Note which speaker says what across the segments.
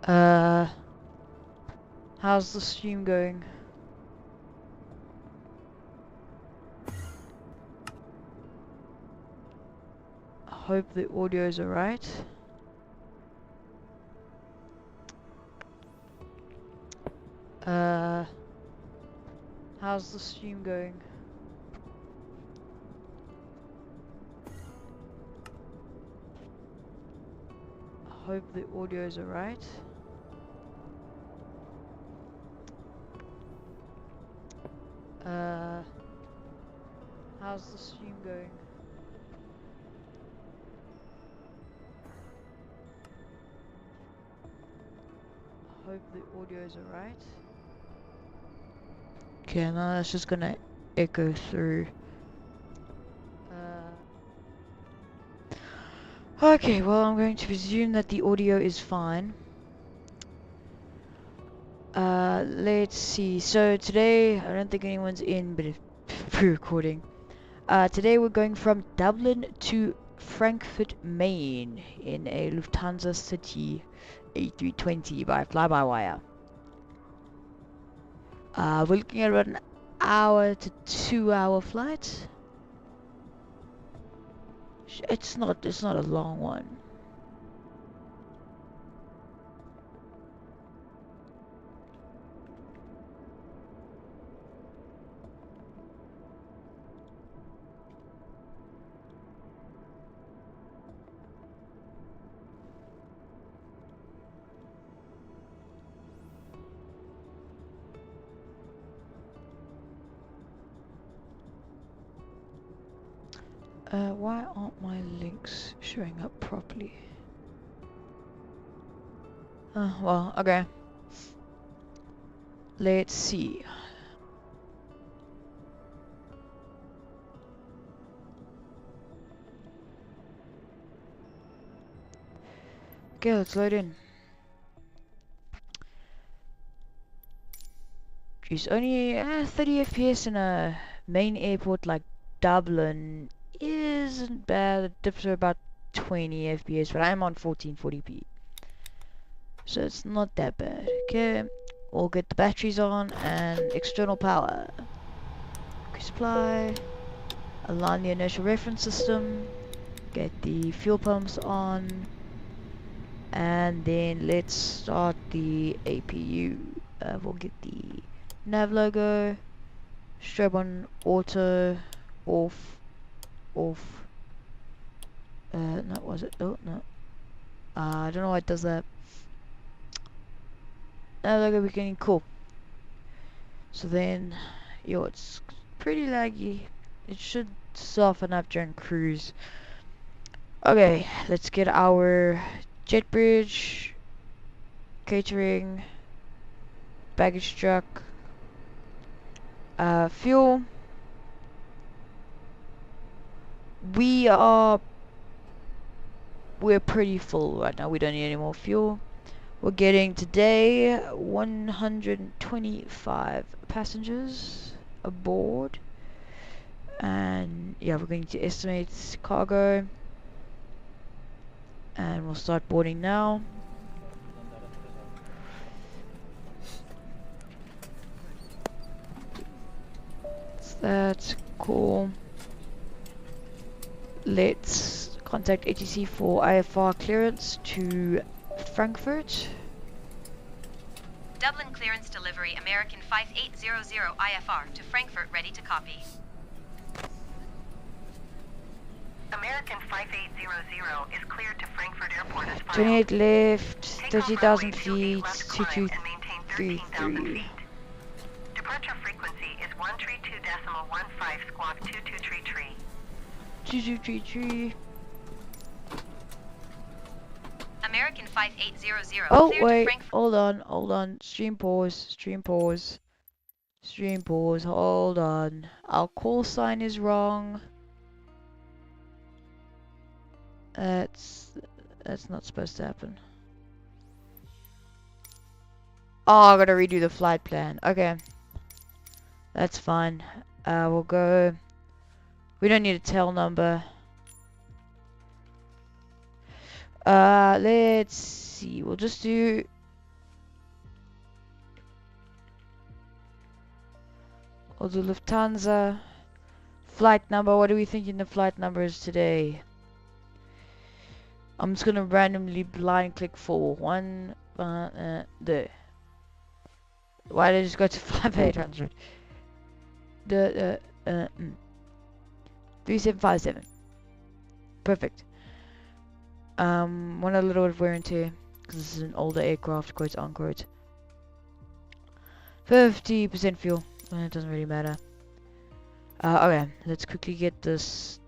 Speaker 1: Uh, how's the stream going? I hope the audio is alright. Uh, how's the stream going? I hope the audio is alright. Uh, how's the stream going? I hope the audio is alright. Okay, now that's just gonna echo through. Okay, well, I'm going to presume that the audio is fine. Let's see. So today, I don't think anyone's in, but it's pre-recording. Today we're going from Dublin to Frankfurt, Maine in a Lufthansa City A320 by FlyByWire. We're looking at about an hour to 2-hour flight. It's not a long one. Why aren't my links showing up properly? Well, okay. Let's see. Okay, let's load in. Geez, only 30 FPS in a main airport like Dublin isn't bad. It dips to about 20 FPS, but I'm on 1440p. So it's not that bad. Okay, we'll get the batteries on and external power. Okay, supply. Align the inertial reference system. Get the fuel pumps on. And then let's start the APU. We'll get the nav logo. Strobe on auto. Off. No, was it? Oh, no. I don't know why it does that. Nav logo beginning, cool. So then, yo, it's pretty laggy. It should soften up during cruise. Okay, let's get our jet bridge, catering, baggage truck, fuel. We're pretty full right now. We don't need any more fuel. We're getting today 125 passengers aboard. And yeah, we're going to estimate cargo. And we'll start boarding now. So that's cool. Let's contact ATC for IFR clearance to Frankfurt.
Speaker 2: Dublin clearance delivery American 5800 IFR to Frankfurt, ready to copy. American 5800 is cleared to Frankfurt Airport as filed.
Speaker 1: 28 left, 30,000 feet, 2233.
Speaker 2: Departure frequency is 132.15 squawk 2233.
Speaker 1: 2233.
Speaker 2: American 5800.
Speaker 1: Oh wait, hold on. Stream pause. Hold on. Our call sign is wrong. That's not supposed to happen. Oh, I gotta redo the flight plan. Okay, that's fine. We'll go. We don't need a tail number. Let's see. We'll just do We'll do Lufthansa. Flight number. What are we thinking the flight number is today? I'm just gonna randomly blind click for one. There. Why did I just go to 5800? 3757. Perfect. Want a little bit of wear and tear because this is an older aircraft, quote unquote. 50% fuel. It doesn't really matter. Okay, let's quickly get this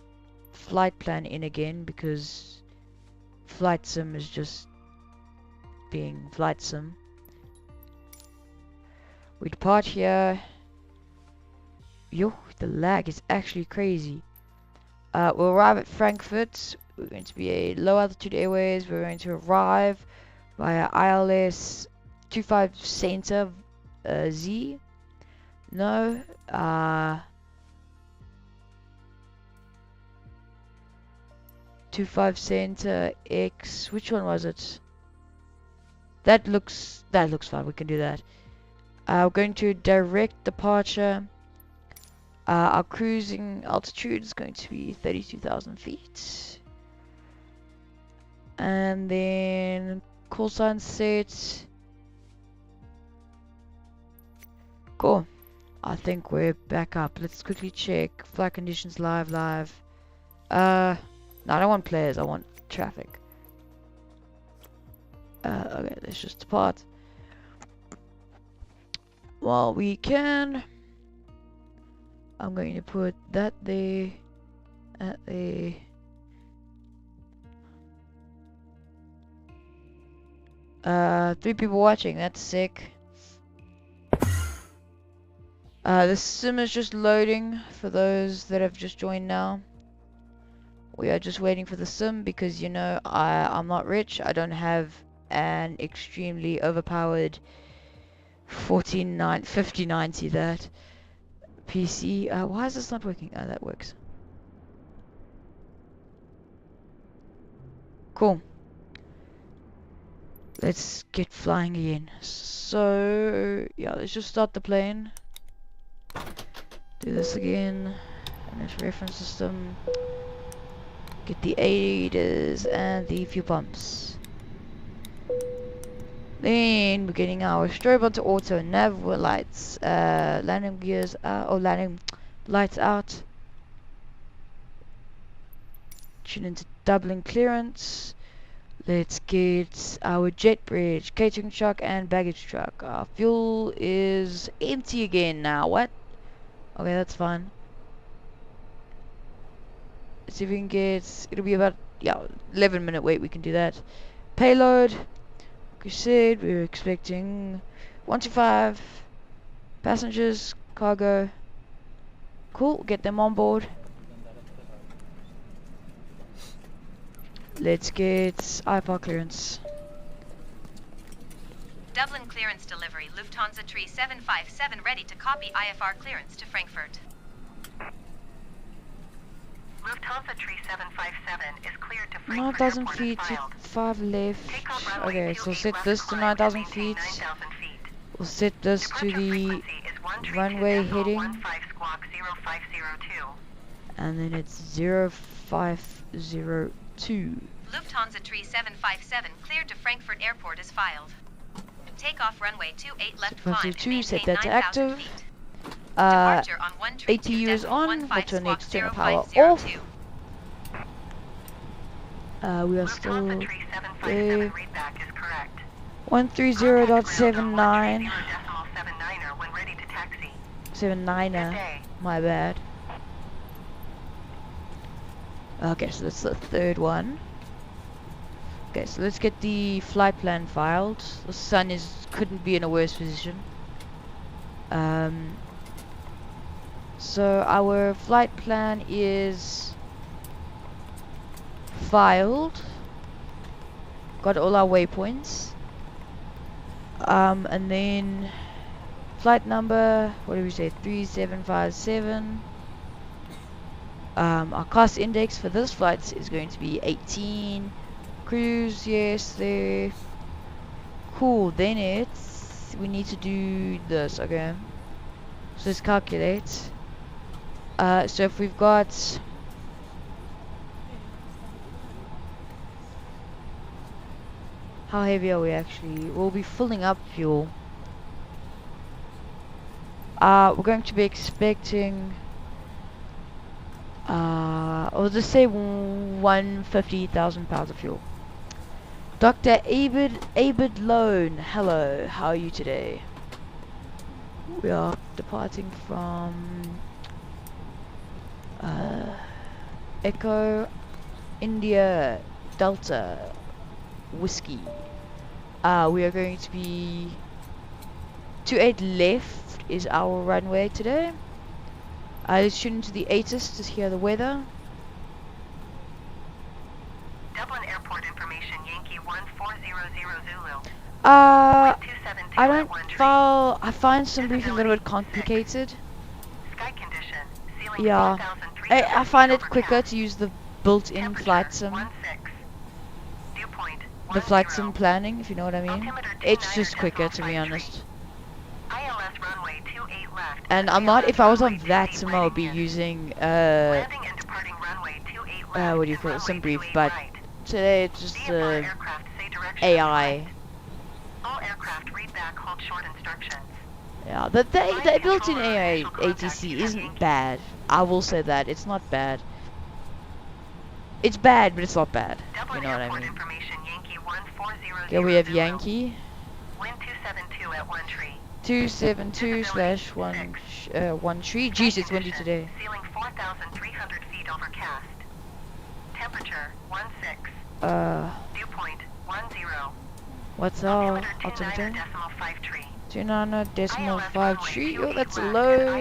Speaker 1: flight plan in again because flight sim is just being flight sim. We depart here. Yo, the lag is actually crazy. We'll arrive at Frankfurt. We're going to be a low altitude airways. We're going to arrive via ILS 25 Center Z. No. 25 Center X. Which one was it? That looks fine. We can do that. We're going to direct departure. Our cruising altitude is going to be 32,000 feet. And then call sign set. Cool. I think we're back up. Let's quickly check. Flight conditions live. No, I don't want players. I want traffic. Okay, let's just depart. Well, we can. I'm going to put that there. At the. Three people watching. That's sick. The sim is just loading for those that have just joined now. We are just waiting for the sim because, you know, I'm not rich. I don't have an extremely overpowered 5090 that PC. Why is this not working? Oh, that works. Cool. Let's get flying again. So, yeah, let's just start the plane. Do this again. And this reference system. Get the aiders and the fuel pumps. Then we're getting our strobe onto auto, nav lights, landing gears, or landing lights out. Tune into doubling clearance. Let's get our jet bridge, catering truck, and baggage truck. Our fuel is empty again now. What? Okay, that's fine. Let's see if we can get. It'll be about 11-minute wait. We can do that. Payload. Like we said, we were expecting 125 passengers, cargo. Cool. Get them on board. Let's get IFR clearance.
Speaker 2: Dublin clearance delivery. Lufthansa 3757 ready to copy IFR clearance to Frankfurt. Lufthansa 3757 is cleared to Frankfurt
Speaker 1: 9,000
Speaker 2: Airport
Speaker 1: feet
Speaker 2: as
Speaker 1: to
Speaker 2: filed.
Speaker 1: 5 left.
Speaker 2: Takeoff runway
Speaker 1: Okay, so
Speaker 2: 28
Speaker 1: set
Speaker 2: left
Speaker 1: this to
Speaker 2: climb
Speaker 1: 9,000
Speaker 2: maintain
Speaker 1: feet.
Speaker 2: 9,000 feet.
Speaker 1: We'll set this to
Speaker 2: Departure
Speaker 1: the
Speaker 2: frequency is 132
Speaker 1: runway
Speaker 2: decimal
Speaker 1: heading.
Speaker 2: 15 squawk 0502.
Speaker 1: And then it's 0502.
Speaker 2: Lufthansa 3757 cleared to Frankfurt Airport is filed. Takeoff runway 28 left climb and
Speaker 1: 502, set
Speaker 2: maintain
Speaker 1: that to
Speaker 2: 9,000
Speaker 1: active.
Speaker 2: feet.
Speaker 1: ATU
Speaker 2: Departure on 132
Speaker 1: is on,
Speaker 2: decimal
Speaker 1: we'll turn the
Speaker 2: 15
Speaker 1: external
Speaker 2: squawk
Speaker 1: power
Speaker 2: 0502.
Speaker 1: We are still
Speaker 2: Lufthansa
Speaker 1: there.
Speaker 2: 3757 readback is correct.
Speaker 1: 130.79.
Speaker 2: 130.79er when ready to taxi.
Speaker 1: 79er, my bad. Okay, so that's the third one. Okay, so let's get the flight plan filed. The sun couldn't be in a worse position. So our flight plan is filed. Got all our waypoints. And then flight number, what do we say, 3757. Our cost index for this flight is going to be 18. Cruise, yes, there. Cool, then we need to do this, okay. So let's calculate. So if we've got how heavy are we actually? We'll be filling up fuel. We're going to be expecting I'll just say 150,000 pounds of fuel. Dr. Abid Loan, hello, how are you today? We are departing from Echo India Delta Whiskey. We are going to be 28 left is our runway today. Let's tune into the ATIS to hear the weather.
Speaker 2: Dublin Airport information, Yankee 1400 Zulu.
Speaker 1: I find some briefing a little bit complicated.
Speaker 2: Sky condition, ceiling
Speaker 1: Yeah.
Speaker 2: 4,300
Speaker 1: I find it
Speaker 2: feet
Speaker 1: quicker
Speaker 2: overcast.
Speaker 1: to use the built-in flight sim.
Speaker 2: 16. Viewpoint
Speaker 1: The flight
Speaker 2: 10.
Speaker 1: sim planning, if you know what I mean.
Speaker 2: Altimeter
Speaker 1: It's just
Speaker 2: 29.53.
Speaker 1: quicker, to be honest.
Speaker 2: ILS runway 28 left.
Speaker 1: And I'm not, if I was on
Speaker 2: ILS
Speaker 1: that
Speaker 2: runway
Speaker 1: sim, I would be
Speaker 2: 28
Speaker 1: using,
Speaker 2: Landing and departing runway 28 left.
Speaker 1: what do you call it,
Speaker 2: and
Speaker 1: some
Speaker 2: runway
Speaker 1: brief,
Speaker 2: 28
Speaker 1: but
Speaker 2: right.
Speaker 1: today it's just,
Speaker 2: VFR aircraft say direction
Speaker 1: AI.
Speaker 2: right. All aircraft read back, hold short instructions.
Speaker 1: Yeah, the built-in AI ATC isn't bad. I will say that, it's not bad. It's bad, but it's not bad. You know what I mean? Okay, we have Yankee.
Speaker 2: Wind 272 at 1 tree.
Speaker 1: 272/1 tree. Jeez, it's windy today.
Speaker 2: Ceiling 4,300 feet overcast. Temperature 16. Dew point 10.
Speaker 1: What's our
Speaker 2: Altimeter
Speaker 1: altimeter?
Speaker 2: 29.53.
Speaker 1: 29.53. Oh, that's a low.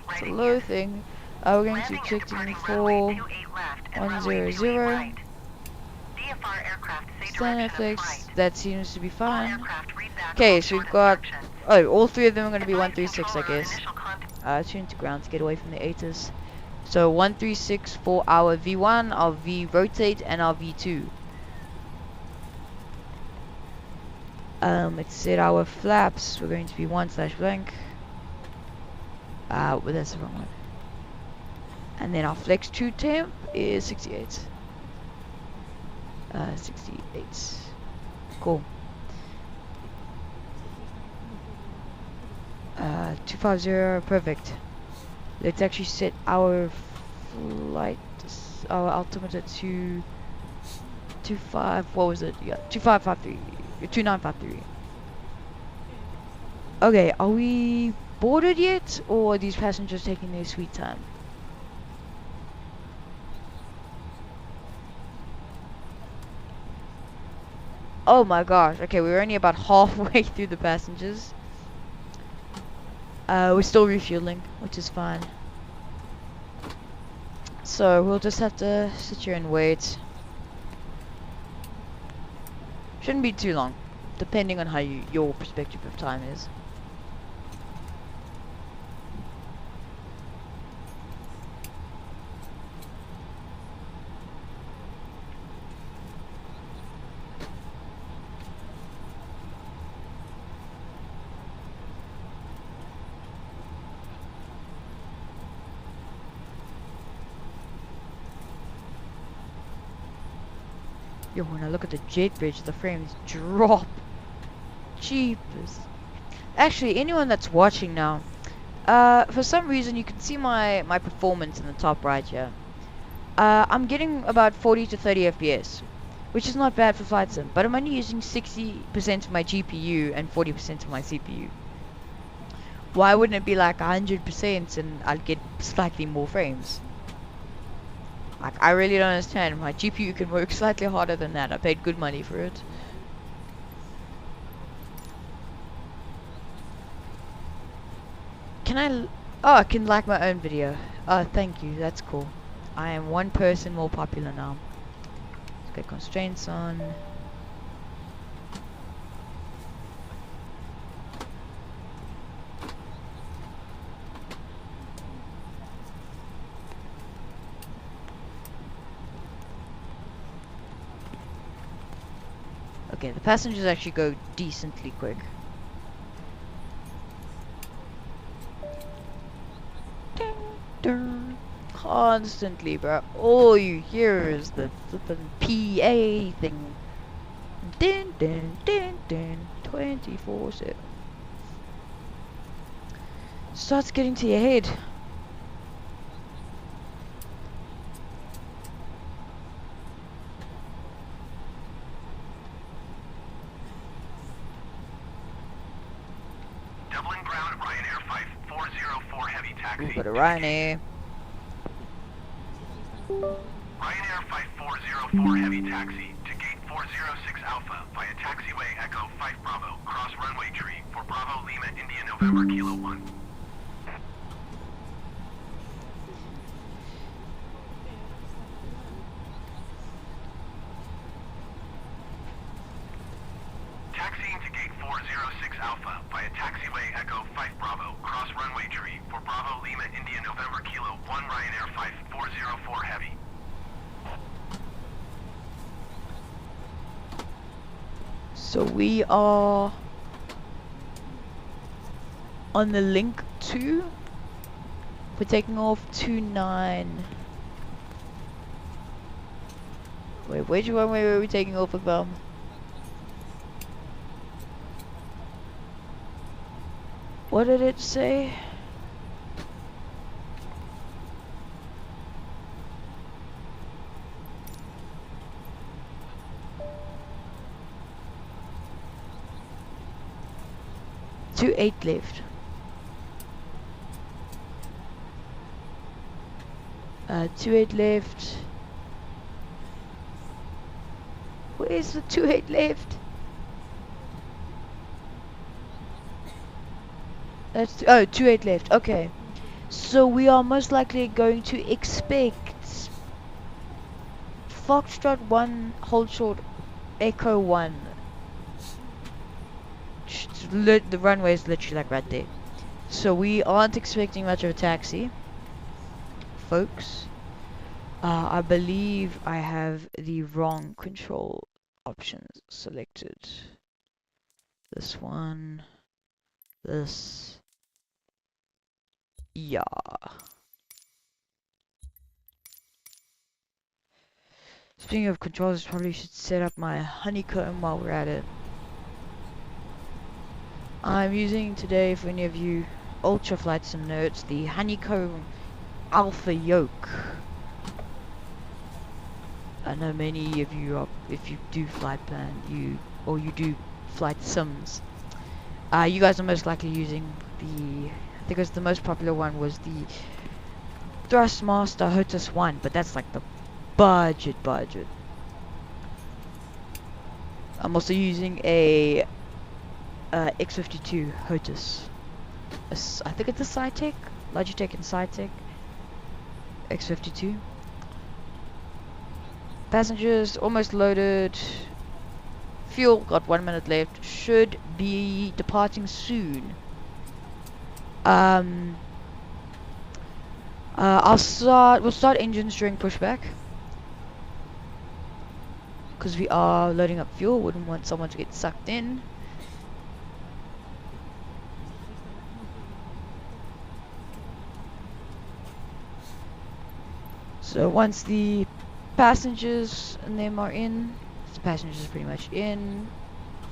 Speaker 1: It's a low thing. We're going to be checking for 100. Stand FX. That seems to be fine. Okay, so we've got. Oh, all three of them are going to be 136, I guess. Tune to ground to get away from the ATIS. So 136 for our V1, our V rotate, and our V2. It said our flaps were going to be 1/blank. But that's the wrong one. And then our flex 2 temp is 68. 68. Cool. 250, perfect. Let's actually set our flight, our altimeter to 25. What was it? Yeah, 2553. 2953. Okay, are we boarded yet, or are these passengers taking their sweet time? Oh my gosh. Okay, we're only about halfway through the passengers. We're still refueling, which is fine. So we'll just have to sit here and wait. Shouldn't be too long, depending on how your perspective of time is. Yo, when I look at the jet bridge, the frames drop. Jeepers. Actually, anyone that's watching now, for some reason you can see my performance in the top right here. I'm getting about 40 to 30 FPS, which is not bad for flight sim, but I'm only using 60% of my GPU and 40% of my CPU. Why wouldn't it be like 100% and I'd get slightly more frames? Like, I really don't understand. My GPU can work slightly harder than that. I paid good money for it. Can I... Oh, I can like my own video. Oh, thank you. That's cool. I am one person more popular now. Let's get constraints on. Okay, the passengers actually go decently quick. constantly, bro. All you hear is the flippin' PA thing. Din din din din 24/7. Starts getting to your head.
Speaker 3: Dublin ground, Ryanair 5404 heavy taxi.
Speaker 1: Ooh, but a Ryanair.
Speaker 3: Ryanair 5404 heavy taxi to gate 406 Alpha via taxiway Echo 5 Bravo, cross runway tree for Bravo Lima India November Kilo 1. Taxiing to gate 406 Alpha via taxiway Echo 5 Bravo, cross runway tree for Bravo Lima India November Kilo 1 Ryanair 5404 heavy.
Speaker 1: So we are on the link 2. We're taking off 29. Wait, which one way were we taking off from? What did it say? Two 8 left. 2-8 left. Where's the 2-8 left? That's 2-8 left. Okay, so we are most likely going to expect Foxtrot 1, hold short, Echo 1. The runway is literally like right there. So we aren't expecting much of a taxi, folks. I believe I have the wrong control options selected. This one. This. Yeah. Speaking of controls, I probably should set up my honeycomb while we're at it. I'm using today, for any of you ultra flight sim nerds, the honeycomb alpha yoke. I know many of you are, if you do flight plan, you do flight sims, you guys are most likely using the, I think it was the most popular one was the Thrustmaster Hotus 1, but that's like the budget. I'm also using a X52 Hotus. I think it's a Cytec, Logitech and Cytec X52. Passengers almost loaded. Fuel got 1 minute left. Should be departing soon. We'll start engines during pushback, because we are loading up fuel. Wouldn't want someone to get sucked in. So once the passengers and them are in, the passengers are pretty much in,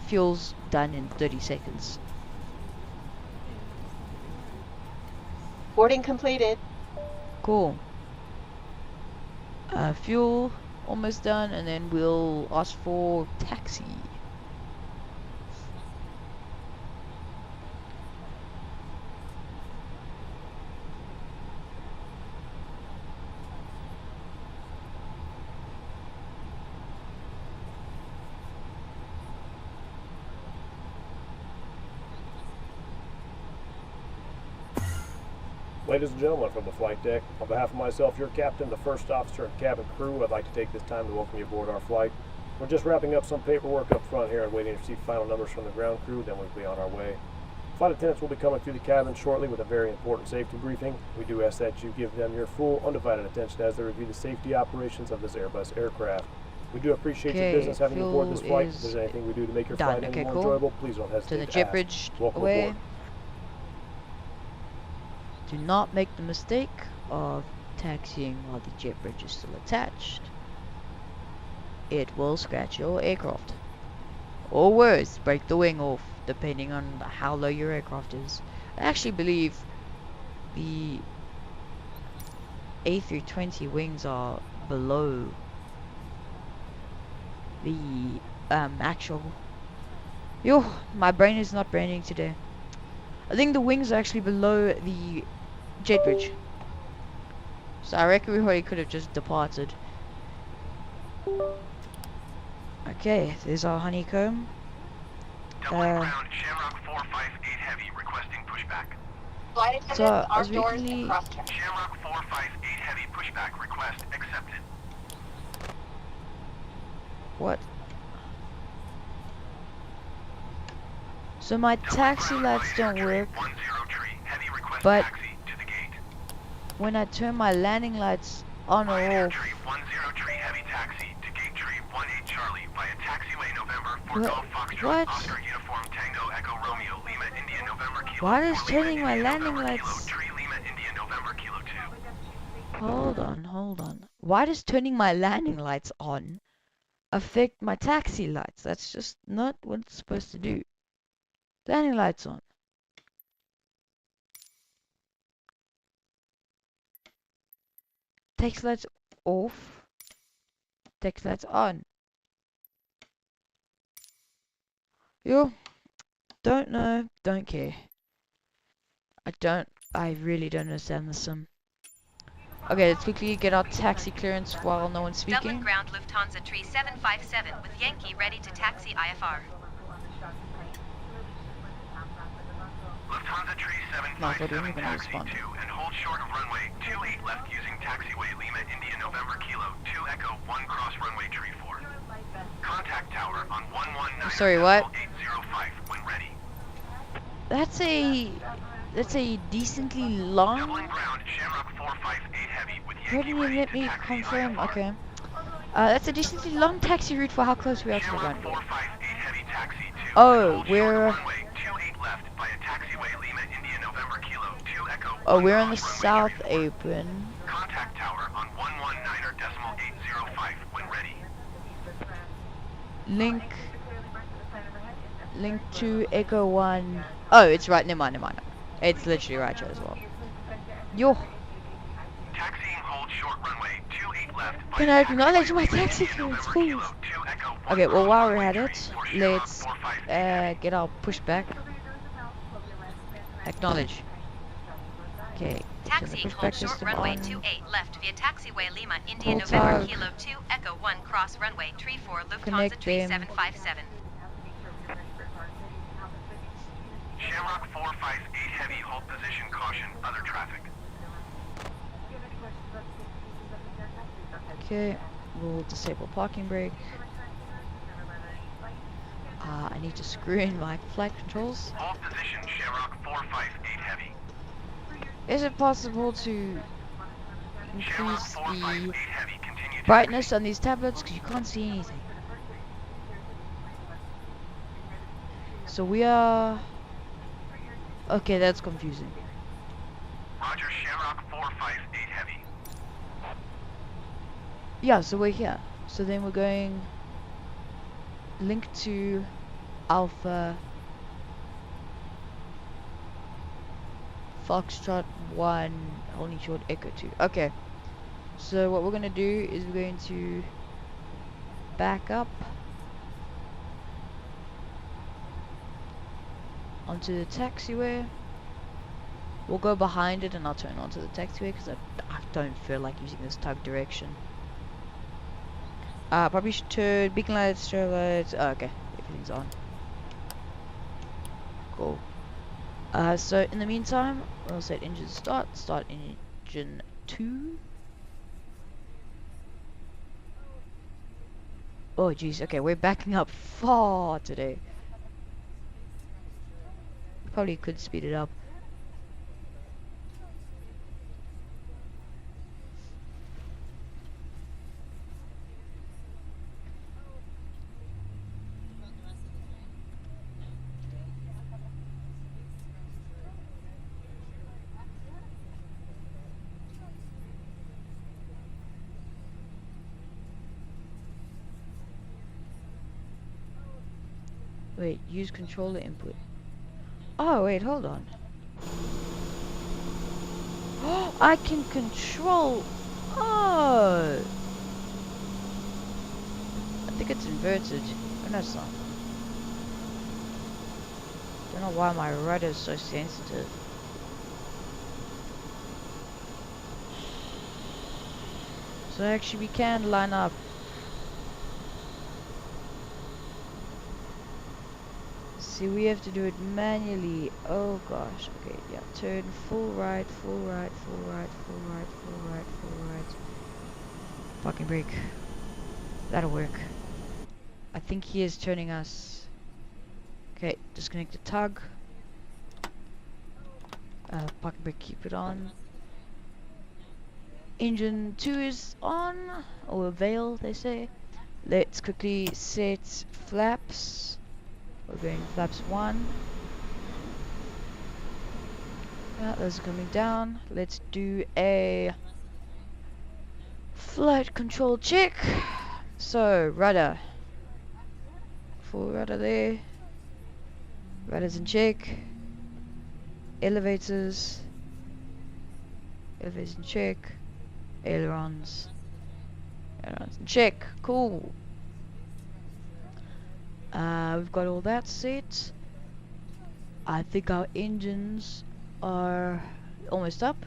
Speaker 1: fuel's done in 30 seconds.
Speaker 4: Boarding completed.
Speaker 1: Cool. Fuel almost done, and then we'll ask for taxi.
Speaker 5: Ladies and gentlemen from the flight deck, on behalf of myself, your captain, the first officer, and cabin crew, I'd like to take this time to welcome you aboard our flight. We're just wrapping up some paperwork up front here and waiting to receive final numbers from the ground crew, then we'll be on our way. Flight attendants will be coming through the cabin shortly with a very important safety briefing. We do ask that you give them your full, undivided attention as they review the safety operations of this Airbus aircraft. We do appreciate your business having you aboard this flight. If there's anything we do to make your flight any more enjoyable, please don't hesitate
Speaker 1: To the
Speaker 5: to
Speaker 1: jet
Speaker 5: ask.
Speaker 1: bridge
Speaker 5: Welcome
Speaker 1: away.
Speaker 5: aboard.
Speaker 1: Do not make the mistake of taxiing while the jet bridge is still attached, it will scratch your aircraft. Or worse, break the wing off, depending on how low your aircraft is. I actually believe the A320 wings are below the actual... Yo, my brain is not braining today. I think the wings are actually below the jet bridge. So I reckon we probably could have just departed. Okay, there's our honeycomb.
Speaker 3: Doubling ground, Shamrock 458 Heavy requesting pushback.
Speaker 4: Flight attendants,
Speaker 1: So, I
Speaker 4: arm
Speaker 1: was
Speaker 4: doors
Speaker 1: recently-
Speaker 4: and cross-check.
Speaker 3: Shamrock 458 Heavy pushback request accepted.
Speaker 1: What? So my taxi lights don't work, but when I turn my landing lights on or off, what? Why does turning my landing lights... Hold on. Why does turning my landing lights on affect my taxi lights? That's just not what it's supposed to do. Landing lights on. Taxi lights off. Taxi lights on. Yo, don't know, don't care. I really don't understand the sim. Okay, let's quickly get our taxi clearance while no one's
Speaker 2: Dublin
Speaker 1: speaking.
Speaker 2: ground Lufthansa tree 757 with Yankee ready to taxi IFR.
Speaker 3: Lufthansa tree
Speaker 1: Not what we're
Speaker 3: 757
Speaker 1: gonna
Speaker 3: taxi
Speaker 1: respond.
Speaker 3: 2 and hold short of runway 28 left using taxiway Lima India November Kilo 2 Echo 1 cross runway tree 4. Contact tower on 119
Speaker 1: Sorry, what?
Speaker 3: 805 when ready.
Speaker 1: That's a decently long...
Speaker 3: Doubling ground Shamrock 458 Heavy with
Speaker 1: Couldn't
Speaker 3: Yankee
Speaker 1: you
Speaker 3: ready
Speaker 1: let
Speaker 3: to
Speaker 1: me
Speaker 3: taxi
Speaker 1: confirm?
Speaker 3: IFR.
Speaker 1: Okay. That's a decently long taxi route for how close we are to the
Speaker 3: Shamrock
Speaker 1: runway.
Speaker 3: 458 Heavy taxi 2
Speaker 1: Oh,
Speaker 3: and hold short
Speaker 1: we're...
Speaker 3: of runway 28 left via taxiway Lima India November Kilo 2 Echo 1
Speaker 1: Oh, we're on the
Speaker 3: cross
Speaker 1: south
Speaker 3: runway tree 4.
Speaker 1: apron.
Speaker 3: Contact tower on 119er decimal 805 when ready.
Speaker 1: Link to Echo 1. Oh, it's right, never mind. It's literally right here as well. Yo,
Speaker 3: Taxiing hold short runway 28 left.
Speaker 1: can I acknowledge my taxi clearance, please? Okay, well, while we're at it, let's get our pushback. Acknowledge. Okay, turn the
Speaker 2: Taxiing
Speaker 1: pushback
Speaker 2: hold short
Speaker 1: system
Speaker 2: runway
Speaker 1: on.
Speaker 2: 28 left via taxiway Lima India
Speaker 1: Full
Speaker 2: November
Speaker 1: tug.
Speaker 2: Kilo 2 Echo 1 cross runway tree 4 Lufthansa
Speaker 1: Connect
Speaker 2: tree
Speaker 1: them.
Speaker 2: 757.
Speaker 3: Shamrock 458 Heavy hold position caution other traffic.
Speaker 1: Okay, we'll disable parking brake. I need to screw in my flight controls.
Speaker 3: Hold position Shamrock 458 Heavy.
Speaker 1: Is it possible to
Speaker 3: Shamrock
Speaker 1: increase
Speaker 3: 458
Speaker 1: the
Speaker 3: Heavy continue
Speaker 1: brightness on these tablets because you can't see anything? So we are... Okay, that's confusing.
Speaker 3: Roger Shamrock 458 Heavy.
Speaker 1: Yeah, so we're here. So then we're going... Link to Alpha Foxtrot 1 holding short Echo 2. Okay. So what we're going to do is we're going to back up onto the taxiway. We'll go behind it and I'll turn onto the taxiway because I don't feel like using this tug direction. Probably should turn beacon lights, strobe lights. Oh, okay, everything's on. Cool. So in the meantime, we'll set engine start engine 2. Oh jeez, okay, we're backing up far today. Probably could speed it up. Wait, use controller input. Oh, wait, hold on. Oh, I can control. Oh, I think it's inverted. Oh, no, it's not. Don't know why my rudder is so sensitive. So actually, we can line up. See, we have to do it manually. Oh gosh. Okay, yeah. Turn full right, full right, full right, full right, full right, full right. Fucking brake. That'll work. I think he is turning us. Okay, disconnect the tug. Parking brake, keep it on. Engine 2 is on, or veil, they say. Let's quickly set flaps. We're going flaps 1. Those are coming down. Let's do a flight control check. So, rudder. Full rudder there. Rudder's in check. Elevators. Elevators in check. Ailerons. Ailerons in check. Cool. We've got all that set. I think our engines are almost up.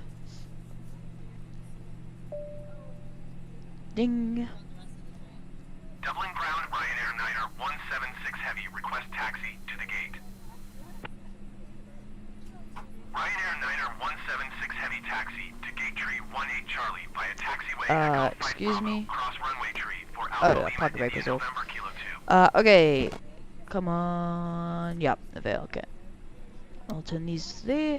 Speaker 1: Ding.
Speaker 3: Dublin ground, Ryanair Niner 176 Heavy, request taxi to the gate. Ryanair Niner 176 Heavy, taxi to gate tree 18 Charlie via taxiway Echo 5
Speaker 1: excuse
Speaker 3: Bravo,
Speaker 1: me.
Speaker 3: cross runway tree for
Speaker 1: Oh,
Speaker 3: Alpha
Speaker 1: yeah,
Speaker 3: Lima
Speaker 1: parking brake
Speaker 3: India
Speaker 1: was off.
Speaker 3: November Kilo 2.
Speaker 1: Okay. Come on. Yep, avail, okay. I'll turn these there.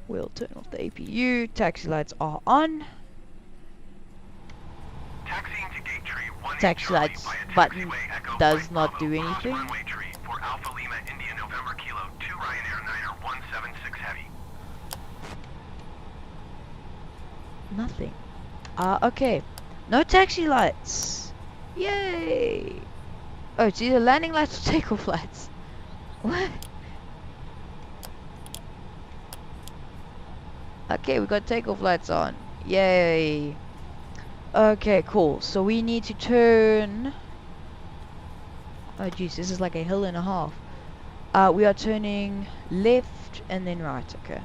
Speaker 1: We'll turn off the APU. Taxi lights are on.
Speaker 3: Taxiing to gate tree 18
Speaker 1: Taxi
Speaker 3: Charlie
Speaker 1: lights
Speaker 3: via
Speaker 1: button
Speaker 3: taxiway Echo
Speaker 1: does
Speaker 3: 5
Speaker 1: not
Speaker 3: Bravo,
Speaker 1: do
Speaker 3: cross
Speaker 1: anything.
Speaker 3: runway tree for Alpha Lima India November Kilo 2 Ryanair Niner 176 Heavy.
Speaker 1: Nothing. Okay. No taxi lights. Yay. Oh, it's either landing lights or takeoff lights. What? Okay, we got takeoff lights on. Yay. Okay, cool. So we need to turn. Oh, jeez, this is like a hill and a half. We are turning left and then right. Okay.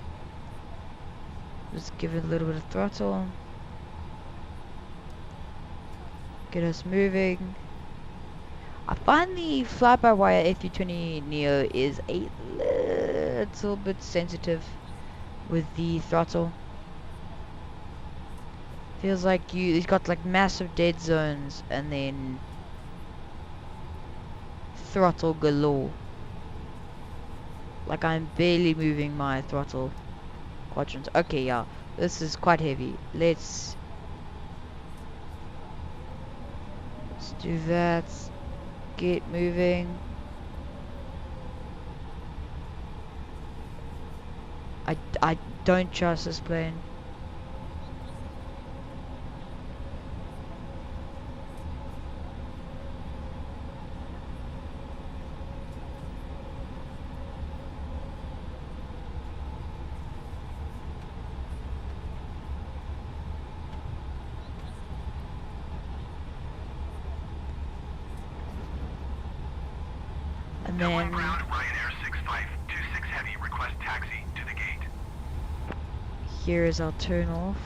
Speaker 1: Just give it a little bit of throttle. Get us moving. I find the FlyByWire A320 Neo is a little bit sensitive with the throttle. Feels like it's got like massive dead zones and then throttle galore. Like I'm barely moving my throttle quadrants. Okay, yeah, this is quite heavy. Let's do that. Get moving. I don't trust this plane. And
Speaker 3: Dublin
Speaker 1: then
Speaker 3: ground, Ryanair 6526 Heavy, request taxi to the gate.
Speaker 1: here is our turn off.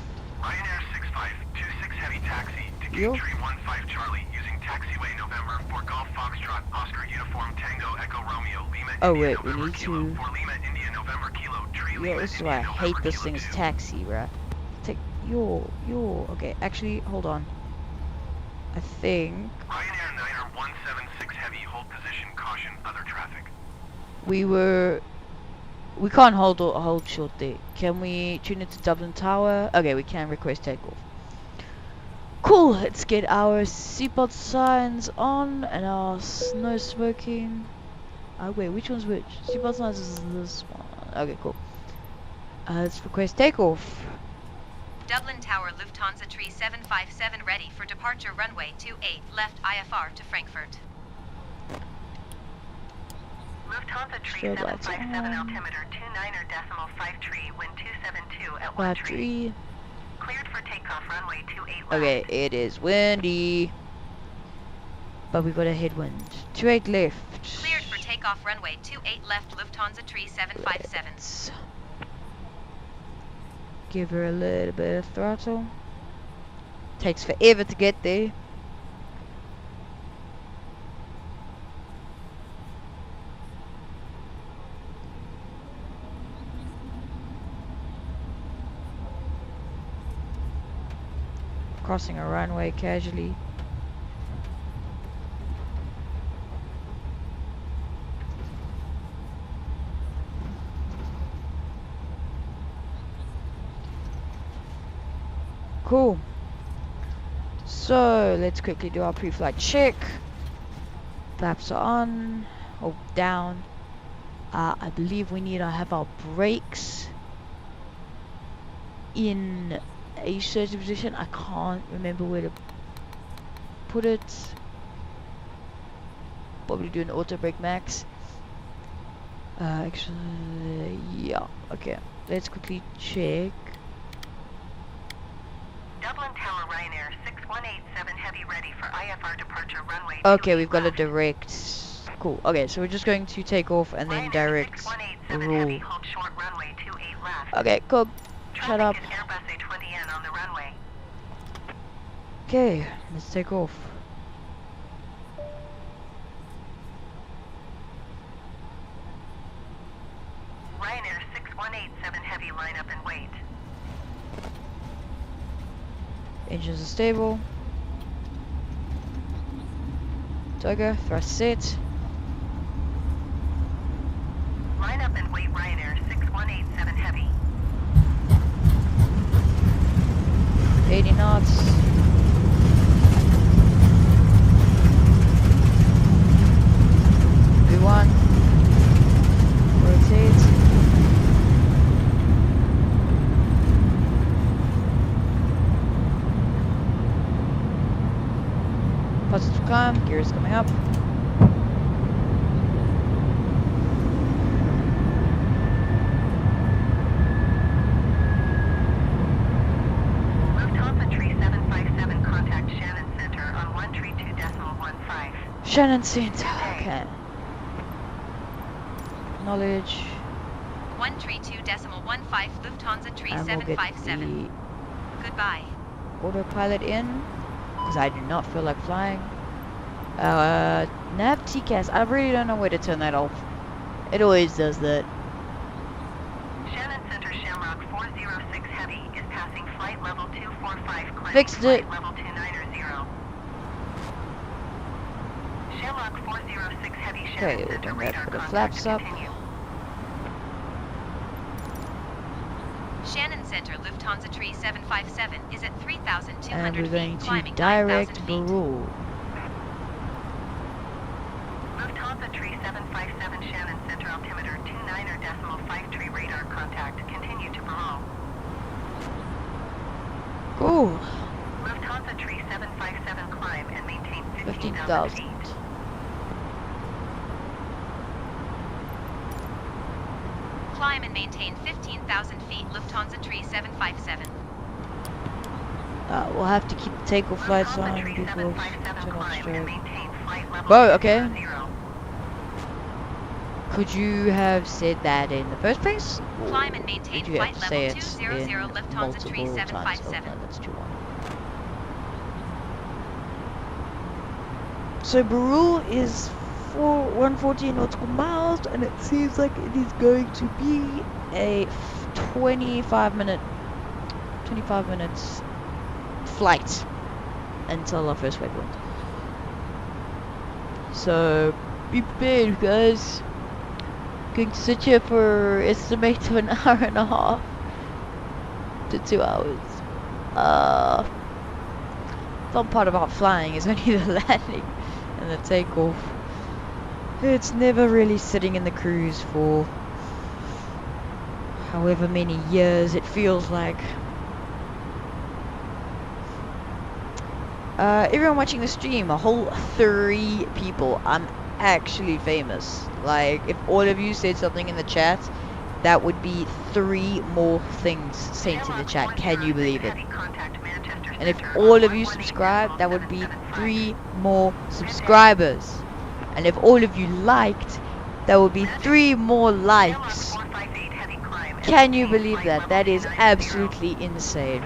Speaker 3: Ryanair 6526 Heavy, taxi to gate
Speaker 1: Yo.
Speaker 3: tree 15 Charlie using taxiway November for Golf Foxtrot Oscar Uniform Tango Echo Romeo Lima
Speaker 1: Oh,
Speaker 3: India
Speaker 1: wait, we
Speaker 3: November
Speaker 1: need
Speaker 3: Kilo
Speaker 1: to-
Speaker 3: for Lima India November Kilo tree
Speaker 1: Yo,
Speaker 3: Lima
Speaker 1: this is
Speaker 3: India
Speaker 1: why I hate
Speaker 3: November
Speaker 1: this
Speaker 3: Kilo
Speaker 1: thing's
Speaker 3: 2.
Speaker 1: taxi, bruh. Take your. Okay, actually, hold on. I think
Speaker 3: Ryanair Niner 176 Heavy, hold position, caution, other traffic.
Speaker 1: we can't hold short there. Can we tune it to Dublin Tower? Okay, we can request takeoff. Cool, let's get our seatbelt signs on and our no smoking. Wait, which one's which? Seatbelt signs is this one. Okay, cool. Let's request takeoff.
Speaker 2: Dublin Tower Lufthansa Tree 757 ready for departure runway 28 left IFR to Frankfurt. Lufthansa tree
Speaker 1: Strobe lights
Speaker 2: 757
Speaker 1: on.
Speaker 2: altimeter 29.5 tree, wind 272 at 1
Speaker 1: Flat
Speaker 2: tree.
Speaker 1: tree.
Speaker 2: Cleared for takeoff, runway 28 left.
Speaker 1: Okay, it is windy. But we got a headwind. 28 left.
Speaker 2: Cleared for takeoff, runway 28 left, Lufthansa tree 757.
Speaker 1: Let's give her a little bit of throttle. Takes forever to get there. Crossing a runway casually. Cool. So let's quickly do our pre-flight check. Flaps are on or down. I believe we need to have our brakes in a certain position. I can't remember where to put it. Probably do an auto brake max. Actually, yeah. Okay, let's quickly check.
Speaker 2: Dublin Tower, Ryanair 6187 heavy, ready for IFR departure, runway.
Speaker 1: Okay, we've got a direct. Cool. Okay, so we're just going to take off and then direct roll.
Speaker 2: Hold short, runway 28 left.
Speaker 1: Okay, cool. Shut up.
Speaker 2: Traffic is Airbus A320 on the runway.
Speaker 1: Okay, let's take off.
Speaker 2: Ryanair 6187 heavy, line up and wait.
Speaker 1: Engines are stable. Toga, thrust set.
Speaker 2: Line up and wait, Ryanair 6187 heavy.
Speaker 1: 80 knots. V1. Rotate. Positive climb, gears coming up.
Speaker 2: Lufthansa tree 757, contact Shannon Center on 132.15.
Speaker 1: Shannon Center, okay. Knowledge.
Speaker 2: 132.15, Lufthansa tree
Speaker 1: And we'll get
Speaker 2: 757. Goodbye.
Speaker 1: the autopilot in, because I do not feel like flying. Nav TCAS, I really don't know where to turn that off. It always does that.
Speaker 2: Shannon Center Shamrock 406 heavy is passing flight level 245, climbing
Speaker 1: Fixed
Speaker 2: flight
Speaker 1: it.
Speaker 2: level 290. Shamrock 406 heavy,
Speaker 1: Okay,
Speaker 2: Shannon
Speaker 1: we'll
Speaker 2: Center
Speaker 1: bring that
Speaker 2: radar
Speaker 1: for the
Speaker 2: contact
Speaker 1: flaps
Speaker 2: to
Speaker 1: up.
Speaker 2: continue. Shannon Center Lufthansa tree 757 is at 3,200
Speaker 1: And we're going
Speaker 2: feet,
Speaker 1: to
Speaker 2: climbing
Speaker 1: direct
Speaker 2: 9,000 feet.
Speaker 1: Barul.
Speaker 2: Lufthansa tree 757 Shannon Center altimeter 29.5 tree radar contact. Continue to Barul.
Speaker 1: Cool.
Speaker 2: Lufthansa tree 757 climb and maintain 15,000
Speaker 1: 15,000.
Speaker 2: feet. Climb and maintain 15,000 feet, Lufthansa tree 757.
Speaker 1: We'll have to keep the takeoff lights
Speaker 2: Lufthansa
Speaker 1: on
Speaker 2: tree
Speaker 1: before
Speaker 2: 757
Speaker 1: turn off
Speaker 2: climb and
Speaker 1: strobe.
Speaker 2: maintain flight level
Speaker 1: Whoa, okay.
Speaker 2: 0.
Speaker 1: Could you have said that in the first place? Or
Speaker 2: Climb and maintain
Speaker 1: did you have
Speaker 2: flight
Speaker 1: to say
Speaker 2: level
Speaker 1: it
Speaker 2: 200,
Speaker 1: in
Speaker 2: Lufthansa tree
Speaker 1: multiple times? Oh,
Speaker 2: 757.
Speaker 1: no, that's too long. So Barul is 114 nautical miles, and it seems like it is going to be a 25 minutes flight until our first waypoint. So be prepared, guys. Going to sit here for estimate to an hour and a half to 2 hours. Some part about flying is only the landing and the takeoff. It's never really sitting in the cruise for however many years it feels like. Everyone watching the stream, a whole 3 people. I'm actually famous. Like, if all of you said something in the chat, that would be 3 more things sent in the chat. Can you believe it? And if all of you subscribed, that would be 3 more subscribers. And if all of you liked, that would be 3 more likes. Can you believe that? That is absolutely insane.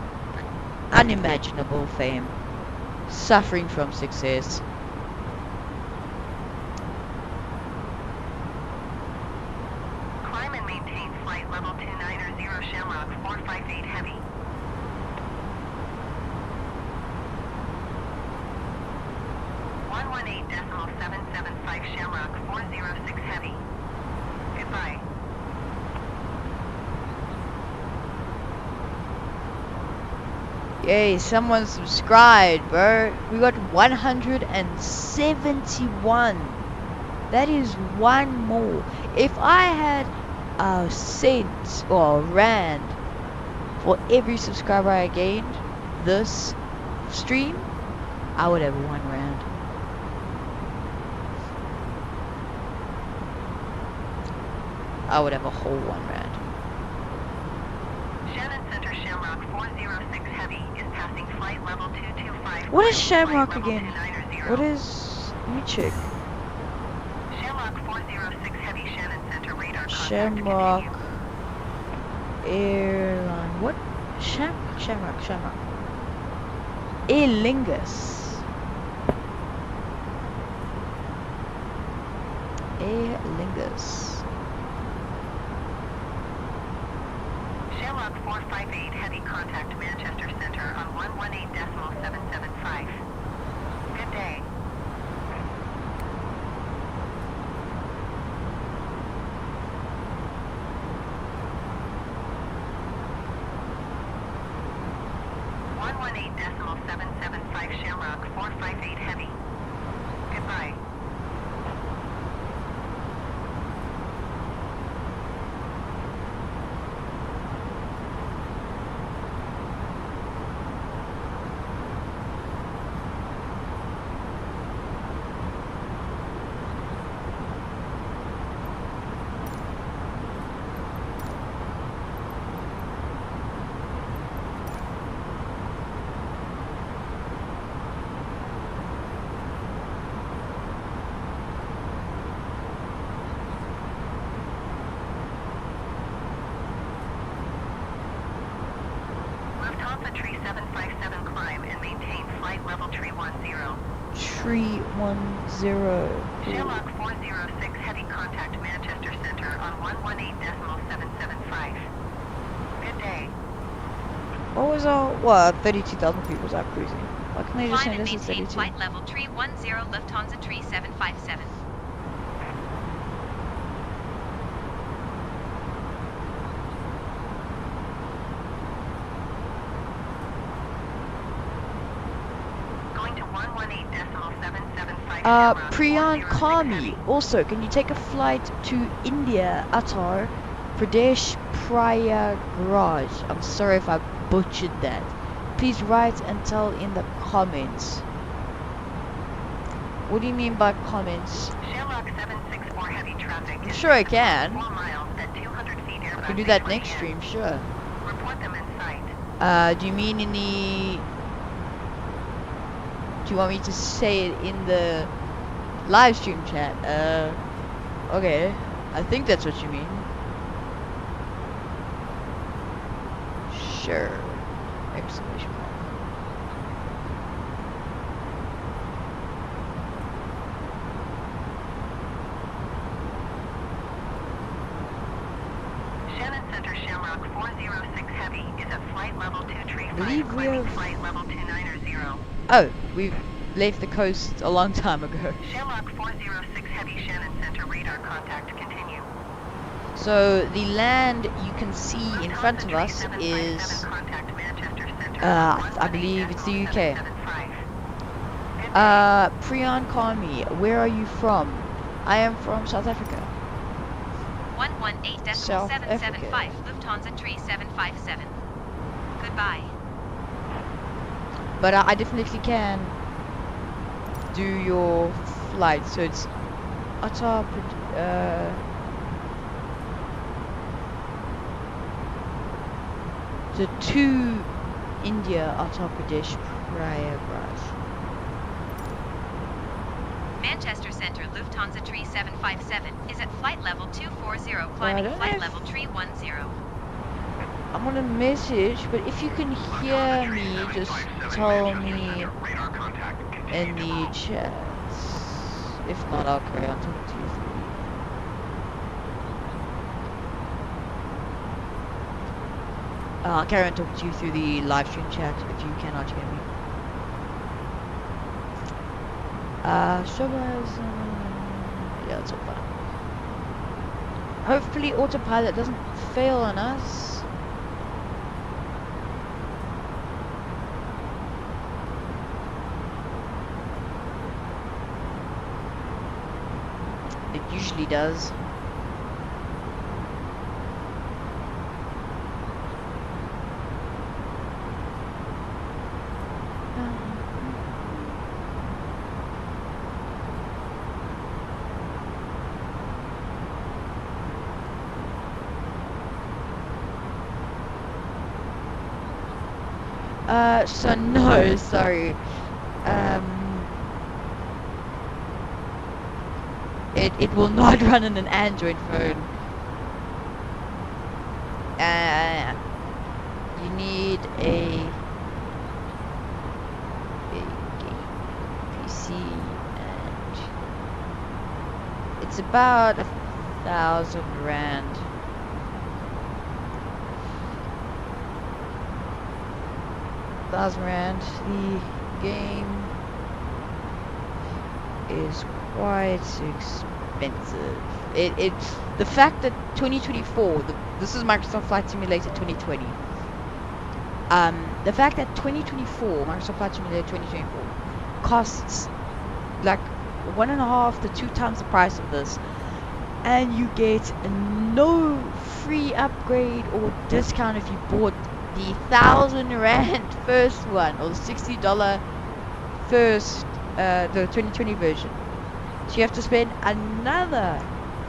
Speaker 1: Unimaginable fame. Suffering from success.
Speaker 2: Climb and maintain flight level 290 Shamrock 458 Heavy. .775 Shamrock 406 Heavy. Goodbye.
Speaker 1: Yay, someone subscribed, bro. We got 171. That is 1 more. If I had a cent or a rand for every subscriber I gained this stream, I would have 1 rand. I would have a whole 1 rand.
Speaker 2: Shannon Center Shamrock 406 Heavy is passing flight level 225.
Speaker 1: What is Shamrock
Speaker 2: Flight level
Speaker 1: again?
Speaker 2: 290.
Speaker 1: What is... Let me check.
Speaker 2: Shamrock 406 Heavy Shannon Center radar contact.
Speaker 1: Shamrock
Speaker 2: Continue.
Speaker 1: Airline. What? Shamrock. Aer Lingus. Aer Lingus.
Speaker 2: Shamrock 458 Heavy contact Manchester Center on 118.775. Good day. Shamrock 458 Heavy. Goodbye. Lufthansa Tree 757 climb and maintain flight level Tree 10.
Speaker 1: Tree 10.
Speaker 2: Shamrock 406 Heavy contact Manchester Center on 118.775. Good day.
Speaker 1: What was our... What? 32,000 people was out cruising. Why can't they just
Speaker 6: Climb
Speaker 1: send
Speaker 6: and
Speaker 1: us to
Speaker 6: maintain
Speaker 1: 32?
Speaker 6: flight level Tree 10 Lufthansa Tree 757.
Speaker 2: Going to 118.775.
Speaker 1: Priyan Kami. Also, can you take a flight to India, Uttar Pradesh, Prayagraj? I'm sorry if I butchered that. Please write and tell in the comments. What do you mean by comments?
Speaker 2: Shamrock 764 Heavy traffic.
Speaker 1: I'm sure I can.
Speaker 2: 4 miles at 200 feet
Speaker 1: I can do that next stream, sure.
Speaker 2: Report them in sight.
Speaker 1: Do you mean in the... Do you want me to say it in the live stream chat? Okay. I think that's what you mean. Sure. Exclamation mark.
Speaker 2: Shannon Center Shamrock 406 Heavy is at flight level 235.
Speaker 1: Believe we
Speaker 2: Climbing
Speaker 1: have-
Speaker 2: flight level 290.
Speaker 1: Oh, we left the coast a long time ago.
Speaker 2: Shamrock 406 Heavy Shannon Center radar contact continue.
Speaker 1: So the land you can see in front of us is, I believe it's the UK. Priyan Kami, where are you from? I am from South Africa.
Speaker 6: 118.775 Lufthansa Tree 757. Goodbye.
Speaker 1: But I definitely can do your flight, so it's Uttar the to India, Uttar Pradesh, Prayagraj.
Speaker 6: Manchester Center Lufthansa 3757 is at flight level 240,
Speaker 1: I
Speaker 6: climbing
Speaker 1: don't
Speaker 6: flight
Speaker 1: know
Speaker 6: level 310.
Speaker 1: I'm on a message, but if you can hear me, just tell me
Speaker 3: Radar contact.
Speaker 1: in the chat. If not, I'll carry on talking to you. I'll carry on talking to you through the live stream chat if you cannot hear me. Yeah, it's all fine. Hopefully autopilot doesn't fail on us. It usually does. So no, sorry. It will not run on an Android phone. You need a PC, and it's about 1,000 rand. £1,000. The game is quite expensive. It's the fact that 2024. This is Microsoft Flight Simulator 2020. The fact that 2024 Microsoft Flight Simulator 2024 costs like 1.5 to 2 times the price of this, and you get no free upgrade or discount if you bought the 1,000 rand first one, or the $60 first, the 2020 version. So you have to spend another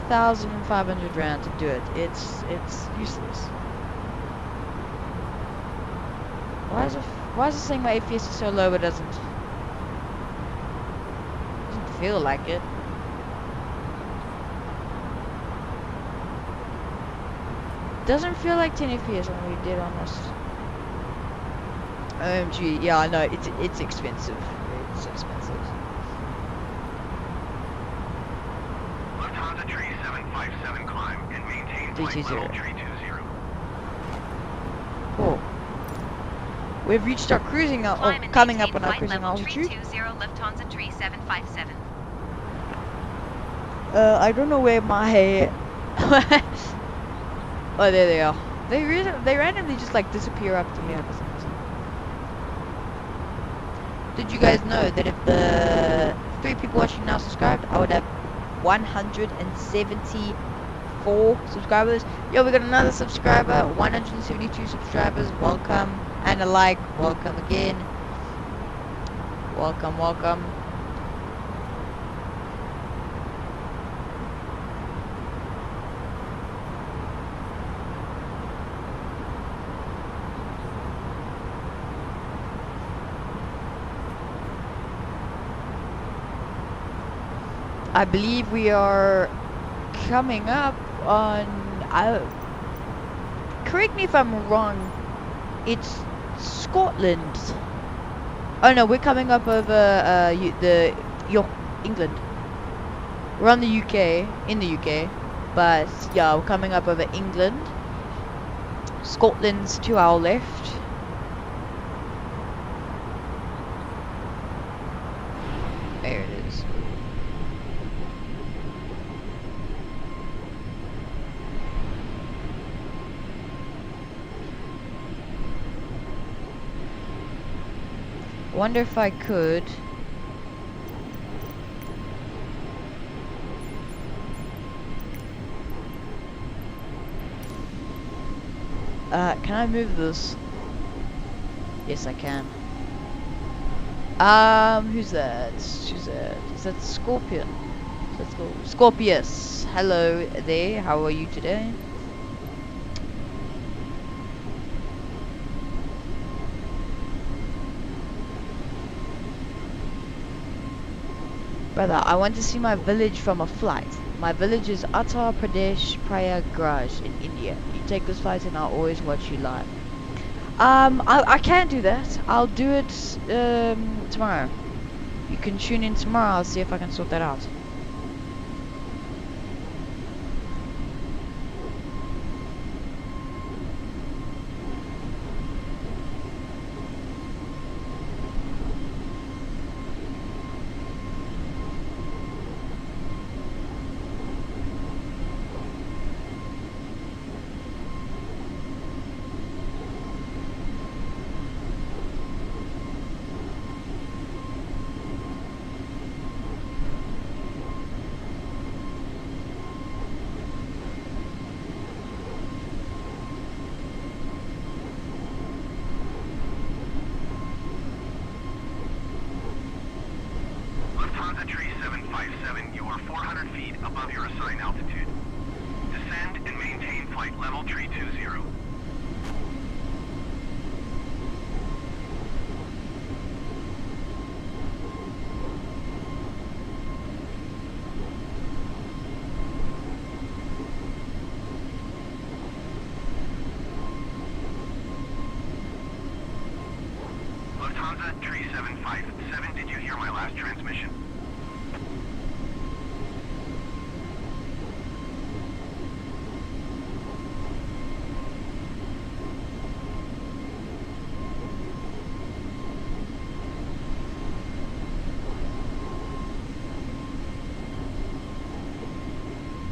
Speaker 1: 1,500 rand to do it. It's useless. Why is it saying my FPS is so low but doesn't feel like it? Doesn't feel like 10 FPS when we did honest. OMG, yeah, I know, it's expensive. It's expensive.
Speaker 3: Lufthansa 3757 climb and maintain flight level 320.
Speaker 1: Cool. We've reached our cruising, coming up on our cruising altitude.
Speaker 6: 320 Lufthansa 3757.
Speaker 1: I don't know where my... Oh, there they are. They randomly just like disappear up to here for some reason. Did you guys know that if the 3 people watching now subscribed, I would have 174 subscribers? Yo, we got another subscriber, 172 subscribers. Welcome, and a like. Welcome again. Welcome, welcome. I believe we are coming up on, correct me if I'm wrong, it's Scotland. Oh no, we're coming up over England. We're on the UK, in the UK, but yeah, we're coming up over England. Scotland's to our left. There it is. Wonder if I could can I move this? Yes, I can. Who's that? Who's that? Is that Scorpion? So let's go. Scorpius, hello there. How are you today? Brother, I want to see my village from a flight. My village is Uttar Pradesh, Prayagraj in India. You take this flight and I'll always watch you live. I can do that. I'll do it tomorrow. You can tune in tomorrow. I'll see if I can sort that out.
Speaker 3: Lufthansa Tree 757, you are 400 feet above your assigned altitude. Descend and maintain flight level tree 20. Lufthansa Tree 757, did you hear my last transmission?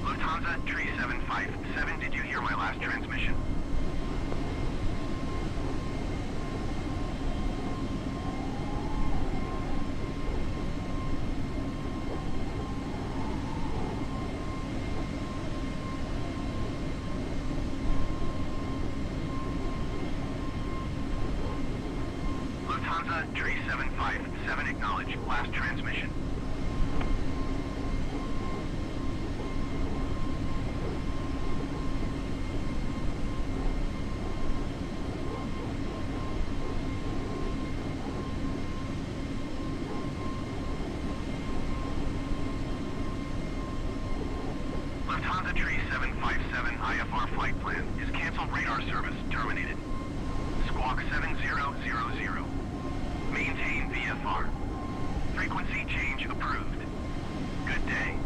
Speaker 3: Lufthansa Tree 757, did you hear my last transmission? Lufthansa Tree 757, acknowledge last transmission. Lufthansa Tree 757, IFR flight plan is canceled, radar service terminated. Squawk 7000. Maintain VFR. Frequency change approved. Good day.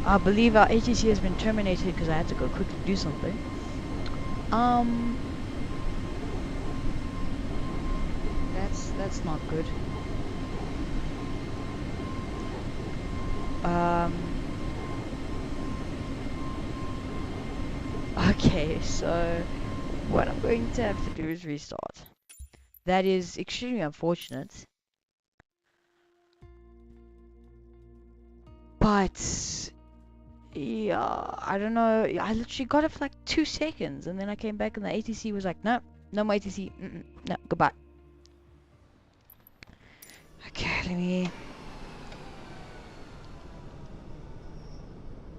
Speaker 1: I believe our ATC has been terminated because I had to go quickly do something. That's not good. Okay, so what I'm going to have to do is restart. That is extremely unfortunate. But yeah, I don't know. I literally got it for like 2 seconds, and then I came back, and the ATC was like, "No, no more ATC. No, goodbye." Okay,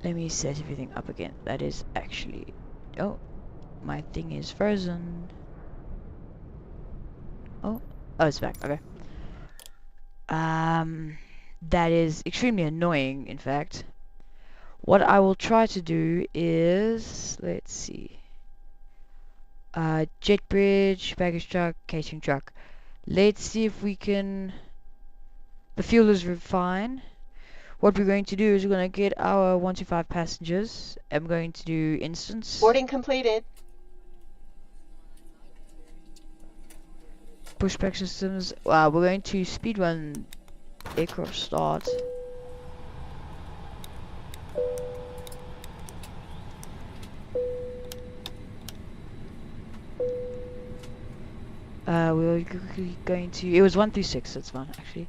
Speaker 1: let me set everything up again. That is actually, oh, my thing is frozen. Oh, it's back. Okay. That is extremely annoying. In fact, what I will try to do is, let's see. Jet bridge, baggage truck, catering truck. Let's see if we can. The fuel is fine. What we're going to do is we're going to get our 125 passengers. I'm going to do instance.
Speaker 4: Boarding completed.
Speaker 1: Pushback systems. We're going to speed run aircraft start. We're going to. It was 1 through 6. That's fine, actually.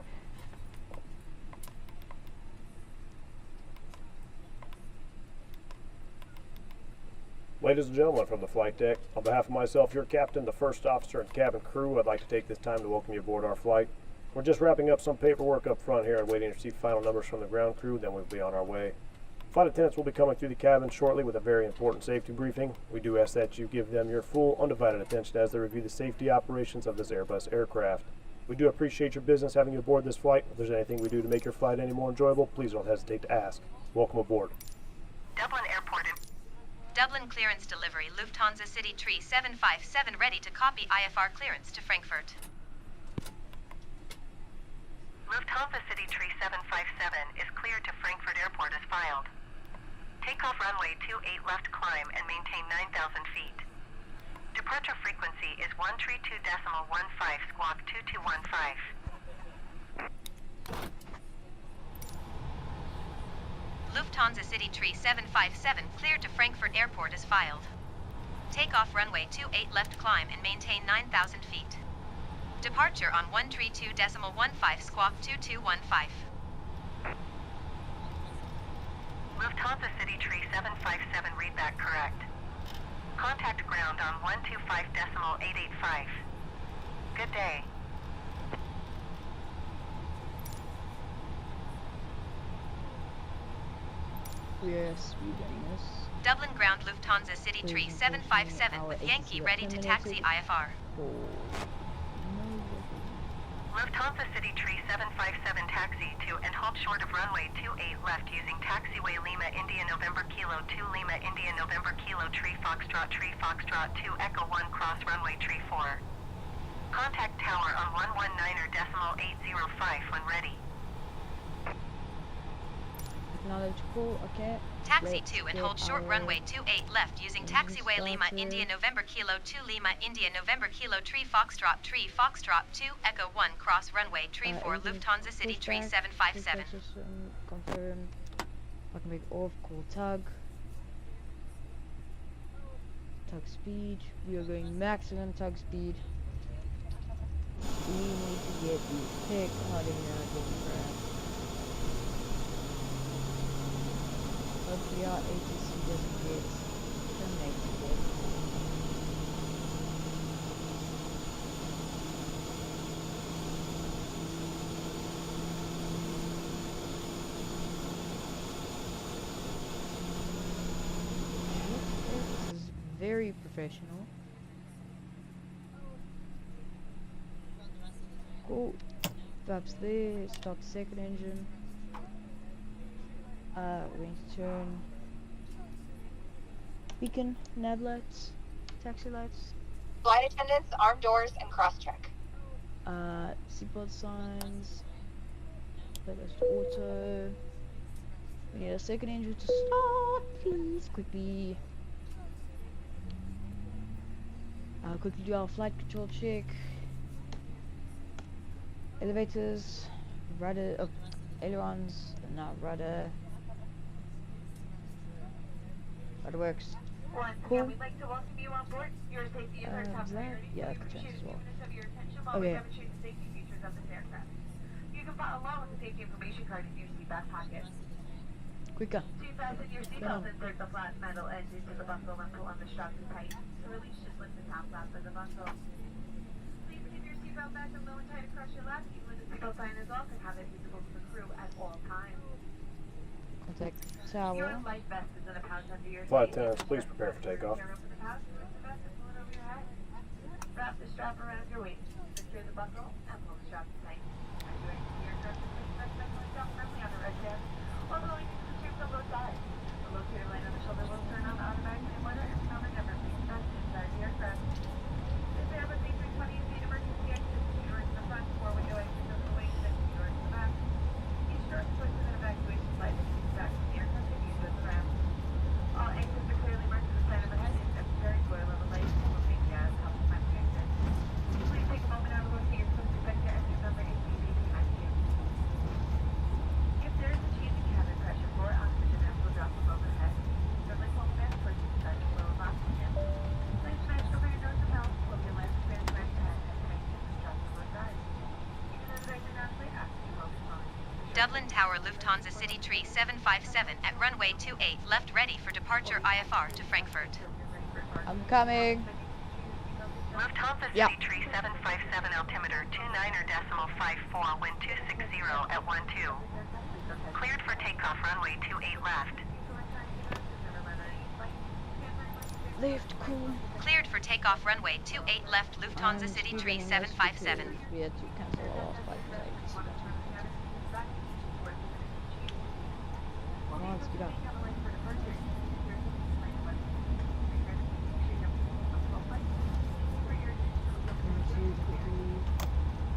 Speaker 5: Ladies and gentlemen from the flight deck, on behalf of myself, your captain, the first officer, and cabin crew, I'd like to take this time to welcome you aboard our flight. We're just wrapping up some paperwork up front here and waiting to receive final numbers from the ground crew, then we'll be on our way. Flight attendants will be coming through the cabin shortly with a very important safety briefing. We do ask that you give them your full, undivided attention as they review the safety operations of this Airbus aircraft. We do appreciate your business having you aboard this flight. If there's anything we do to make your flight any more enjoyable, please don't hesitate to ask. Welcome aboard.
Speaker 2: Dublin Airport.
Speaker 6: Dublin clearance delivery, Lufthansa City Tree 757 ready to copy IFR clearance to Frankfurt.
Speaker 2: Lufthansa City Tree 757 is cleared to Frankfurt Airport as filed. Takeoff runway 28 left climb and maintain 9,000 feet. Departure frequency is 132.15 squawk 2215.
Speaker 6: Lufthansa City Tree 757 cleared to Frankfurt Airport as filed. Takeoff runway 28 left climb and maintain 9,000 feet. Departure on 132.15 squawk 2215.
Speaker 2: Lufthansa City Tree 757 readback correct. Contact ground on 125.885. Good day.
Speaker 1: We are speeding this.
Speaker 6: Dublin ground Lufthansa City Tree 757 with Yankee ready to taxi IFR.
Speaker 2: Lufthansa City Tree 757 taxi to and hold short of runway 28 left using taxiway Lima India November Kilo 2 Lima India November Kilo Tree Foxtrot 2 Echo 1 cross runway Tree 4. Contact tower on 119.805 when ready.
Speaker 1: Acknowledge call, okay.
Speaker 6: Taxi 2 and hold short runway 28 left using taxiway Lima India November Kilo 2 Lima India November Kilo Tree Foxtrot 2 Echo 1 cross runway Tree 4 Lufthansa City Tree 757.
Speaker 1: Confirm. I can make off, call tug. Tug speed. We are going maximum tug speed. We need to get the pick out of here. Hopefully our ATC doesn't get terminated yet. This is very professional. Cool. Flaps there, start the second engine. We're going to turn beacon, nav lights, taxi lights.
Speaker 7: Flight attendants, arm doors, and cross-check.
Speaker 1: Seatbelt signs. That goes to auto. We need a second engine to start, please, quickly. I'll quickly do our flight control check. Elevators, rudder, ailerons, now rudder. Rudder works. Cool.
Speaker 2: We'd like to welcome you on board. Your safety is our top priority.
Speaker 1: Yeah,
Speaker 2: We
Speaker 1: that's
Speaker 2: appreciate
Speaker 1: as
Speaker 2: a few
Speaker 1: well.
Speaker 2: minutes of your attention while we
Speaker 1: Okay.
Speaker 2: demonstrate the safety features of this aircraft. You can follow along with the safety information card in your seat back pocket.
Speaker 1: Quicker.
Speaker 2: To fasten your seatbelt, insert the flat metal edge into the buckle and pull on the straps tight. To release, just lift the top flap of the buckle. Please keep your seatbelt back and low and tight across your lap, even with the seatbelt sign is off, and have it visible to the crew at all times.
Speaker 1: Contact
Speaker 2: Your
Speaker 1: tower.
Speaker 2: life vest is in a pouch under your
Speaker 5: Flight
Speaker 2: seat.
Speaker 5: attendants, please prepare for takeoff.
Speaker 2: Tear open the pouch, lift the vest, and pull it over your head. Wrap the strap around your waist. Secure the buckle and pull the strap tight. As you exit the aircraft, please press mentally down firmly on the red tab, while blowing into the tubes on both sides. The locator light on the shoulder will turn on automatically in order and power never please press inside the aircraft. This Airbus A320 is the emergency exit. Doors in the front, 4-window exits on the wing, and 2 doors in the back. Each door is equipped with an evacuation light that keeps back from the aircraft and used as a ramp. All exits are clearly marked with the sign of a head if necessary. Boiler level lights, propane gas, complimentary exit. Please take a moment now to locate your closest sector exit number 18 behind you. If there is a change in cabin pressure for oxygen mask will drop from overhead. Your liquid mask pushes inside the flow of oxygen. Please smash over your nose and mouth, close your lens, transparent head, and tighten the straps on both sides. Even though the Ryzen mask light oxygen will be flowing.
Speaker 6: Dublin Tower Lufthansa City Tree 757 at runway 28 left ready for departure IFR to Frankfurt.
Speaker 1: I'm coming.
Speaker 2: Lufthansa
Speaker 1: Yeah.
Speaker 2: City Tree 757 altimeter 29.54, wind 260 at 12. Cleared for takeoff runway 28 left.
Speaker 1: Left, cool.
Speaker 6: Cleared for takeoff runway 28 left Lufthansa City Tree 757.
Speaker 1: We had to cancel our last flight tonight. Come on, let's get up.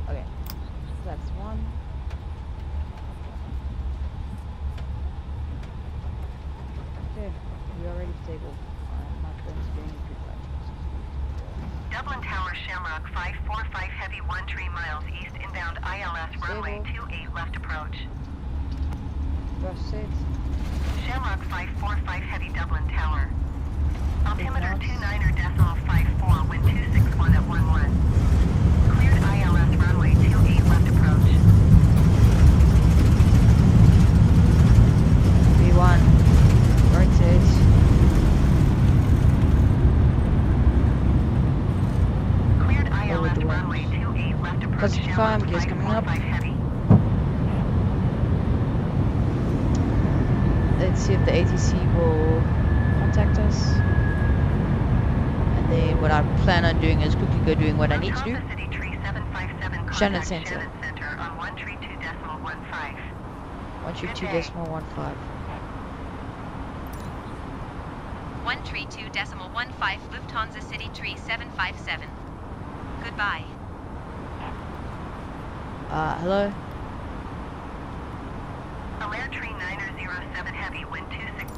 Speaker 1: Okay, so that's one. Okay, we are ready to take off. I'm not going to do any pre-flight checks.
Speaker 2: Dublin Tower Shamrock 545 heavy 13 miles east inbound ILS runway 28 left approach.
Speaker 1: Rush set.
Speaker 2: Shamrock 545 heavy Dublin Tower. Altimeter
Speaker 1: knots.
Speaker 2: 29.54, wind 261 at 11. Cleared ILS runway 28 left approach.
Speaker 1: V1. Rotate.
Speaker 2: Cleared
Speaker 1: Over
Speaker 2: ILS
Speaker 1: the wind.
Speaker 2: runway 28 left approach.
Speaker 1: Classify,
Speaker 2: Shamrock
Speaker 1: gears coming up.
Speaker 2: 545 heavy.
Speaker 1: Let's see if the ATC will contact us. And then what I plan on doing is quickly go doing what I need to do.
Speaker 2: Lufthansa City Tree 757
Speaker 1: Shannon
Speaker 2: contact
Speaker 1: Center.
Speaker 2: Shannon Center on 132.15.
Speaker 1: 132.15.
Speaker 6: 132.15 Lufthansa City Tree 757. Goodbye.
Speaker 1: Hello?
Speaker 2: Alair Tree 907 heavy, wind 26.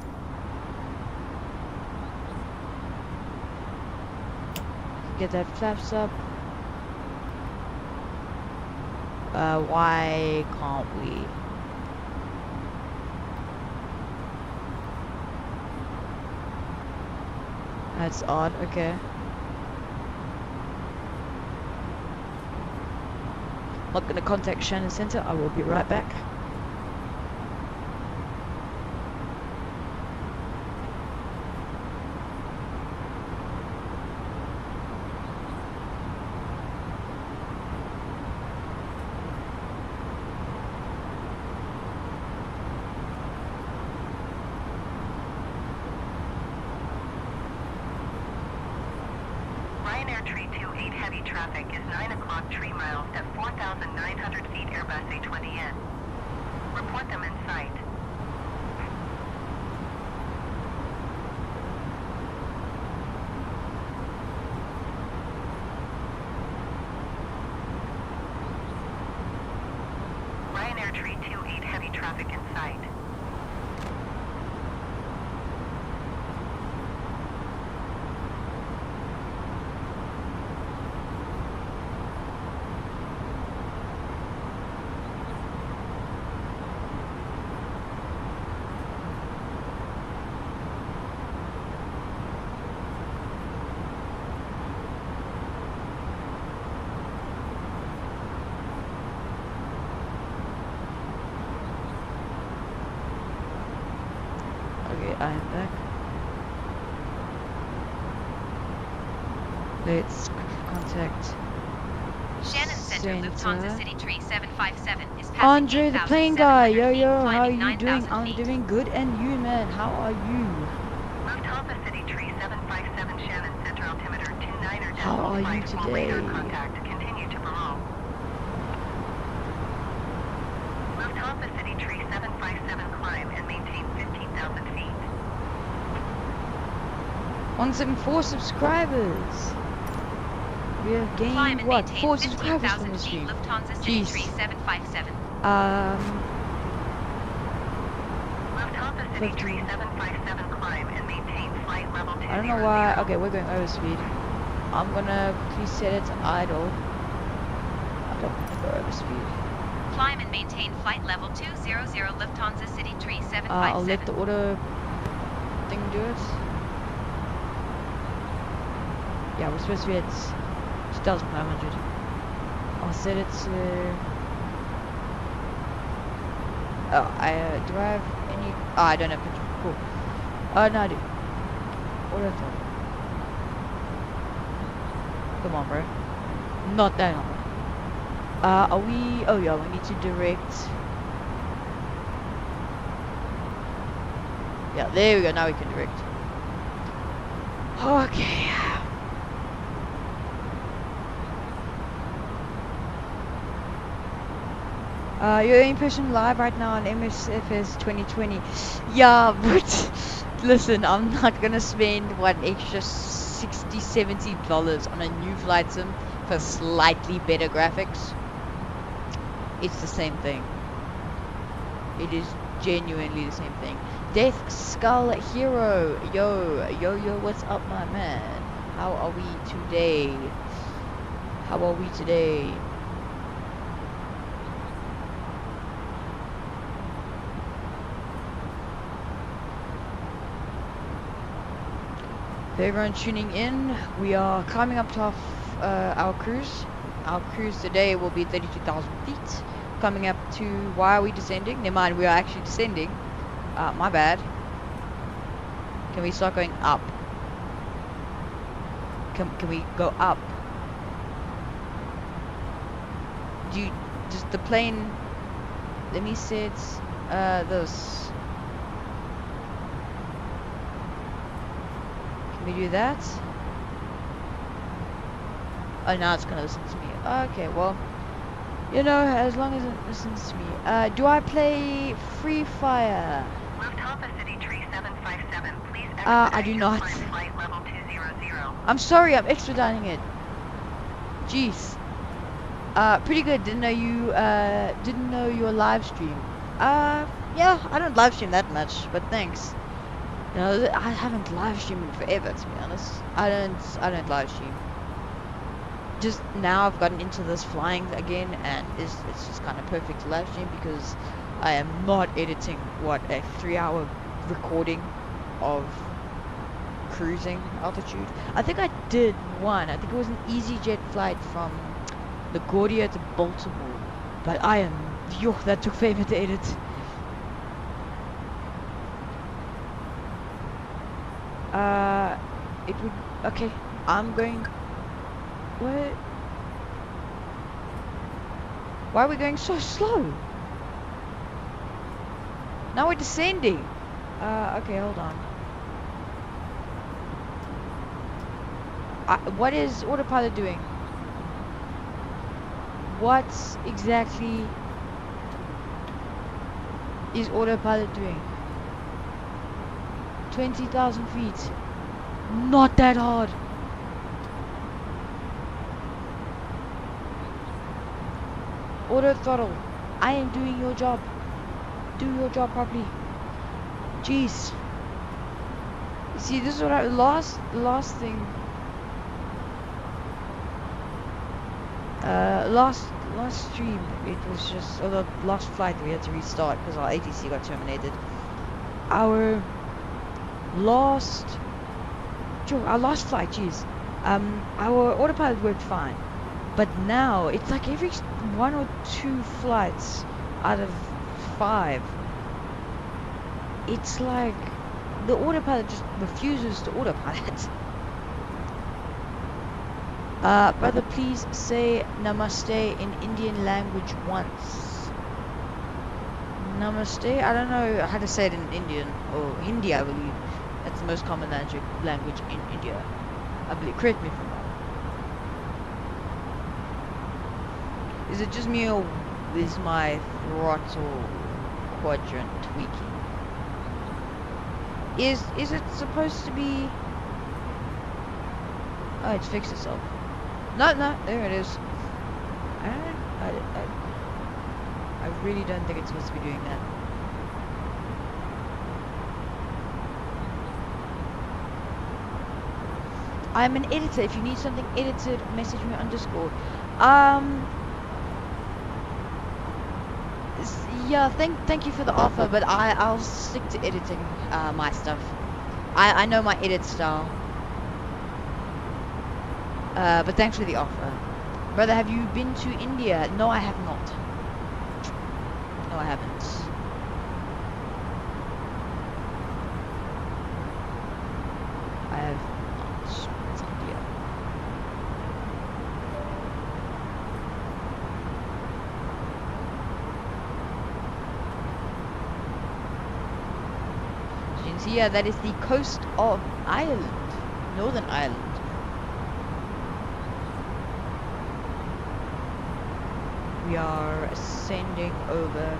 Speaker 1: Get that flaps up. Why can't we? That's odd, okay. Not gonna contact Shannon Center, I will be right back.
Speaker 2: Ryanair Tree 28 heavy traffic is 9 o'clock 3 miles at 4,900 feet Airbus A20N. Report them in sight. Ryanair Tree 28 heavy traffic in sight.
Speaker 1: Okay, I am back. Let's contact
Speaker 6: Shannon Center, Lufthansa City Tree 757 is passing
Speaker 1: Andre the plane guy. Yo
Speaker 6: 8,700 feet,
Speaker 1: yo, how are
Speaker 6: climbing
Speaker 1: you doing?
Speaker 6: 9,000
Speaker 1: I'm
Speaker 6: feet.
Speaker 1: doing good, and you, man, how are you?
Speaker 2: Lufthansa City Tree 757 Shannon Center altimeter 29er
Speaker 1: How are you
Speaker 2: decimal radar
Speaker 1: today?
Speaker 2: contact. Continue to parole. Lufthansa City Tree 757 climb and maintain 15,000 feet.
Speaker 1: 174 subscribers. We have
Speaker 6: Climb
Speaker 1: gained
Speaker 6: and
Speaker 1: what?
Speaker 6: maintain
Speaker 1: 4 subscribers from
Speaker 6: 15,000
Speaker 1: the
Speaker 6: feet,
Speaker 1: stream.
Speaker 6: Lufthansa City
Speaker 1: Jeez.
Speaker 6: Tree 757.
Speaker 2: Lufthansa City
Speaker 1: 50.
Speaker 2: Tree 757 climb and maintain flight level 200.
Speaker 1: I don't know why. Okay, we're going over speed. I'm gonna quickly set it to idle. I don't want to go over speed.
Speaker 6: Climb and maintain flight level 200 Lufthansa City Tree 757.
Speaker 1: I'll let the auto thing do it. Yeah, we're supposed to be at 2,500. I'll set it to... Oh, do I have any... Oh, I don't have control. Cool. Oh, no, I do. Auto throttle. Come on, bro. Not that hard. Are we... Oh, yeah, we need to direct... Yeah, there we go. Now we can direct. Okay. You're in person live right now on MSFS 2020. Yeah, but listen, I'm not gonna spend one extra $60-70 on a new flight sim for slightly better graphics. It's the same thing. It is genuinely the same thing. Death Skull Hero, yo, what's up, my man? How are we today? How are we today? For everyone tuning in, we are climbing up to our cruise. Our cruise today will be 32,000 feet. Coming up to, why are we descending? Never mind, we are actually descending. My bad. Can we start going up? Can we go up? Does the plane, let me set this. Can we do that? Oh, now it's gonna listen to me. Okay, well, you know, as long as it listens to me. Do I play Free Fire?
Speaker 2: Lufthansa City Tree 757, please
Speaker 1: I do not.
Speaker 2: flight level 200.
Speaker 1: I'm sorry, I'm expediting it. Jeez. Pretty good. Didn't know you were live stream. Yeah, I don't live stream that much, but thanks. You know, I haven't live streamed in forever, to be honest. I don't live stream. Just now I've gotten into this flying again, and it's just kind of perfect to live stream because I am not editing a 3-hour recording of cruising altitude. I think I did one. I think it was an EasyJet flight from LaGuardia to Baltimore, but that took forever to edit. It would, okay, I'm going, what? Why are we going so slow? Now we're descending. Okay, hold on. What is autopilot doing? What exactly is autopilot doing? 20,000 feet. Not that hard. Auto throttle. I am doing your job. Do your job properly. Jeez. You see, this is what the last thing. Last stream, it was just, or the last flight we had to restart because our ATC got terminated. Our last flight, jeez. Our autopilot worked fine, but now it's like every 1 or 2 flights out of 5, it's like the autopilot just refuses to autopilot. Brother, please say namaste in Indian language once. Namaste? I don't know how to say it in Indian, or Hindi, I believe. That's the most common language in India. I believe. Correct me if I'm wrong. Is it just me, or is my throttle quadrant tweaking? Is it supposed to be... Oh, it's fixed itself. No, there it is. I really don't think it's supposed to be doing that. I'm an editor. If you need something edited, message me on Discord. Yeah, thank you for the offer, but I'll stick to editing my stuff. I know my edit style. But thanks for the offer. Brother, have you been to India? No, I have not. No, I haven't. I have not. It's India. So you can see, yeah, that is the coast of Ireland. Northern Ireland. We are ascending over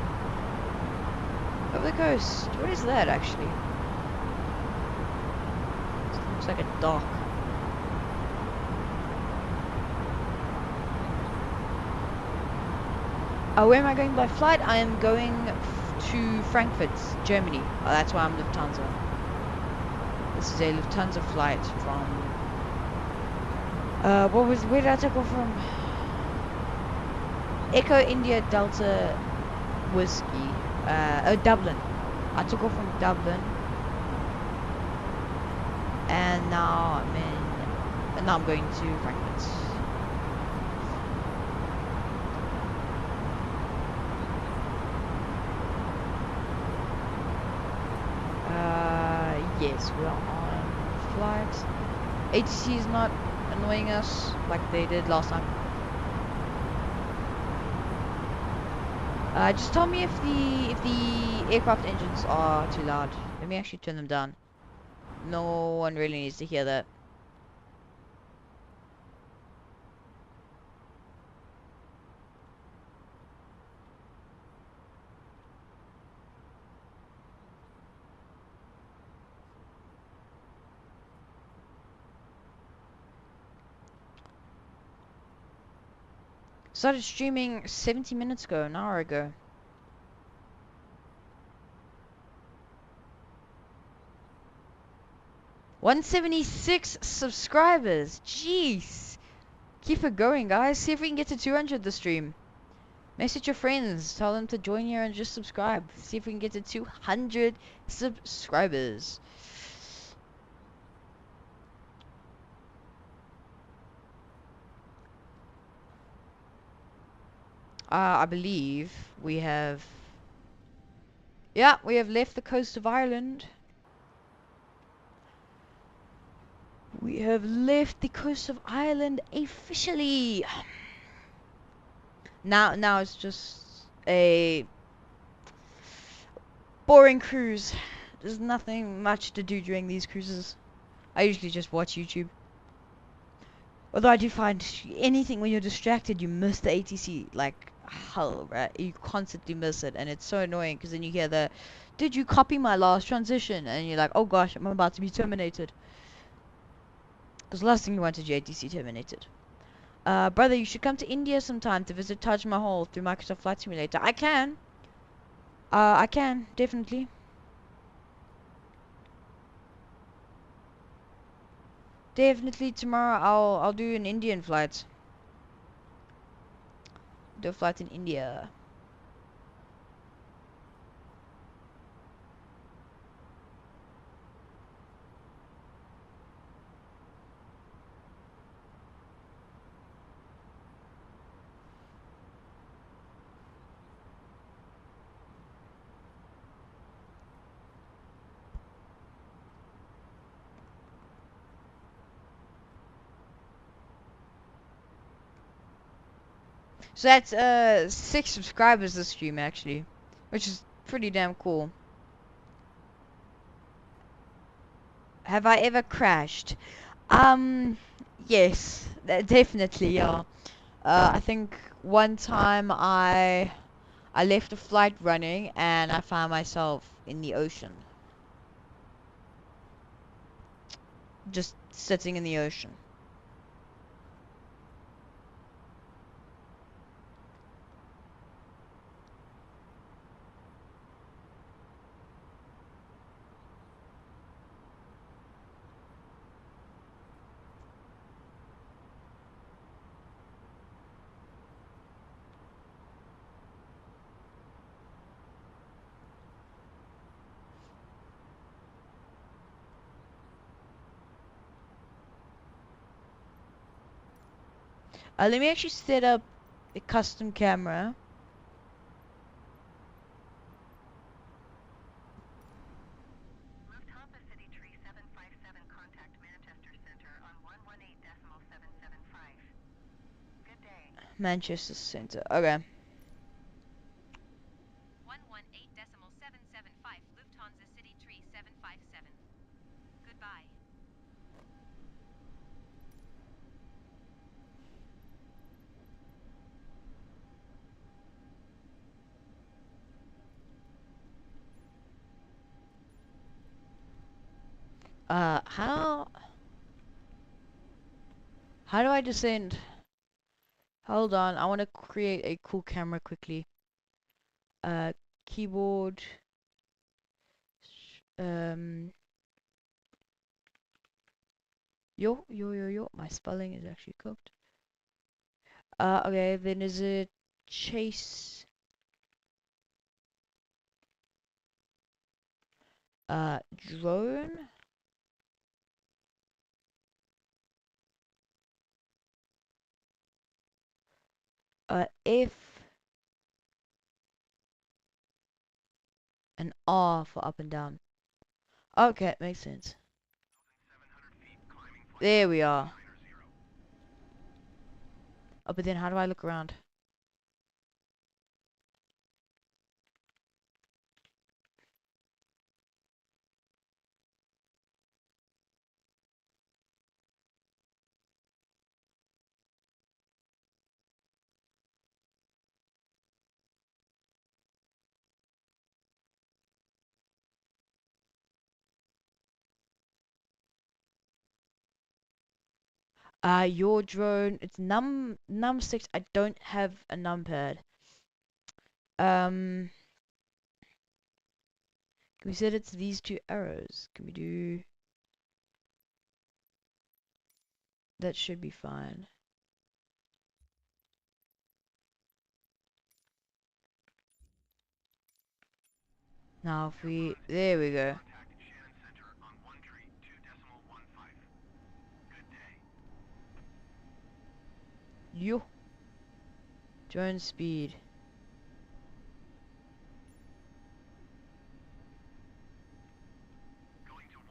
Speaker 1: the coast. What is that actually? It looks like a dock. Where am I going by flight? I am going to Frankfurt, Germany. Oh, that's why I'm Lufthansa. This is a Lufthansa flight from... where did I take off from? Echo India Delta Whiskey. Dublin. I took off from Dublin, and now I'm going to Frankfurt. Yes, we're on flight. ATC is not annoying us like they did last time. Just tell me if the aircraft engines are too loud. Let me actually turn them down. No one really needs to hear that. Started streaming 70 minutes ago, an hour ago. $176 subscribers. Jeez. Keep it going, guys. See if we can get to 200 this stream. Message your friends. Tell them to join here and just subscribe. See if we can get to 200 subscribers. I believe we have... Yeah, we have left the coast of Ireland. We have left the coast of Ireland officially. Now it's just a boring cruise. There's nothing much to do during these cruises. I usually just watch YouTube. Although I do find anything when you're distracted, you miss the ATC. Like hell, right? You constantly miss it, and it's so annoying because then you hear the, "Did you copy my last transition?" And you're like, "Oh gosh, I'm about to be terminated." Because the last thing you want is your ATC terminated. Brother, you should come to India sometime to visit Taj Mahal through Microsoft Flight Simulator. I can, definitely. Definitely tomorrow I'll do an Indian flight. Do a flight in India. So that's 6 subscribers this stream actually, which is pretty damn cool. Have I ever crashed? Yes, definitely, yeah. I think one time I left a flight running and I found myself in the ocean. Just sitting in the ocean. Let me actually set up a custom camera.
Speaker 2: Lufthansa City Tree 757, contact Manchester Center on 118.775. Good day.
Speaker 1: Manchester Center. Okay.
Speaker 6: 118.775 Lufthansa City Tree 757. Goodbye.
Speaker 1: How do I descend? Hold on, I want to create a cool camera quickly. Keyboard. Yo. My spelling is actually cooked. Okay, then is it chase? Drone? F and R for up and down. Okay, it makes sense. There we are. Oh, but then how do I look around? Your drone, it's num 6. I don't have a numpad. We said it's these 2 arrows. Can we do? That should be fine. Now if we, there we go. Yo. Drone speed.
Speaker 3: Going to 132.15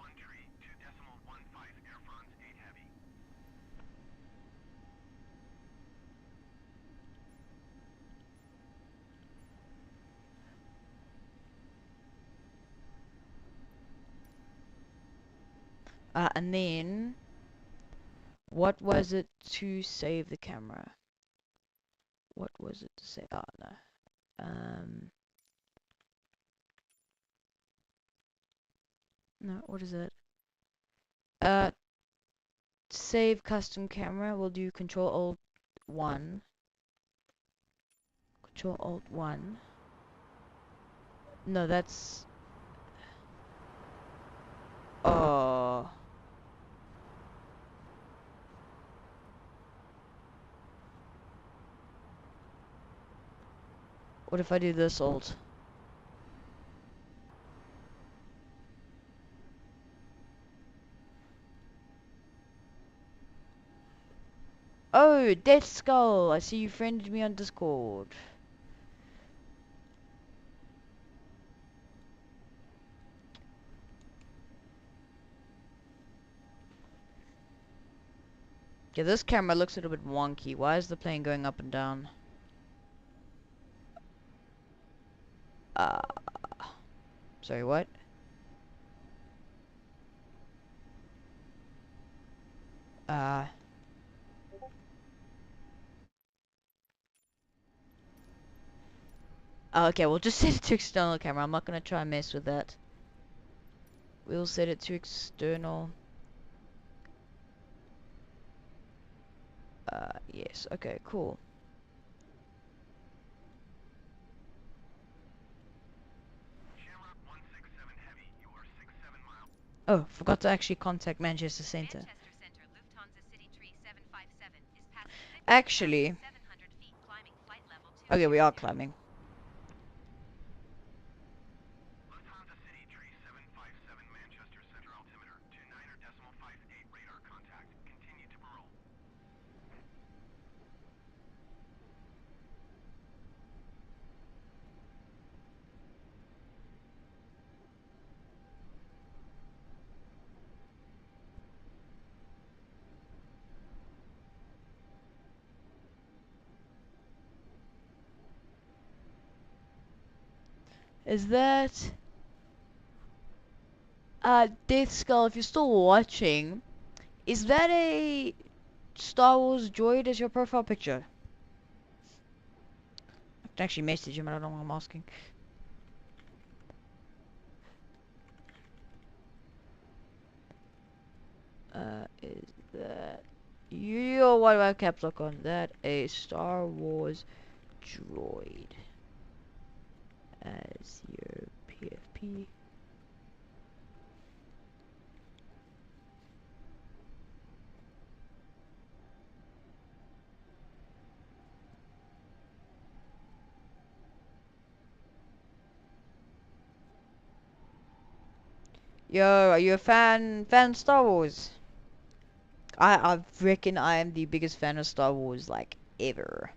Speaker 3: Air France 8 Heavy.
Speaker 1: And then what was it to save the camera? What was it to say? Oh no. No, what is it? Save custom camera. We'll do Control Alt 1. Control Alt 1. No, that's. Oh. What if I do this Alt? Oh, Death Skull! I see you friended me on Discord. Yeah, this camera looks a little bit wonky. Why is the plane going up and down? Sorry, what? Okay, we'll just set it to external camera. I'm not gonna try and mess with that. We'll set it to external. Yes, okay, cool.
Speaker 3: Shamrock 167 Heavy, you are 67 miles.
Speaker 1: Oh, forgot to actually contact Manchester Center.
Speaker 6: Manchester Center, Lufthansa City Tree 757 is passing
Speaker 1: Actually,
Speaker 6: 700 feet, climbing flight level 2.
Speaker 1: okay, we are climbing.
Speaker 3: Lufthansa City Tree 757 Manchester Center altimeter 29.58 radar contact. Continue to parole.
Speaker 1: Is that... Death Skull, if you're still watching, is that a Star Wars droid as your profile picture? I can actually message him, I don't know why I'm asking. Is that... Yo, what do I have caps lock on? That a Star Wars droid as your PFP? Yo, are you a fan of Star Wars? I reckon I am the biggest fan of Star Wars, like, ever.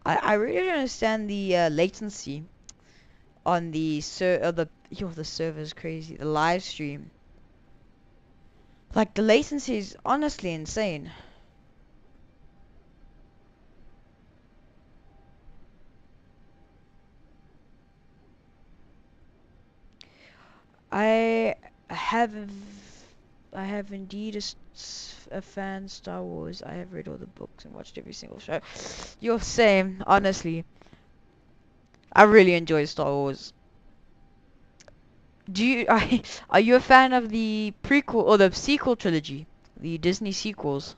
Speaker 1: I really don't understand the latency on the the server's crazy. The live stream. Like the latency is honestly insane. I have I have indeed a fan of Star Wars. I have read all the books and watched every single show. You're same, honestly. I really enjoy Star Wars. Do you are you a fan of the prequel or the sequel trilogy? The Disney sequels?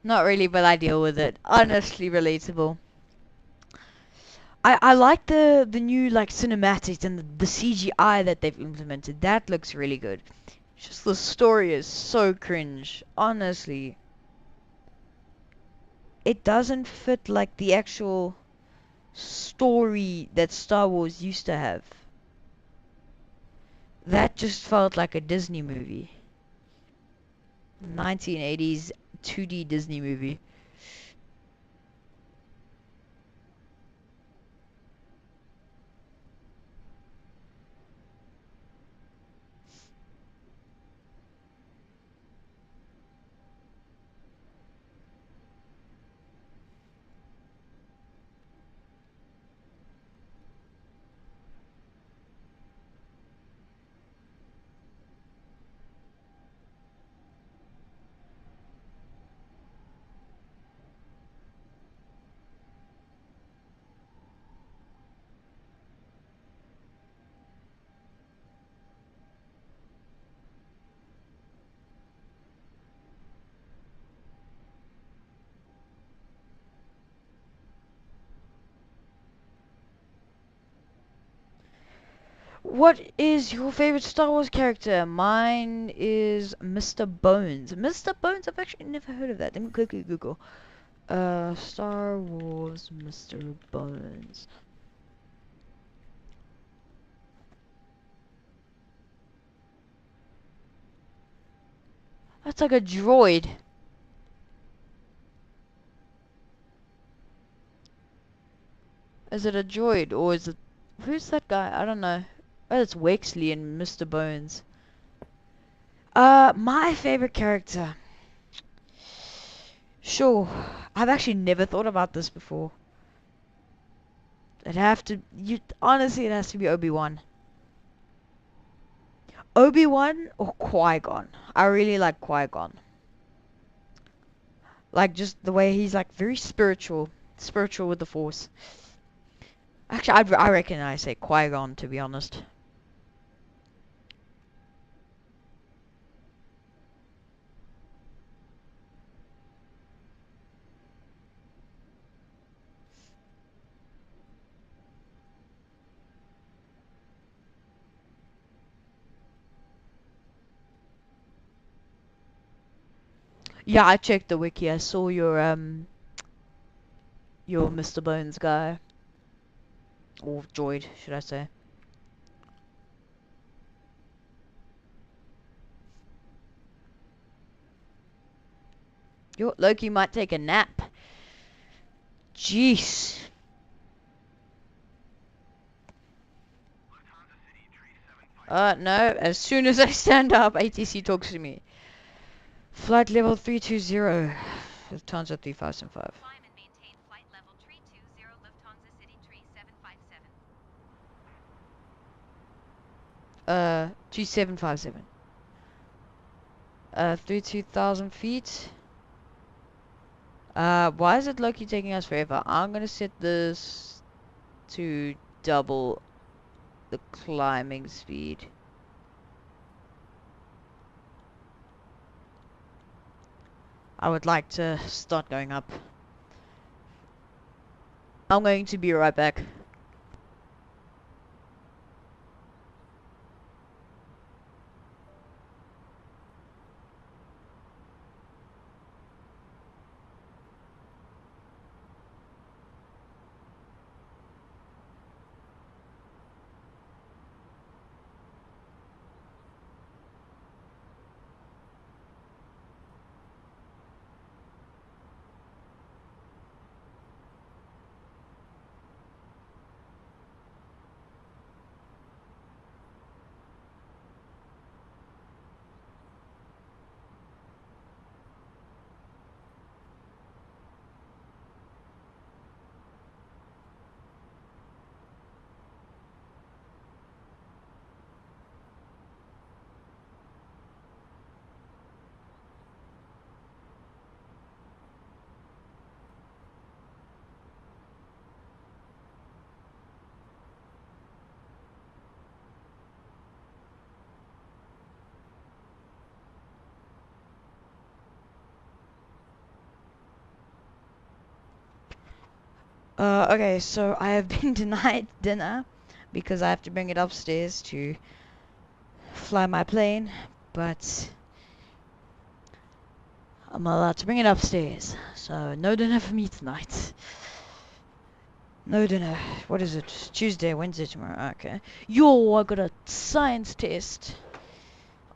Speaker 1: Not really, but I deal with it. Honestly relatable. I like the new like cinematics and the CGI that they've implemented. That looks really good. Just the story is so cringe. Honestly. It doesn't fit like the actual story that Star Wars used to have. That just felt like a Disney movie. 1980s 2D Disney movie. What is your favorite Star Wars character? Mine is Mr. Bones. Mr. Bones? I've actually never heard of that. Let me quickly Google. Star Wars Mr. Bones. That's like a droid. Is it a droid or is it... Who's that guy? I don't know. Oh, it's Wexley and Mr. Bones. My favorite character. Sure. I've actually never thought about this before. Honestly, it has to be Obi-Wan. Obi-Wan or Qui-Gon? I really like Qui-Gon. Like, just the way he's, like, very spiritual. Spiritual with the Force. Actually, I reckon I say Qui-Gon, to be honest. Yeah, I checked the wiki. I saw your Mr. Bones guy. Or droid, should I say. Yo, Loki might take a nap. Jeez. No. As soon as I stand up, ATC talks to me. Flight level 320. Lufthansa 3575.
Speaker 6: Climb and maintain flight level 320 Lufthansa City 3757.
Speaker 1: 2757. 32,000 feet. Why is it Loki taking us forever? I'm gonna set this to double the climbing speed. I would like to start going up. I'm going to be right back. Okay, so I have been denied dinner because I have to bring it upstairs to fly my plane, but I'm allowed to bring it upstairs, so no dinner for me tonight. No dinner. What is it? Tuesday, Wednesday, tomorrow. Okay. Yo, I got a science test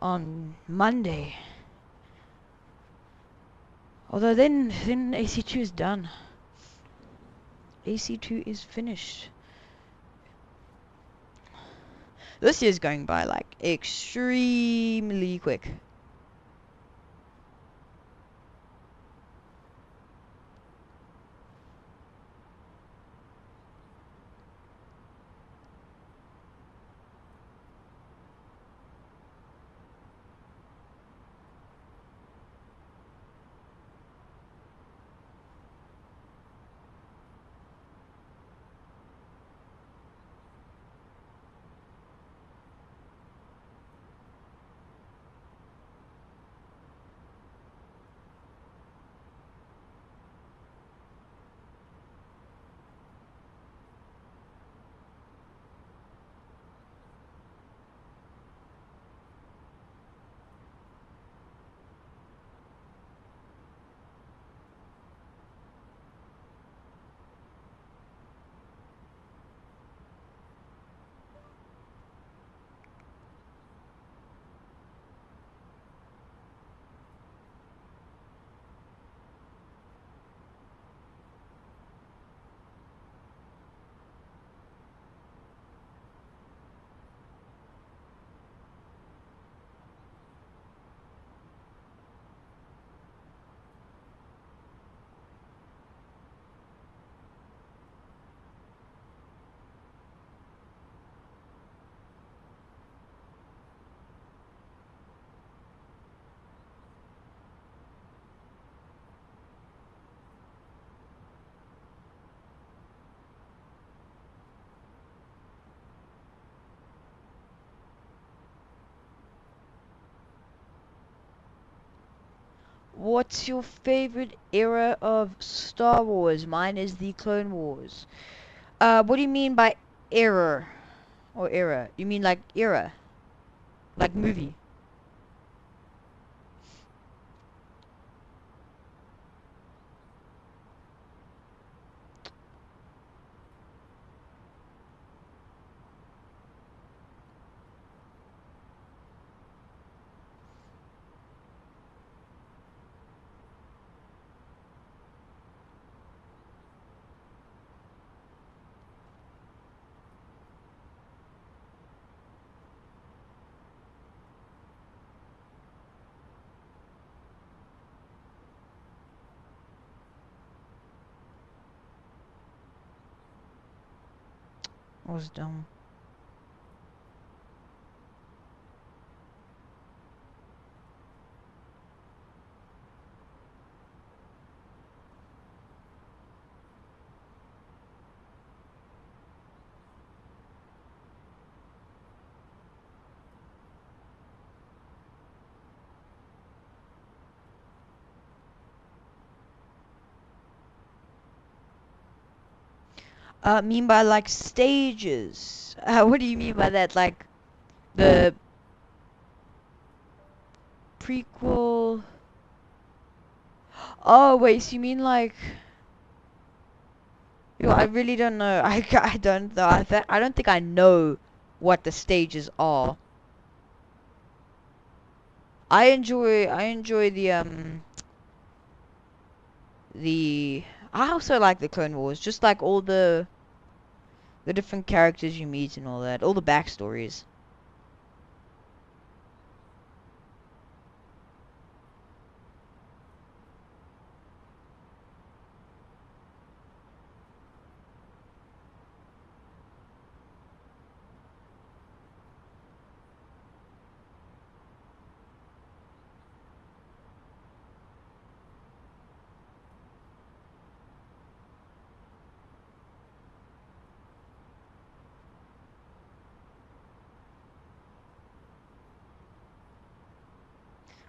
Speaker 1: on Monday. Although then AC2 is done. AC2 is finished. This year's going by like extremely quick. What's your favorite era of Star Wars? Mine is the Clone Wars. What do you mean by era? Or era? You mean like era? Like movie? I was dumb. Mean by like stages? What do you mean by that? Like the prequel? Oh wait, so you mean like? Yo, I really don't know. I don't know. I don't think I know what the stages are. I enjoy the I also like the Clone Wars, just like all the different characters you meet and all that, all the backstories.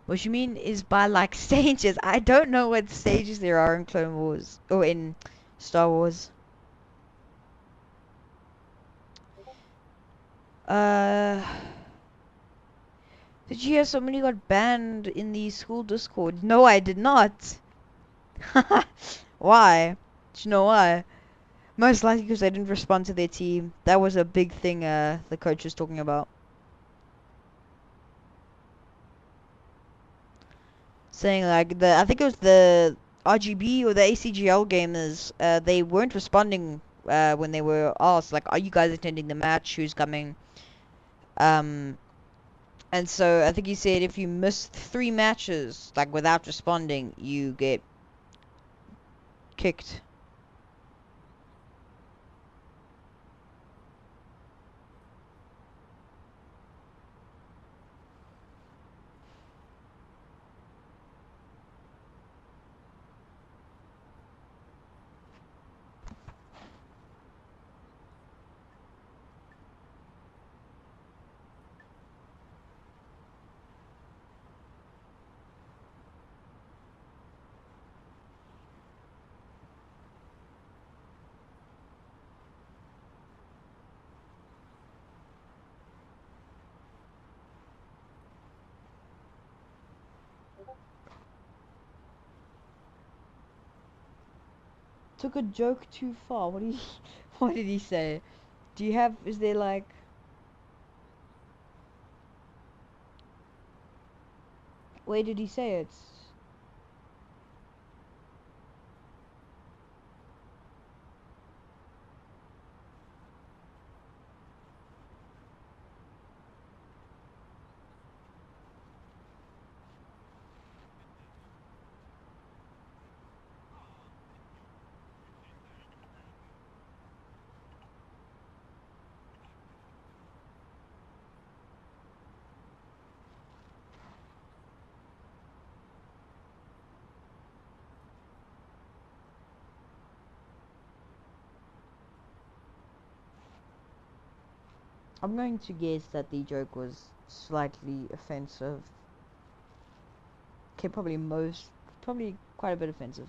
Speaker 1: What you mean is by like stages. I don't know what stages there are in Clone Wars or in Star Wars. Uh, did you hear somebody got banned in the school Discord? No, I did not. Why? Do you know why? Most likely because they didn't respond to their team. That was a big thing the coach was talking about. Saying like I think it was the RGB or the ACGL gamers, they weren't responding when they were asked like, are you guys attending the match? Who's coming? And so I think he said if you miss 3 matches like without responding, you get kicked. Took a joke too far. What did he what did he say? Do you have is there like where did he say it? I'm going to guess that the joke was slightly offensive. Okay, probably most probably quite a bit offensive.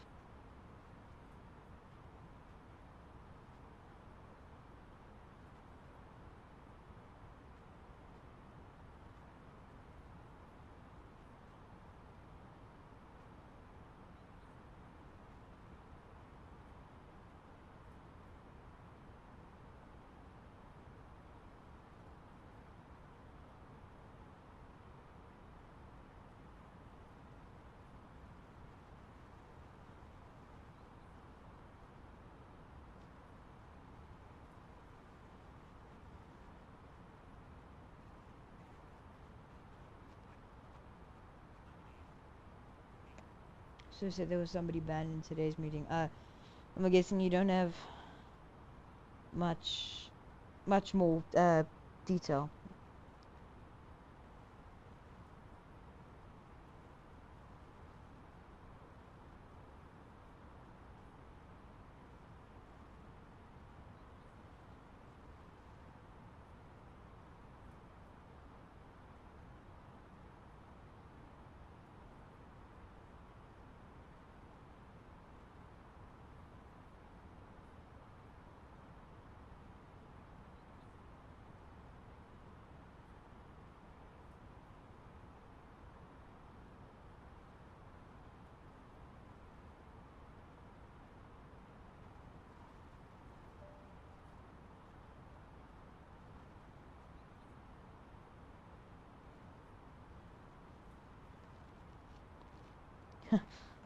Speaker 1: So said there was somebody banned in today's meeting. I'm guessing you don't have much more detail.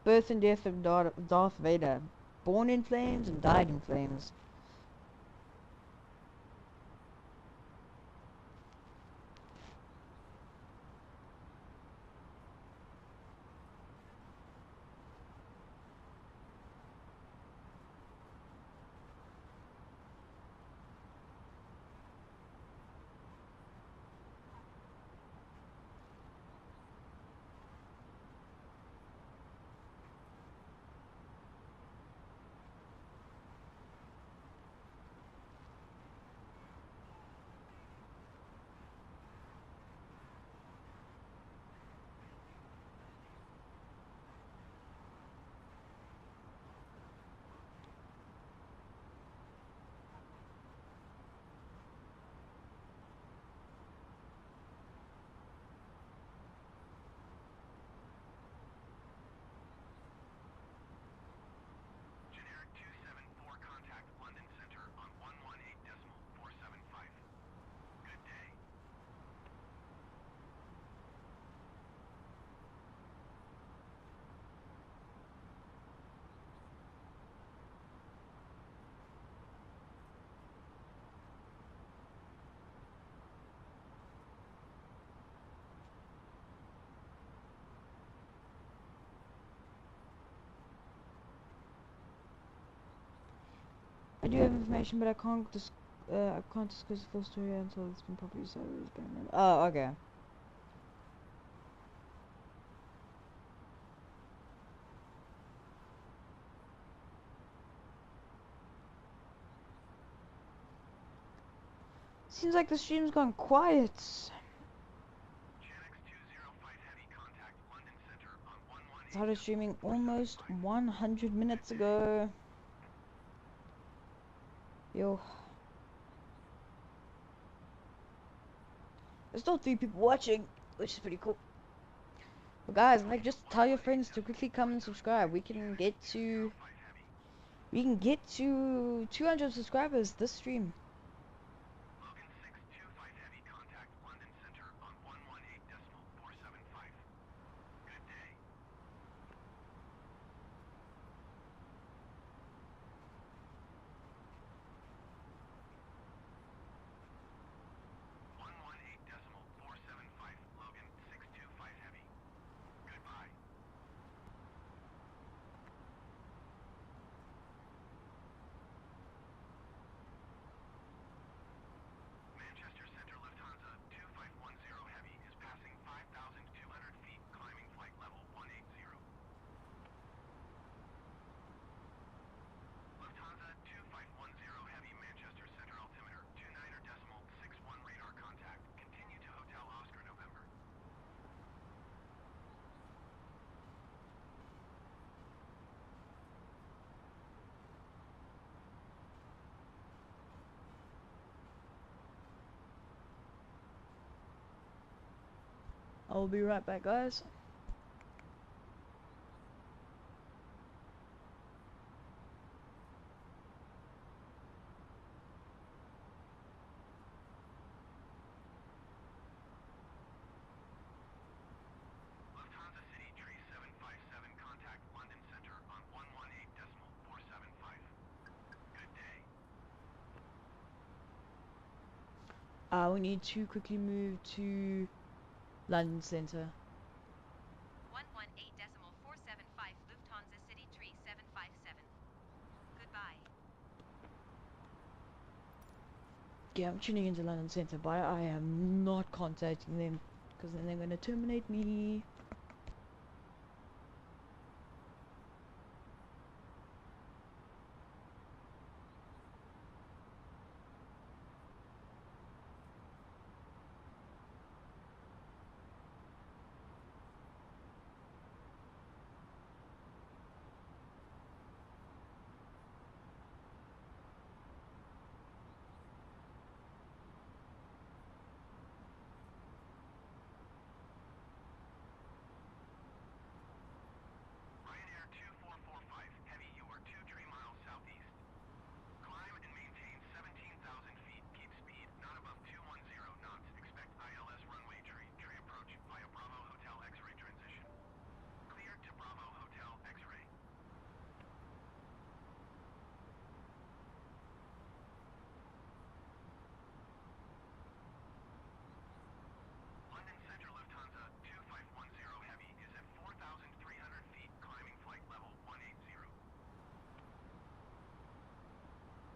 Speaker 1: Birth and death of Darth Vader. Born in flames and died in flames.
Speaker 3: Generic 274, contact London Center on 118.475. Good day.
Speaker 1: I do have information, but I can't discuss the full story until it's been properly settled. Oh, okay. Seems like the stream's gone quiet. Started streaming almost 100 minutes ago. Yo. There's still 3 people watching, which is pretty cool. But guys, like, just tell your friends to quickly come and subscribe. We can get to 200 subscribers this stream.
Speaker 3: Logan 625 Heavy, contact London Center on 118.475. Good day. Logan 625 Heavy. Goodbye.
Speaker 1: I'll be right back, guys.
Speaker 3: Lufthansa City Tree 757, contact London Center on 118.475. Good day.
Speaker 1: We need to quickly move to London Center.
Speaker 6: 118.475 Lufthansa City Tree 757. Goodbye.
Speaker 1: Yeah, I'm tuning into London Center, but I am not contacting them because then they're gonna terminate me.
Speaker 3: Ryanair 2445, heavy, you are 23 miles southeast. Climb and maintain 17,000 feet. Keep speed not above 210 knots. Expect ILS runway tree approach via Bravo Hotel X-ray transition. Clear to Bravo Hotel X-ray. London Central Lufthansa 2510 heavy is at 4,300 feet, climbing flight level 180.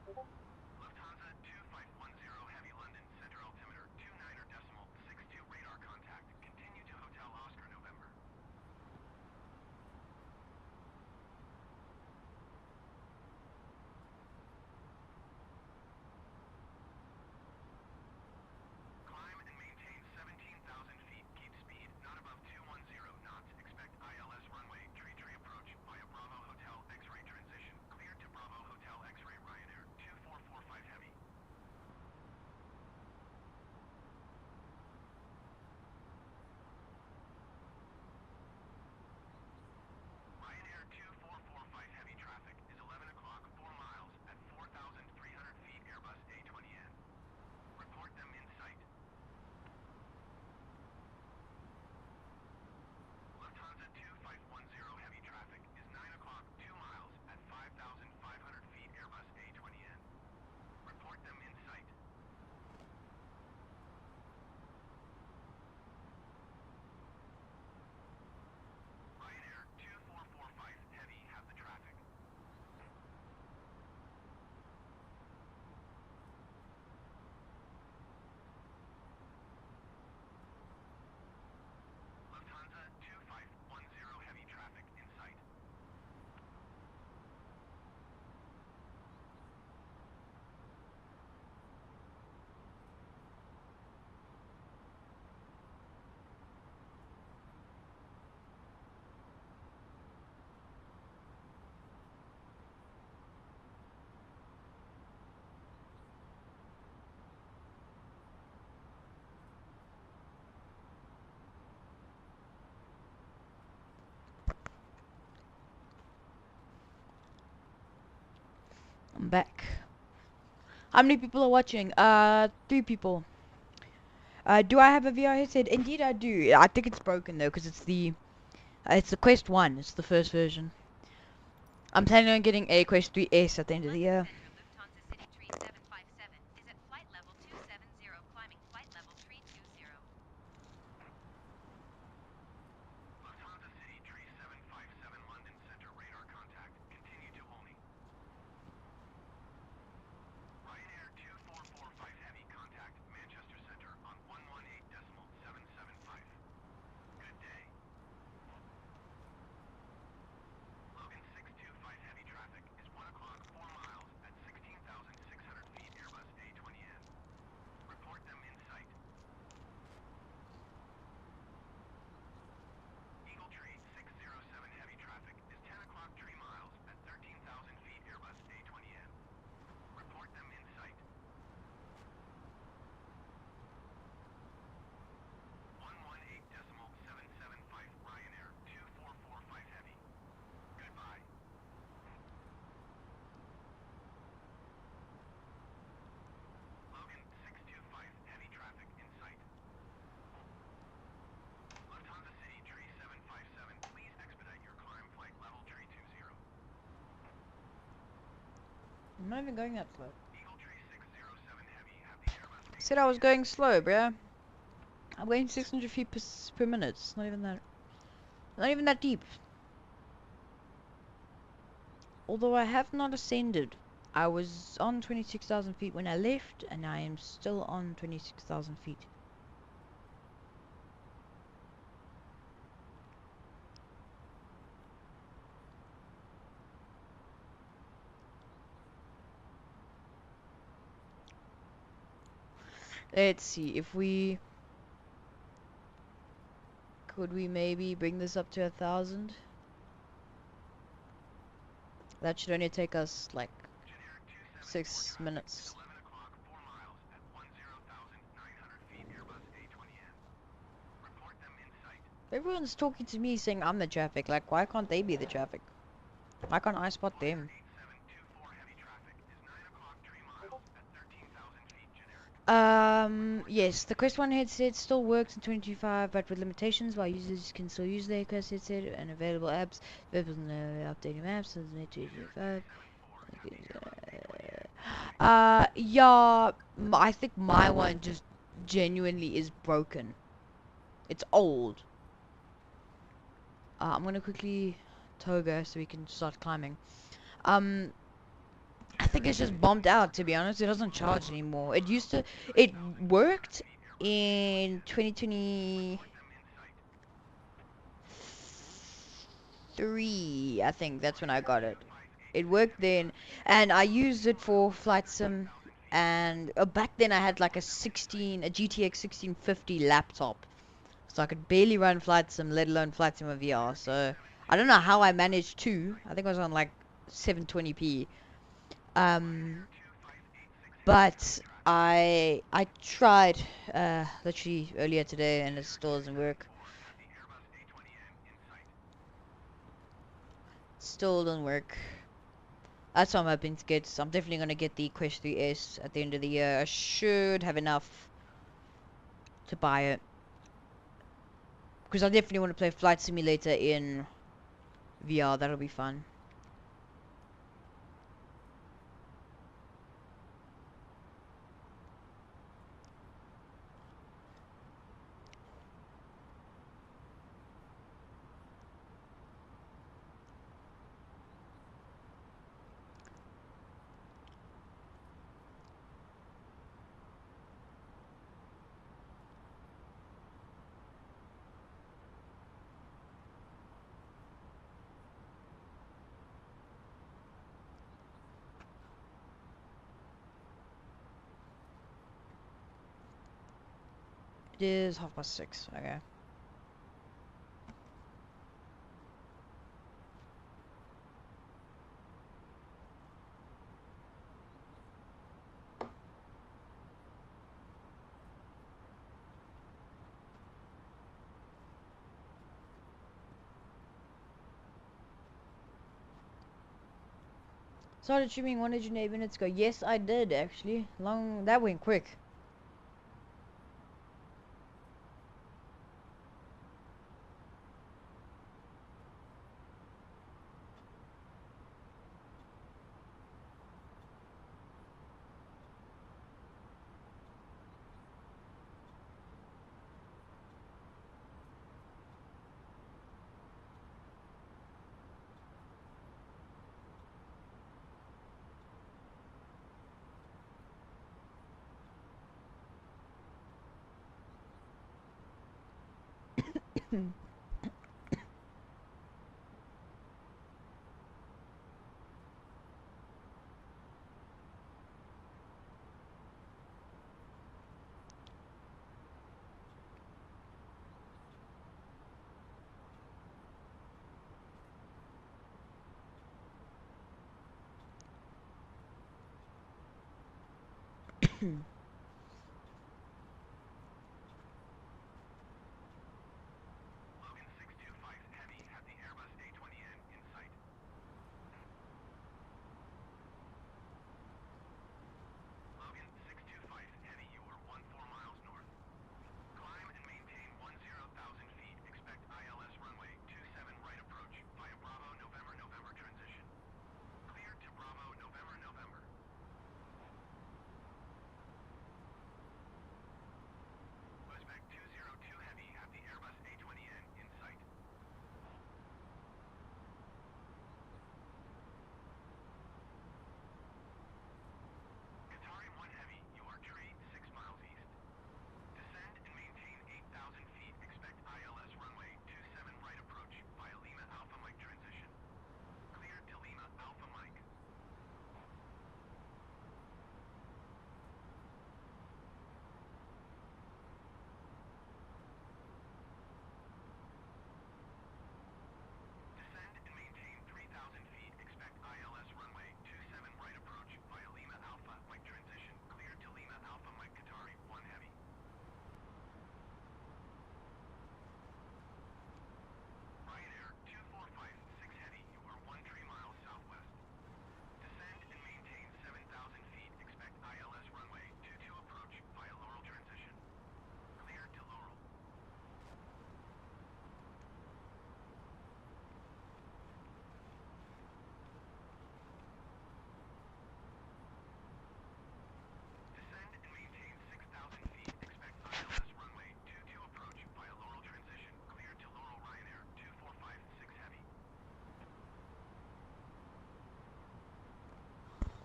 Speaker 3: Lufthansa 2510 heavy, London Center altimeter 29.62 radar contact. Continue to Hotel Oscar November. Climb and maintain 17,000 feet. Keep speed not above 210 knots. Expect ILS runway tree approach via Bravo Hotel X-ray transition. Clear to Bravo Hotel X-ray. Ryanair 2445 heavy. Ryanair 2445 heavy, traffic is 11 o'clock, 4 miles at 4,300 feet, Airbus A320N. Report them in sight. Lufthansa 2510 heavy, traffic is 9 o'clock, 2 miles at 5,500 feet, Airbus A320N. Report them in sight. Ryanair 2445 heavy, have the traffic. Lufthansa 2510 heavy, traffic in sight.
Speaker 1: I'm back. How many people are watching? 3 people. Do I have a VR headset? Indeed I do. I think it's broken though, because it's the Quest 1. It's the first version. I'm planning on getting a Quest 3S at the end of the year.
Speaker 6: Lufthansa City Tree 757 is at flight level 270, climbing flight level 320.
Speaker 3: Lufthansa City Tree 757 London Center radar contact. Continue to Olney. Ryanair 2445 heavy, contact Manchester Center on 118.775. Good day. Logan 625 heavy, traffic is 1 o'clock, 4 miles at
Speaker 1: I'm not even going that slow.
Speaker 3: Eagle Tree 607 Heavy, have the Airbus
Speaker 1: Said I was going slow, bruh. I'm going 600 feet per minute. It's not even that. Not even that deep. Although I have not ascended. I was on 26,000 feet when I left, and I am still on 26,000 feet. Let's see if we could we maybe bring this up to 1,000. That should only take us like 6 minutes.
Speaker 3: 11 o'clock, 4 miles at 10,900 feet, Airbus A320. Report them in sight.
Speaker 1: Everyone's talking to me saying I'm the traffic. Like, why can't they be the traffic? Why can't I spot them?
Speaker 3: 8724 heavy traffic is 9 o'clock, 3 miles at 13,000 feet, generic.
Speaker 1: Yes, the Quest 1 headset still works in 2025, but with limitations, while users can still use their Quest headset and available apps. Developers know updating maps since 2025. Yeah, I think my one just genuinely is broken. It's old. I'm gonna quickly toga so we can start climbing. I think it's just bombed out, to be honest. It doesn't charge anymore. It used to, it worked in 2023, I think that's when I got it. It worked then, and I used it for flight sim, and back then I had like a GTX 1650 laptop, so I could barely run flight sim, let alone flight sim with VR. So I don't know how I managed to. I think I was on like 720p. But I tried literally earlier today, and it still doesn't work. Still doesn't work. That's what I'm hoping to get. So I'm definitely gonna get the Quest 3S at the end of the year. I should have enough to buy it, because I definitely want to play Flight Simulator in VR. That'll be fun. It is 6:30. Okay. Started streaming 108 minutes ago. Yes, I did actually. That went quick.
Speaker 3: Logan 625 Heavy, have the Airbus A320 in sight. Logan 625 Heavy, you are 14 miles north. Climb and maintain 10,000 feet. Expect ILS runway 27 right approach via Bravo November November transition. Cleared to Bravo November November.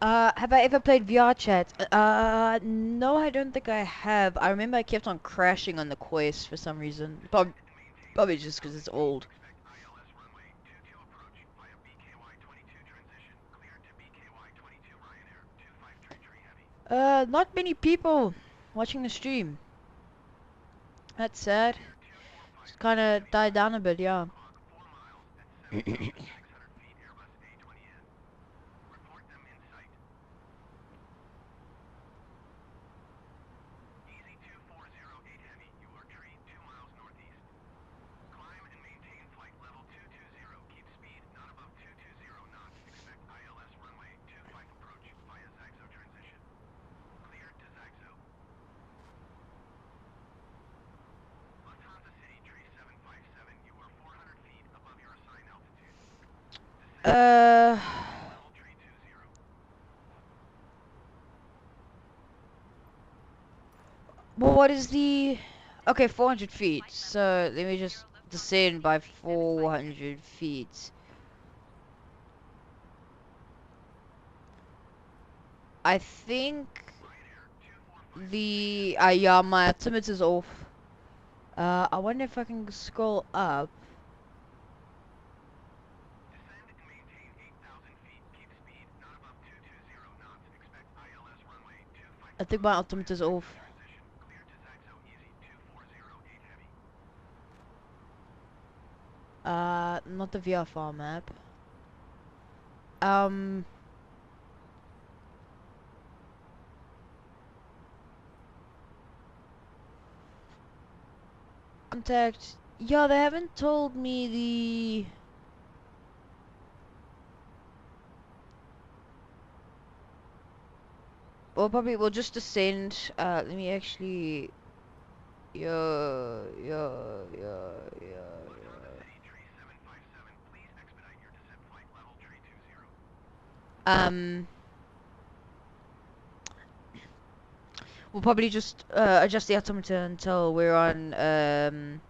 Speaker 1: Have I ever played VR chat? No, I don't think I have. I remember I kept on crashing on the Quest for some reason. Probably just because it's old.
Speaker 3: ILS runway 22 approach via BKY 22 transition. Cleared to BKY 22 Ryanair 253 heavy.
Speaker 1: Not many people watching the stream. That's sad. It's kind of died down a bit, yeah.
Speaker 3: 4 miles at 7,600 feet Airbus A320N. Report them in sight. Easy 2408 heavy, you are tree 2 miles northeast. Climb and maintain flight level 220. Keep speed not above 220 knots. Expect ILS runway 25 approach via Zagzo transition. Cleared to Zagzo. Lufthansa City tree 757, you are 400 feet above your assigned altitude. Level tree 20.
Speaker 1: Well, what is the... Okay, 400 feet. So, let me just descend by 400 feet. I think... the... yeah, my altimeter's off. I wonder if I can scroll up.
Speaker 3: Descend and maintain 8,000 feet. Keep speed not above 220 knots. Expect ILS runway 25
Speaker 1: I think my altimeter's off.
Speaker 3: transition. Cleared to Zagzo easy 2408 heavy.
Speaker 1: Not the VR file map. Contact. Yeah, they haven't told me the... Well, probably we'll just descend. Let me actually... Yeah.
Speaker 3: City tree 757, please expedite your descent flight level tree 20.
Speaker 1: We'll probably just adjust the altimeter until we're on 320.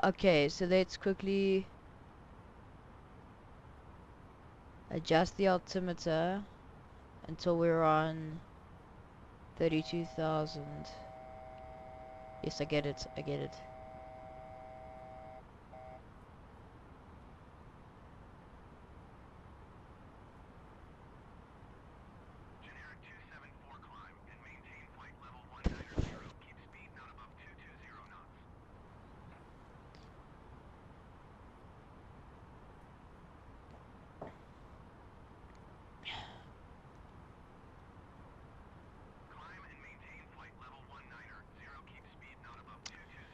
Speaker 1: Okay, so let's quickly adjust the altimeter until we're on 32,000. Yes, I get it.
Speaker 3: Generic 274 climb and maintain flight level 190. Keep speed not above 220 knots. Climb and maintain flight level 190. Keep speed not above 220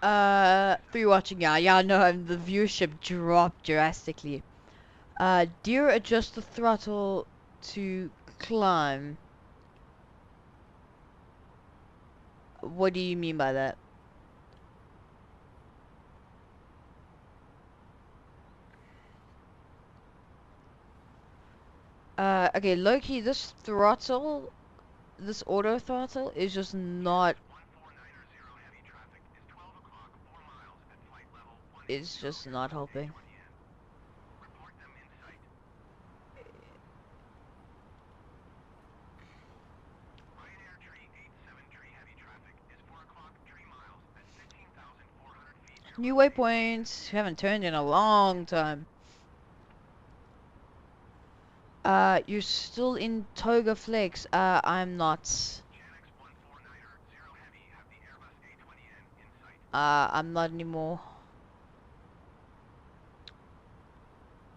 Speaker 3: knots.
Speaker 1: For you watching, yeah, no, the viewership dropped drastically. Do you adjust the throttle to climb? What do you mean by that? Okay, low-key, this throttle, this auto throttle is just not...
Speaker 3: 1490 heavy traffic is 12 o'clock 4 miles at flight level 180.
Speaker 1: It's just not helping.
Speaker 3: Report them in sight. Ryanair tree 87 heavy traffic is 4 o'clock 3 miles at 15,400 feet.
Speaker 1: New waypoints, haven't turned in a long time. You're still in Toga Flex. I'm not.
Speaker 3: Janix 1490 heavy have the Airbus A320N in sight.
Speaker 1: I'm not anymore.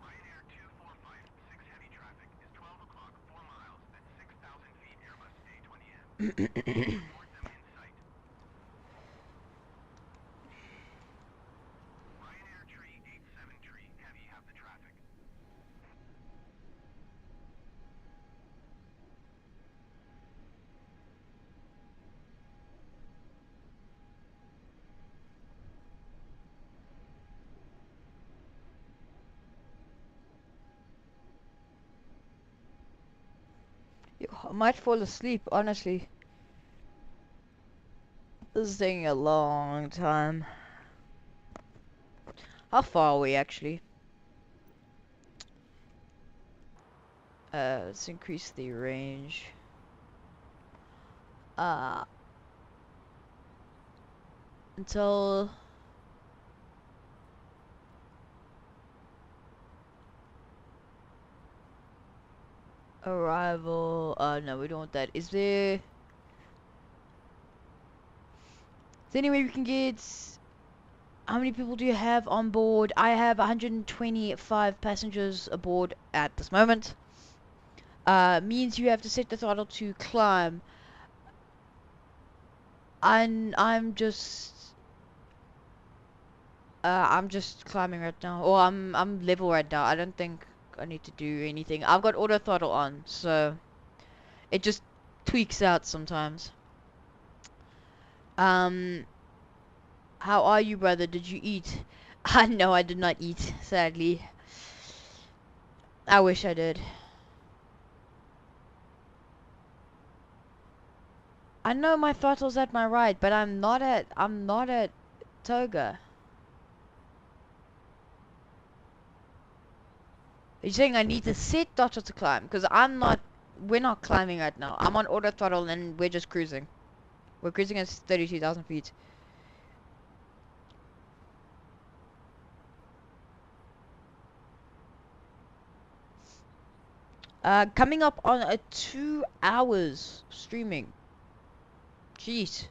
Speaker 3: Ryanair 2456 heavy traffic is 12 o'clock 4 miles at 6,000 feet Airbus A320N. Report them in sight. Ryanair tree 87 heavy have the traffic.
Speaker 1: I might fall asleep, honestly. This is taking a long time. How far are we actually? Let's increase the range. Until arrival. No, we don't want that. Is there any way we can get? How many people do you have on board? I have 125 passengers aboard at this moment. Means you have to set the throttle to climb. I'm just climbing right now, or I'm level right now. I don't think I need to do anything. I've got auto throttle on, so it just tweaks out sometimes. How are you, brother? Did you eat? No, I did not eat, sadly. I wish I did. I know my throttle's at my right, but I'm not at Toga. Are you saying I need to set throttle to climb? Because we're not climbing right now. I'm on auto throttle and we're just cruising. We're cruising at 32,000 feet. Coming up on a 2 hours streaming. Jeez.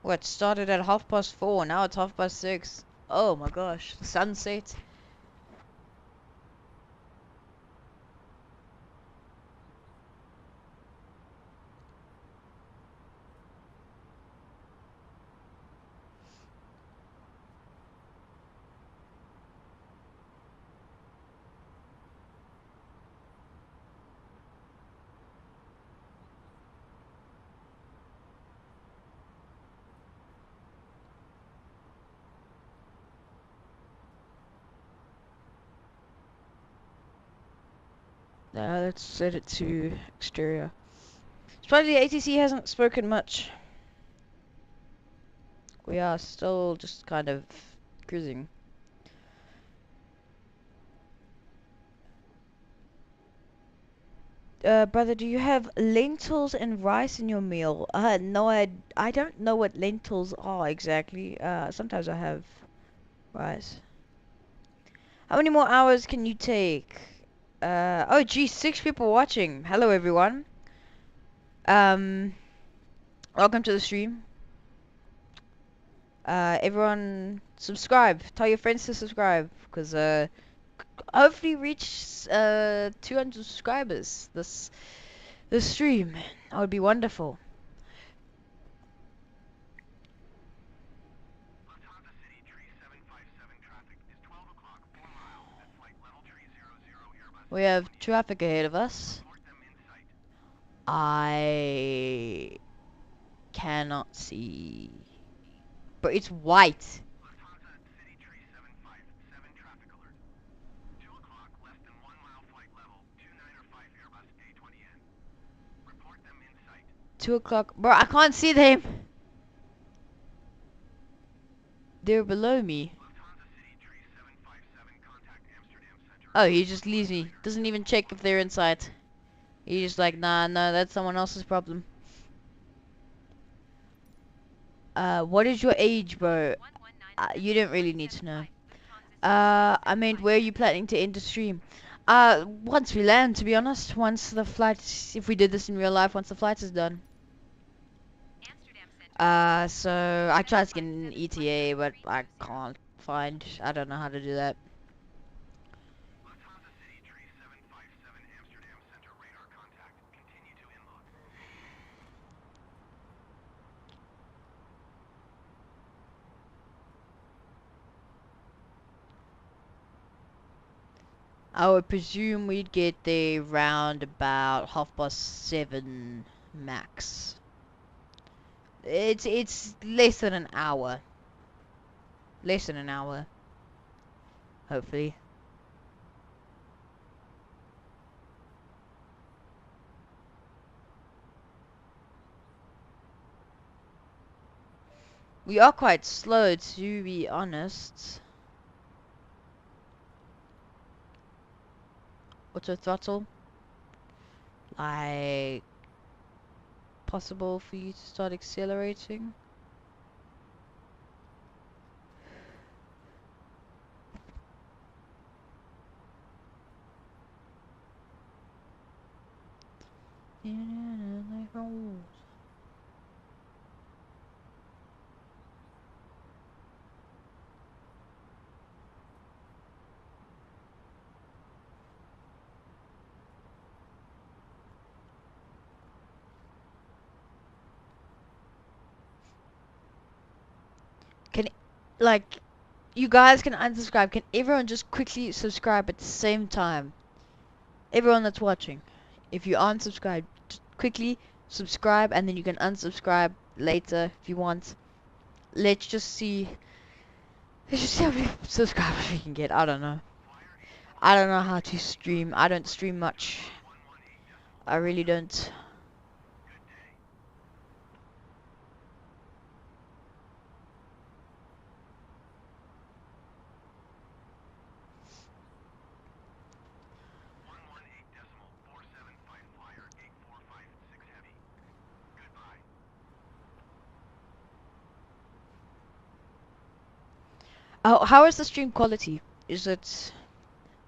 Speaker 1: What, started at 4:30, now it's 6:30. Oh my gosh, the sunset. Let's set it to exterior. Surprisingly, ATC hasn't spoken much. We are still just kind of cruising. Brother, do you have lentils and rice in your meal? No, I don't know what lentils are exactly. Sometimes I have rice. How many more hours can you take? Oh geez, 6 people watching. Hello everyone. Welcome to the stream. Everyone subscribe. Tell your friends to subscribe, because hopefully reach 200 subscribers this stream. That would be wonderful.
Speaker 3: Lufthansa City Tree 757 traffic is 12 o'clock 4 miles at flight level 300 Airbus.
Speaker 1: We have traffic ahead of us.
Speaker 3: Report them in sight.
Speaker 1: I cannot see, but it's white.
Speaker 3: Lufthansa City Tree 757 traffic alert. 2 o'clock less than 1 mile flight level 295 Airbus A320. Report them in sight.
Speaker 1: 2 o'clock. Bro, I can't see them. They're below me.
Speaker 3: Lufthansa City Tree 757 contact Amsterdam Center.
Speaker 1: Oh, he just leaves me. Doesn't even check if they're in sight. He's just like, nah, that's someone else's problem. What is your age, bro? You don't really need to know. I mean, where are you planning to end the stream? Once we land, to be honest. Once the flight, if we did this in real life, once the flight is done. So I tried to get an ETA, but I can't find. I don't know how to do that.
Speaker 3: Lufthansa City Tree 757 Amsterdam Center radar contact. Continue to inload.
Speaker 1: I would presume we'd get there round about 7:30 max. It's less than an hour. Less than an hour. Hopefully. We are quite slow, to be honest. Auto throttle. Like, possible for you to start accelerating? Can, like, you guys can unsubscribe. Can everyone just quickly subscribe at the same time? Everyone that's watching, if you aren't subscribed, just quickly subscribe, and then you can unsubscribe later if you want. Let's just see. Let's just see how many subscribers we can get. I don't know. I don't know how to stream. I don't stream much. I really don't. Oh, how is the stream quality? Is it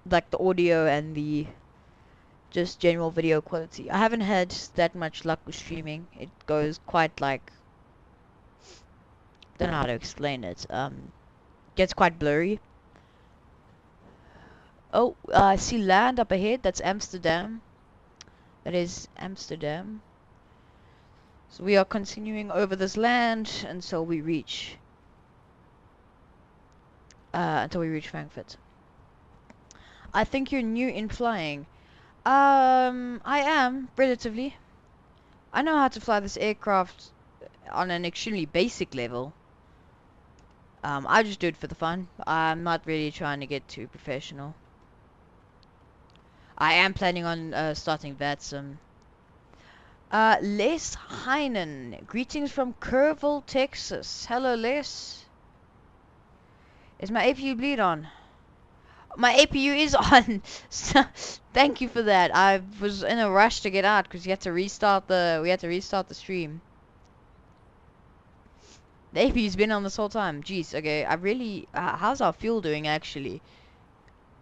Speaker 1: like the audio and the just general video quality? I haven't had that much luck with streaming. It goes quite like, don't know how to explain it. Gets quite blurry. Oh, I see land up ahead. That's Amsterdam. That is Amsterdam. So we are continuing over this land until we reach Frankfurt. I think you're new in flying. I am relatively. I know how to fly this aircraft on an extremely basic level. I just do it for the fun. I'm not really trying to get too professional. I am planning on starting VATSIM. Les Heinen. Greetings from Kerrville, Texas. Hello, Les. Is my APU bleed on? My APU is on. Thank you for that. I was in a rush to get out because we had to restart the stream. The APU's been on this whole time. Jeez, okay. I really how's our fuel doing actually?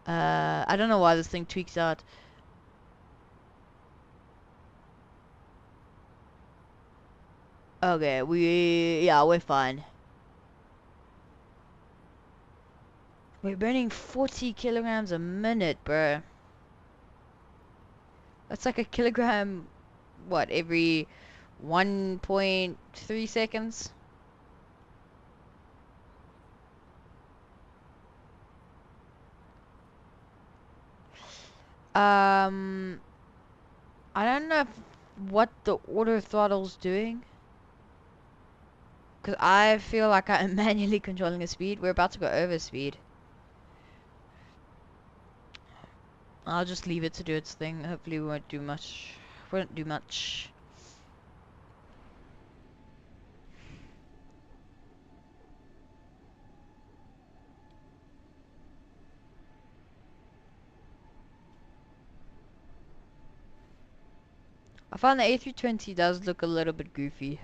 Speaker 1: I don't know why this thing tweaks out. Okay, we're fine. We're burning 40 kilograms a minute, bro. That's like a kilogram, what, every 1.3 seconds? I don't know what the auto throttle's doing. Because I feel like I'm manually controlling the speed. We're about to go over speed. I'll just leave it to do its thing. Hopefully we won't do much. I find the A320 does look a little bit goofy.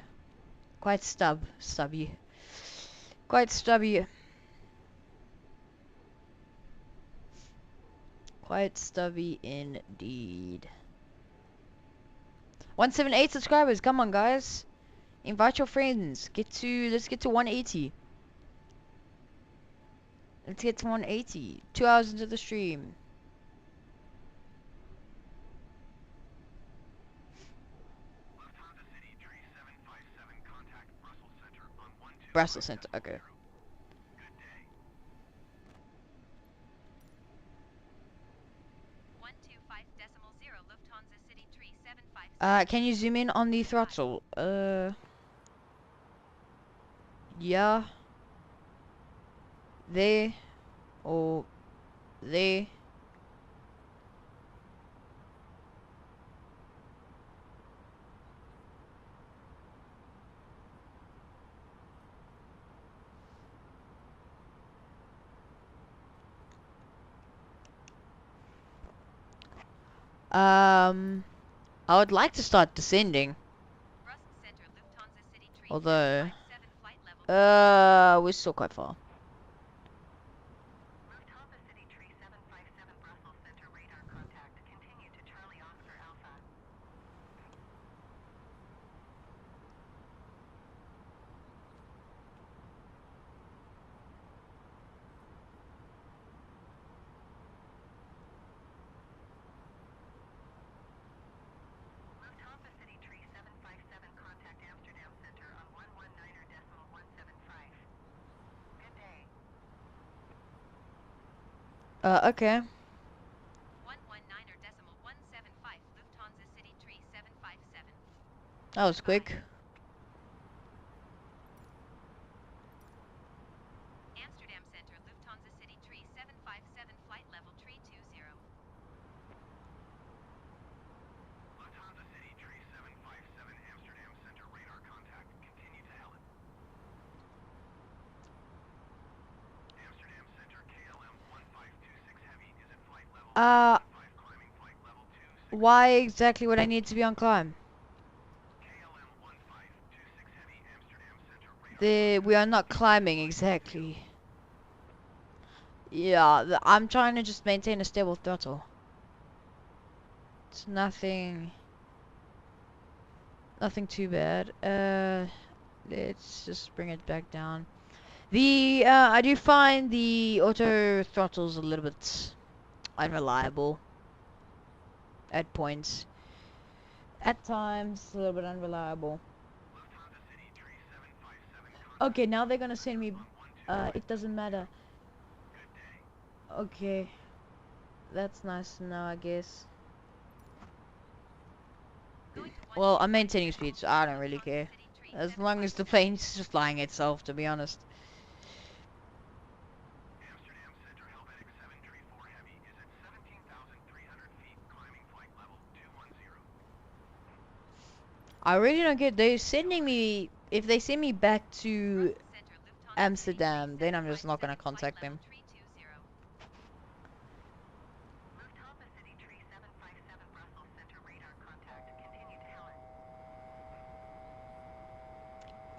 Speaker 1: Quite stubby. Quite stubby. Quite stubby indeed. 178 subscribers. Come on, guys. Invite your friends. Let's get to 180. Let's get to 180. 2 hours into the stream. Brussels Center, okay. Can you zoom in on the throttle? Yeah. There. Or there. I would like to start descending.
Speaker 6: Brussels Center, Lufthansa City Tree
Speaker 1: Although,
Speaker 6: 757 flight level.
Speaker 1: we're still quite far.
Speaker 2: Lufthansa City Tree 757 Brussels Center radar contact. Continue to Charlie Oscar Alpha. Lufthansa City Tree 757 contact Amsterdam Center on 119.175. Good day.
Speaker 1: Okay.
Speaker 6: 119.175 Lufthansa City Tree 757.
Speaker 1: That was quick.
Speaker 6: Amsterdam Center, Lufthansa City Tree 757 flight level 320.
Speaker 3: Lufthansa City Tree 757 Amsterdam Center radar contact. Continue to Helen. Amsterdam Center KLM 1526 Heavy is at flight level 5 climbing flight level 26.
Speaker 1: Why exactly would I need to be on climb?
Speaker 3: KLM 1526 Heavy Amsterdam Center radar.
Speaker 1: We are not climbing exactly. Yeah, I'm trying to just maintain a stable throttle. It's nothing too bad. Let's just bring it back down. I do find the auto throttles a little bit unreliable at points. At times, a little bit unreliable.
Speaker 3: Lufthansa City Tree 757
Speaker 1: Okay, now they're gonna send me. It doesn't matter.
Speaker 3: Good day.
Speaker 1: Okay, that's nice to know, I guess. Well, I'm maintaining speed, so I don't really care. As long as the plane's just flying itself, to be honest.
Speaker 3: Amsterdam Center Helvetic 734 Heavy is at 17,300 feet climbing flight level 210.
Speaker 1: I really don't get. They're sending me. If they send me back to Amsterdam, then I'm just not gonna contact them.
Speaker 2: Lufthansa City Tree 757 Brussels Center radar contact. Continue to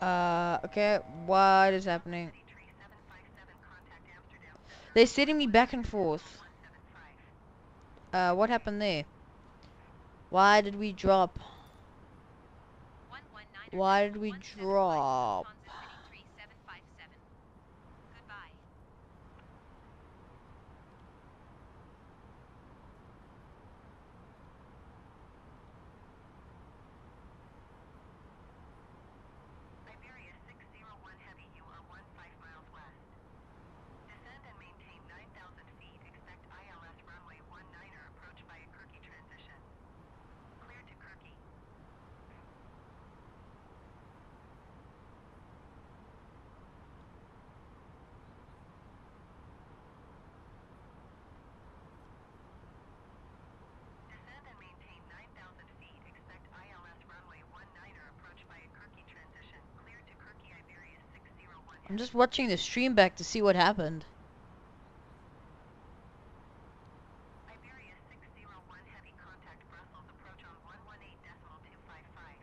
Speaker 2: Helen.
Speaker 1: Okay, what is happening?
Speaker 2: City Tree 757 contact Amsterdam Center.
Speaker 1: They're sending me back and forth.
Speaker 2: 175.
Speaker 1: What happened there? Why did we drop? Why did we drop?
Speaker 6: Goodbye.
Speaker 2: Iberia 601 Heavy, you are 15 miles west. Descend and maintain 9,000 feet. Expect ILS runway 19er approach by a Kirky transition. Clear to Kirky. Descend and maintain 9,000 feet. Expect ILS runway 19er approach by a Kirky transition. Clear to Kirky, Iberia 601
Speaker 1: I'm just watching the stream back to see what happened.
Speaker 2: Iberia 601 Heavy contact Brussels approach on 118.255.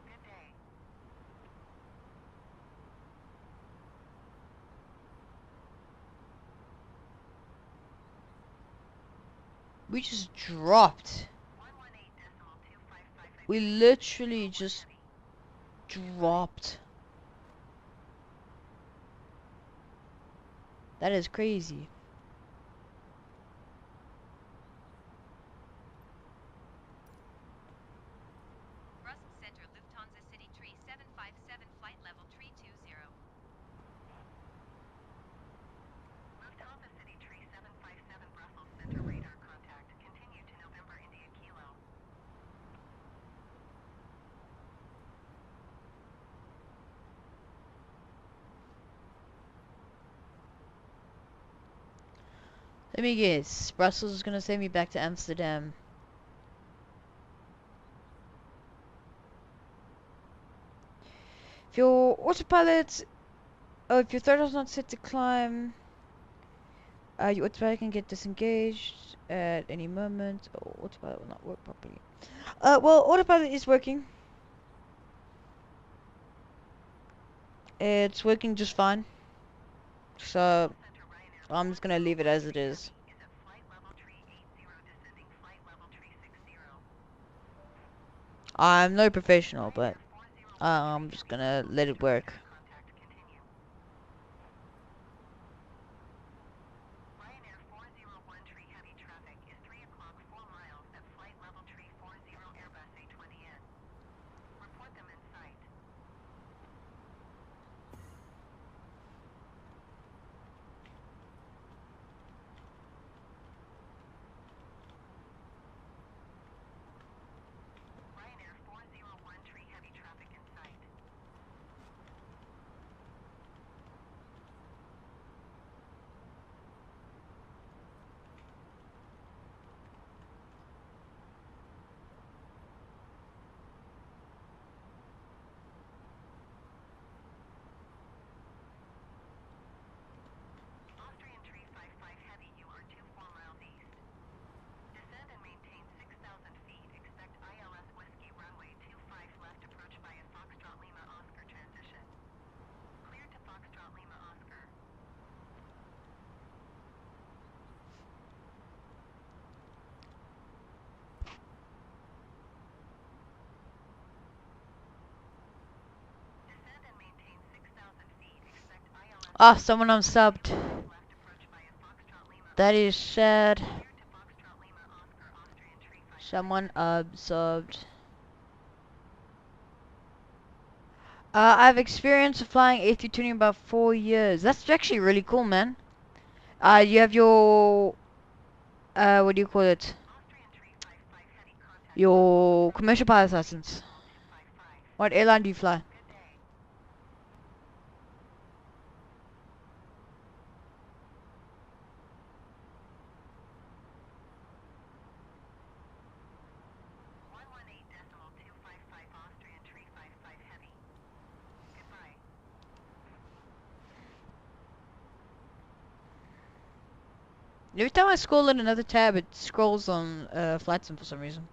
Speaker 2: Good day.
Speaker 1: We just dropped.
Speaker 2: 118.255.
Speaker 1: We literally just dropped. That is crazy.
Speaker 6: Brussels Center, Lufthansa City Tree 757 flight level 320.
Speaker 2: Lufthansa City Tree 757 Brussels Center radar contact. Continue to November India Kilo.
Speaker 1: Let me guess. Brussels is gonna send me back to Amsterdam. If your autopilot, if your throttle's not set to climb, Your autopilot can get disengaged at any moment. Oh, autopilot will not work properly. Well, autopilot is working. It's working just fine. So, I'm just gonna leave it as it is. I'm no professional, but I'm just gonna let it work.
Speaker 2: Ryanair 401 tree heavy traffic is 3 o'clock 4 miles at flight level tree 40 Airbus A320N. Report them in sight. Ryanair 401 tree heavy traffic in sight. Austrian tree 55 heavy, you are 24 miles east. Descend and maintain 6,000 feet. Expect ILS Whiskey runway 25 left approach by a Foxtrot Lima Oscar transition. Clear to Foxtrot Lima Oscar. Descend and maintain 6,000 feet. Expect ILS
Speaker 1: Ah, someone unsubbed.
Speaker 2: left approach by a Foxtrot Lima
Speaker 1: That is sad.
Speaker 2: Clear to Foxtrot Lima Oscar Austrian tree 55.
Speaker 1: Someone unsubbed. I've experienced flying A320 about 4 years. That's actually really cool, man. You have your what do you call it?
Speaker 2: Austrian tree 55 heavy contact
Speaker 1: Your commercial pilot license.
Speaker 2: 255.
Speaker 1: What airline do you fly?
Speaker 2: Good day. Austrian tree 55 heavy. Goodbye.
Speaker 1: Every time I scroll in another tab, it scrolls on flight sim for some reason.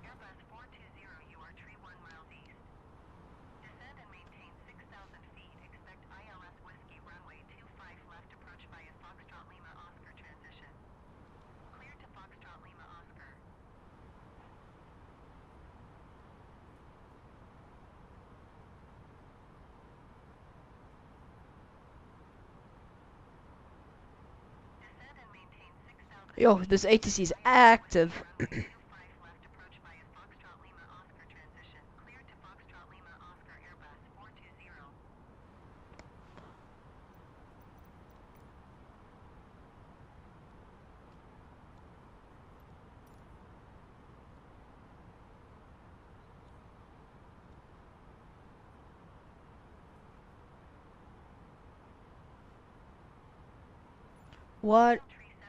Speaker 2: Airbus 420, you are tree 1 miles east. Descend and maintain 6,000 feet. Expect ILS Whiskey runway 25 left approach by a Foxtrot Lima Oscar transition. Clear to Foxtrot Lima Oscar. Descend and maintain 6,000
Speaker 1: Yo, this ATC is active.
Speaker 2: runway 25 left approach by a Foxtrot Lima Oscar transition. Clear to Foxtrot Lima Oscar Airbus 420.
Speaker 1: What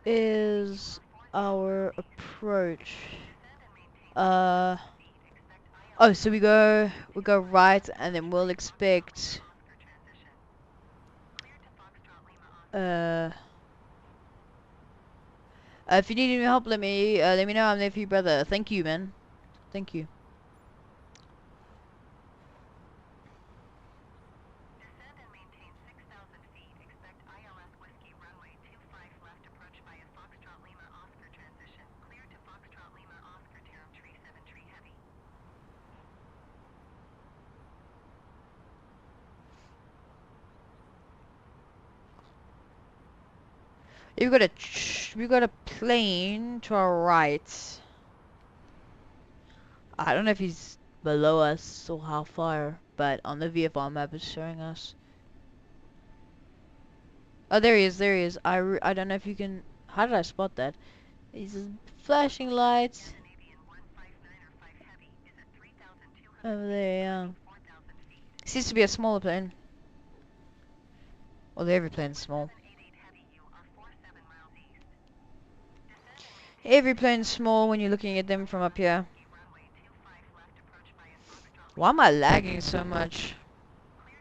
Speaker 1: is our approach? Oh, so we go right, and then we'll expect if you need any help, let me know. I'm there for you, brother. Thank you, man. Thank you.
Speaker 2: Descend and maintain 6,000 feet. Expect ILS Whiskey runway 25 left approach by a Foxtrot Lima Oscar transition. Clear to Foxtrot Lima Oscar Tarum tree 7 tree heavy.
Speaker 1: We've got a plane to our right. I don't know if he's below us or how far, but on the VFR map it's showing us. Oh, there he is. There he is. I don't know if you can. How did I spot that? He's flashing lights
Speaker 2: Canadian 159 heavy is at 3,200
Speaker 1: over there. Yeah.
Speaker 2: 4,000 feet.
Speaker 1: Seems to be a smaller plane. Well, every plane's small.
Speaker 2: 788 heavy, you are 47 miles east. Descend and maintain
Speaker 1: Every plane's small when you're looking at them from up here.
Speaker 2: runway 25 left approach by a Foxtrot
Speaker 1: Why am I lagging so much?
Speaker 2: clear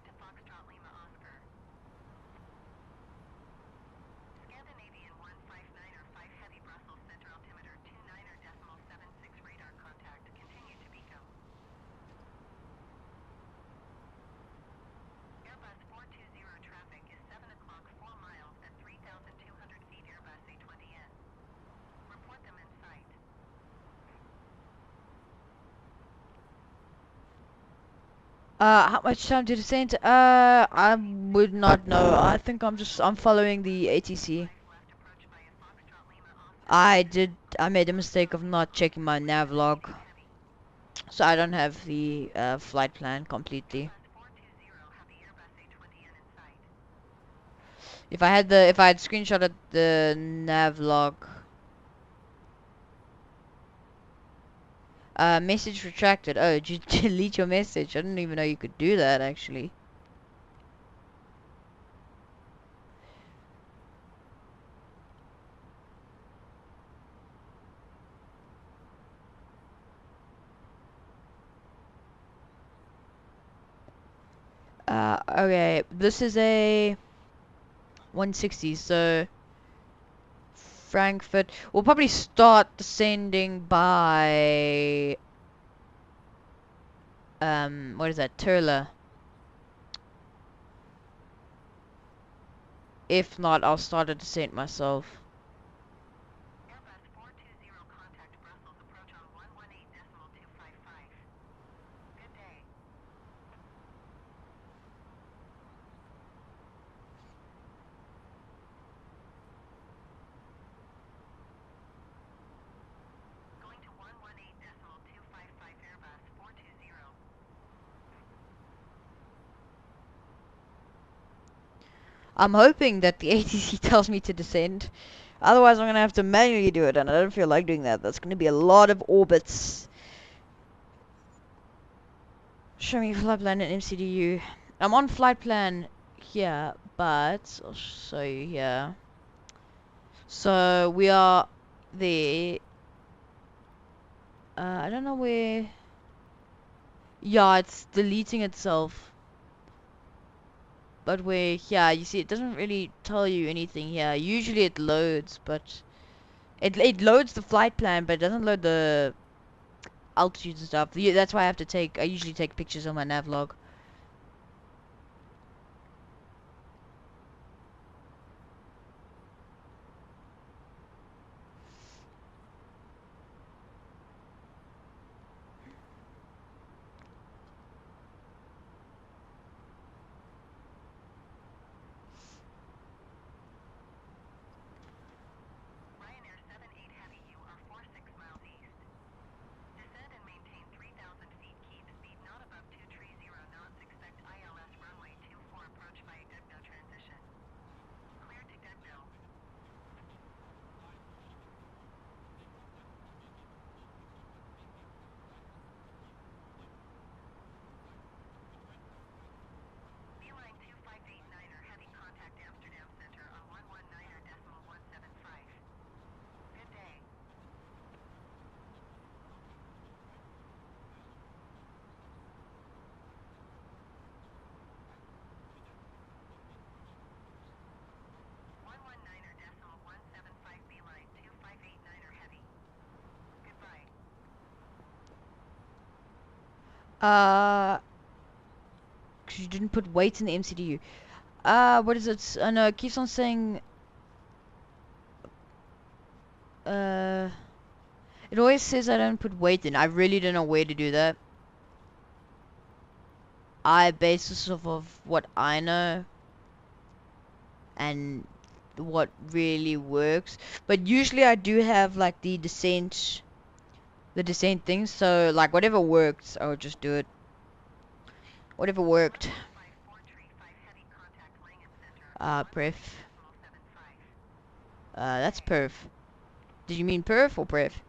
Speaker 1: How much time to descend? I would not know. I think I'm following the ATC. I made a mistake of not checking my nav log, so I don't have the flight plan completely. If I had screenshotted the nav log. Message retracted. Oh, did you delete your message? I didn't even know you could do that, actually. Okay, this is a 160, so Frankfurt. We'll probably start descending by what is that? Turla. If not, I'll start a descent myself.
Speaker 2: Airbus 420 contact Brussels approach on 118.255. Good day. Going to 118.255 Airbus 420.
Speaker 1: I'm hoping that the ATC tells me to descend. Otherwise, I'm going to have to manually do it, and I don't feel like doing that. That's going to be a lot of orbits. Show me flight plan and MCDU. I'm on flight plan here, but I'll show you here. So we are there. I don't know where. Yeah, it's deleting itself. But where, yeah, you see, it doesn't really tell you anything here. Usually it loads, but it loads the flight plan, but it doesn't load the altitudes and stuff. That's why I usually take pictures on my nav log.
Speaker 2: Ryanair 78 Heavy, you are 46 miles east. Descend and maintain 3,000 feet. Keep speed not above 230 knots. Expect ILS runway 24 approach by EIDW transition. Clear to EIDW. Beeline 2589er Heavy contact Amsterdam Center on 119.175. Good day. Beeline 2589er Heavy. Goodbye.
Speaker 1: Cause you didn't put weight in the MCDU. What is it? No, it keeps on saying. It always says I don't put weight in. I really don't know where to do that. I base this off of what I know and what really works. But usually I do have like the descent things. So like whatever works, I'll just do it. Whatever worked. Pref. That's perf. Did you mean perf or pref?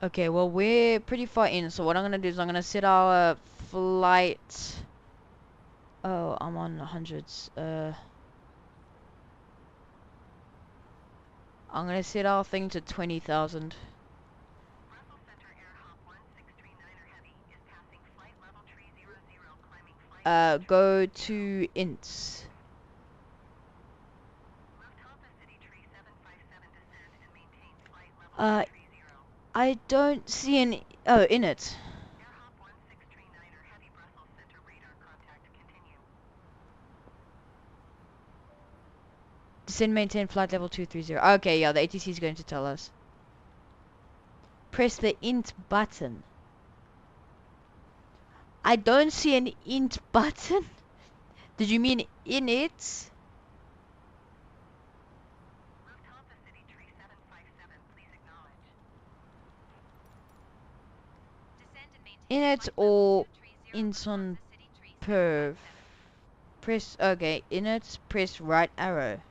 Speaker 1: Okay, well we're pretty far in, so what I'm gonna do is I'm gonna set our flight. Oh, I'm on hundreds. I'm gonna set our thing to 20,000. Go to ints. I don't see any. Oh, in it. Descend, maintain flight level 230. Okay, yeah, the ATC is going to tell us. Press the int button. I don't see an int button. Did you mean in it?
Speaker 2: Lufthansa City Tree 757, please acknowledge.
Speaker 6: Descend and maintain
Speaker 1: In it
Speaker 6: flight
Speaker 1: or
Speaker 6: level 230
Speaker 1: int on
Speaker 6: Lufthansa City Tree
Speaker 1: perv.
Speaker 6: 757.
Speaker 1: Press, okay, in it, press right arrow.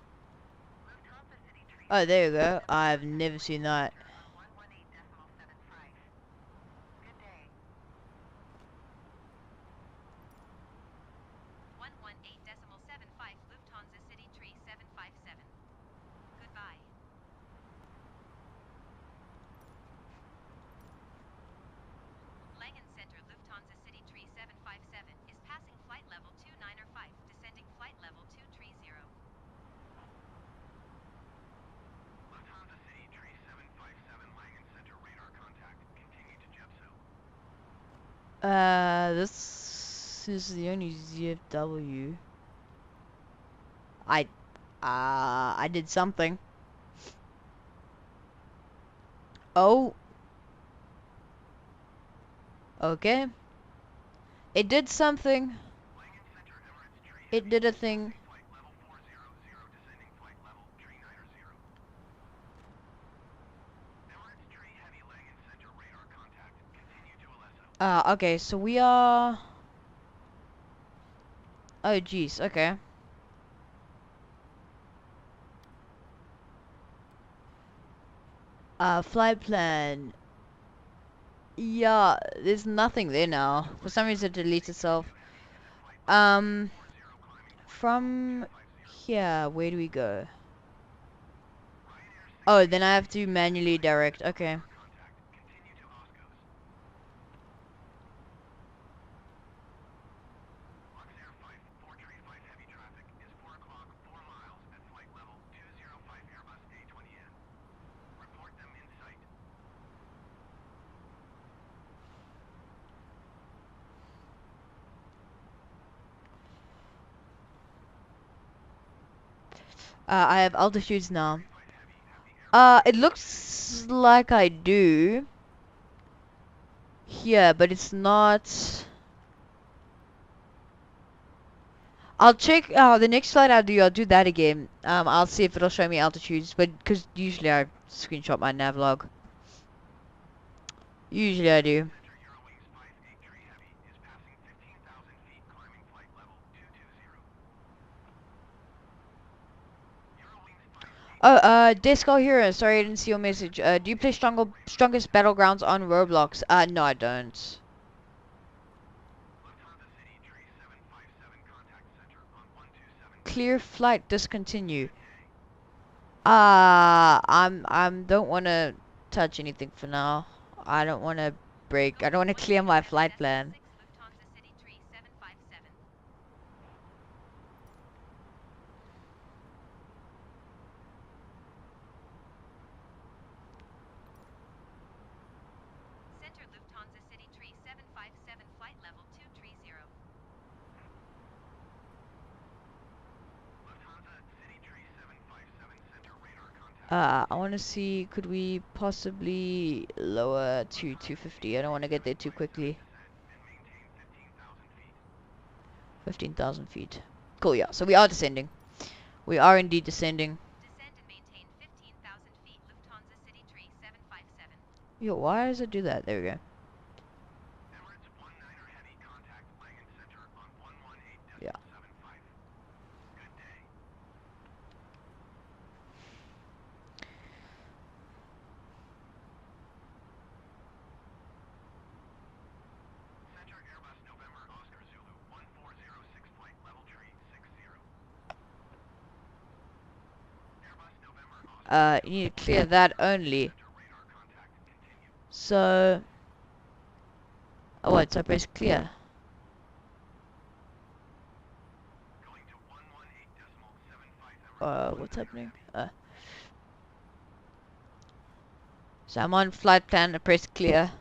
Speaker 2: Lufthansa City Tree
Speaker 1: Oh, there you go. I've never seen that.
Speaker 2: on 118.75. Good day.
Speaker 6: 118.75 Lufthansa City Tree 757. Goodbye. Langen Center Lufthansa City Tree 757 is passing flight level 295, descending flight level 230.
Speaker 3: Lufthansa City Tree 757 Langen Center radar contact. Continue to JEPSO.
Speaker 1: This is the only ZFW. I did something. Oh. Okay. It did something.
Speaker 3: Langen Center Emirates Tree
Speaker 1: It did a thing.
Speaker 3: flight level 400, descending flight level tree 90. Emirates Tree Heavy Langen Center radar contact. Continue to Alesso.
Speaker 1: Okay, so we are... Oh, jeez, okay. Flight plan. Yeah, there's nothing there now. For some reason it deleted itself. From here, where do we go? Oh, then I have to manually direct, okay.
Speaker 3: Contact. Continue to Oscos. Luxair 435 heavy traffic is 4 o'clock, 4 miles at flight level 205 Airbus A320N. Report them in sight.
Speaker 1: I have altitudes now. It looks like I do. Here, but it's not... I'll check, the next slide I'll do that again. I'll see if it'll show me altitudes, but, because usually I screenshot my navlog. Usually I do.
Speaker 3: Center Eurowings 58 Tree Heavy is passing 15,000 feet, climbing flight level 220. Eurowings 58
Speaker 1: Disco Hero, sorry I didn't see your message. Do you play Strongest Battlegrounds on Roblox? No I don't.
Speaker 3: Lufthansa City Tree 757 contact center on 127.
Speaker 1: Clear flight, discontinue. Don't wanna touch anything for now. I don't wanna break, I don't wanna clear my flight plan.
Speaker 6: Lufthansa City Tree 757. Center Lufthansa City Tree 757 flight level 230.
Speaker 3: Lufthansa City Tree 757 center radar contact.
Speaker 1: I wanna see, could we possibly lower to 250? I don't wanna get there too quickly.
Speaker 3: And maintain 15,000 feet.
Speaker 1: 15,000 feet. Cool, yeah, so we are descending. We are indeed descending.
Speaker 6: Descend and maintain 15,000 feet Lufthansa City Tree 757.
Speaker 1: Yo, why does it do that? There we go.
Speaker 3: Emirates 19er heavy contact Langen Center on 118.75.
Speaker 1: Yeah.
Speaker 3: Good day. Center Airbus November Oscar Zulu 1406 flight level tree 60. Airbus November Oscar
Speaker 1: You need to clear that only.
Speaker 3: Center radar contact continue.
Speaker 1: So... Oh, wait, so I press clear.
Speaker 3: Going to 118.75
Speaker 1: What's happening? So I'm on flight plan, I press clear.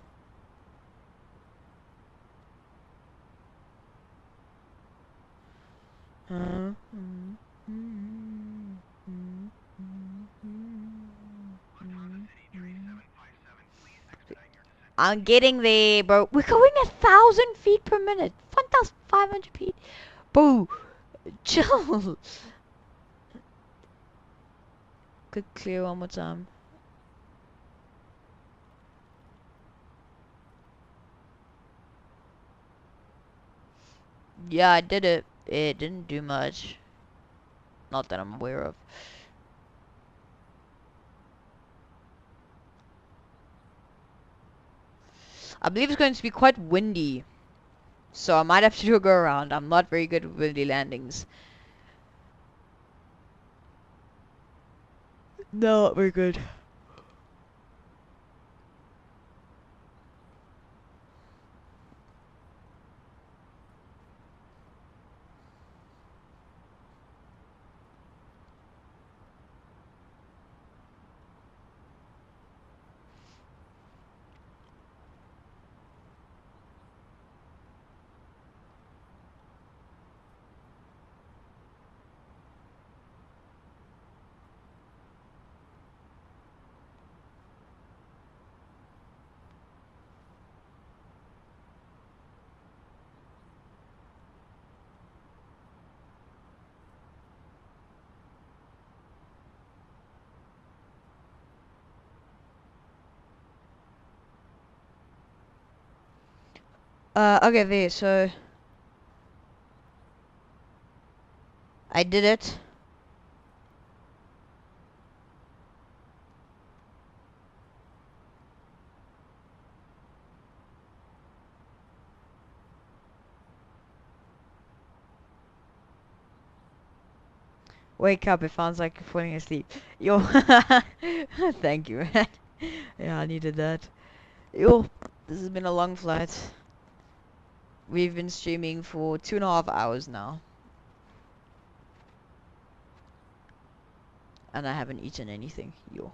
Speaker 1: I'm getting there, bro. We're going 1,000 feet per minute. 1,500 feet. Bro, chill. Click clear one more time. Yeah, I did it. It didn't do much. Not that I'm aware of. I believe it's going to be quite windy. So I might have to do a go around. I'm not very good with windy landings. No, not very good. Okay, there, so I did it. Wake up, it sounds like you're falling asleep. Yo, thank you, man. Yeah, I needed that. Yo, this has been a long flight. We've been streaming for 2.5 hours now. And I haven't eaten anything. Yo.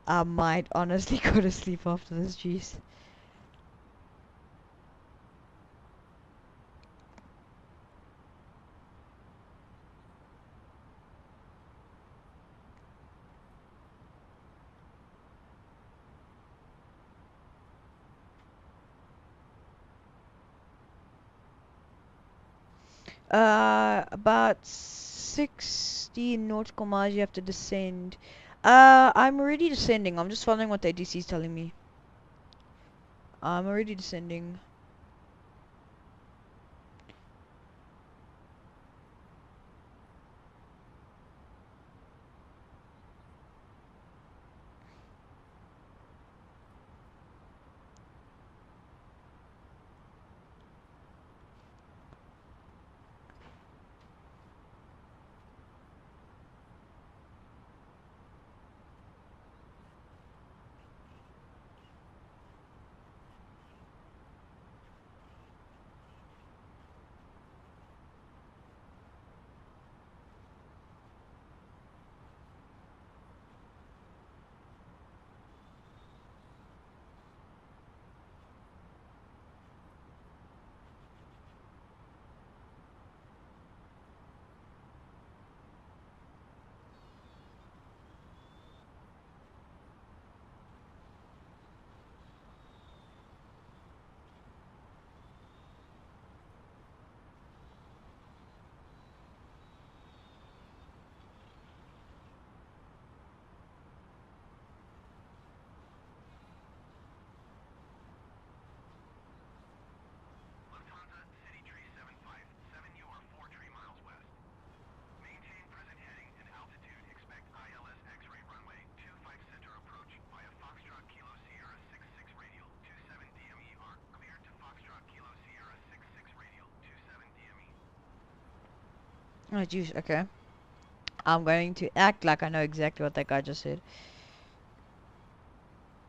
Speaker 1: I might honestly go to sleep after this, jeez. About 60 nautical miles you have to descend. I'm already descending. I'm just following what the ADC is telling me. I'm already descending.
Speaker 3: Lufthansa City Tree 757, you are 4 tree miles west. Maintain present heading and altitude. Expect ILS X-ray runway 25 center approach via Foxtrot Kilo Sierra 66 radial 27 DME arc. Cleared to Foxtrot Kilo Sierra 66 radial 27 DME.
Speaker 1: Oh, jeez, okay. I'm going to act like I know exactly what that guy just said.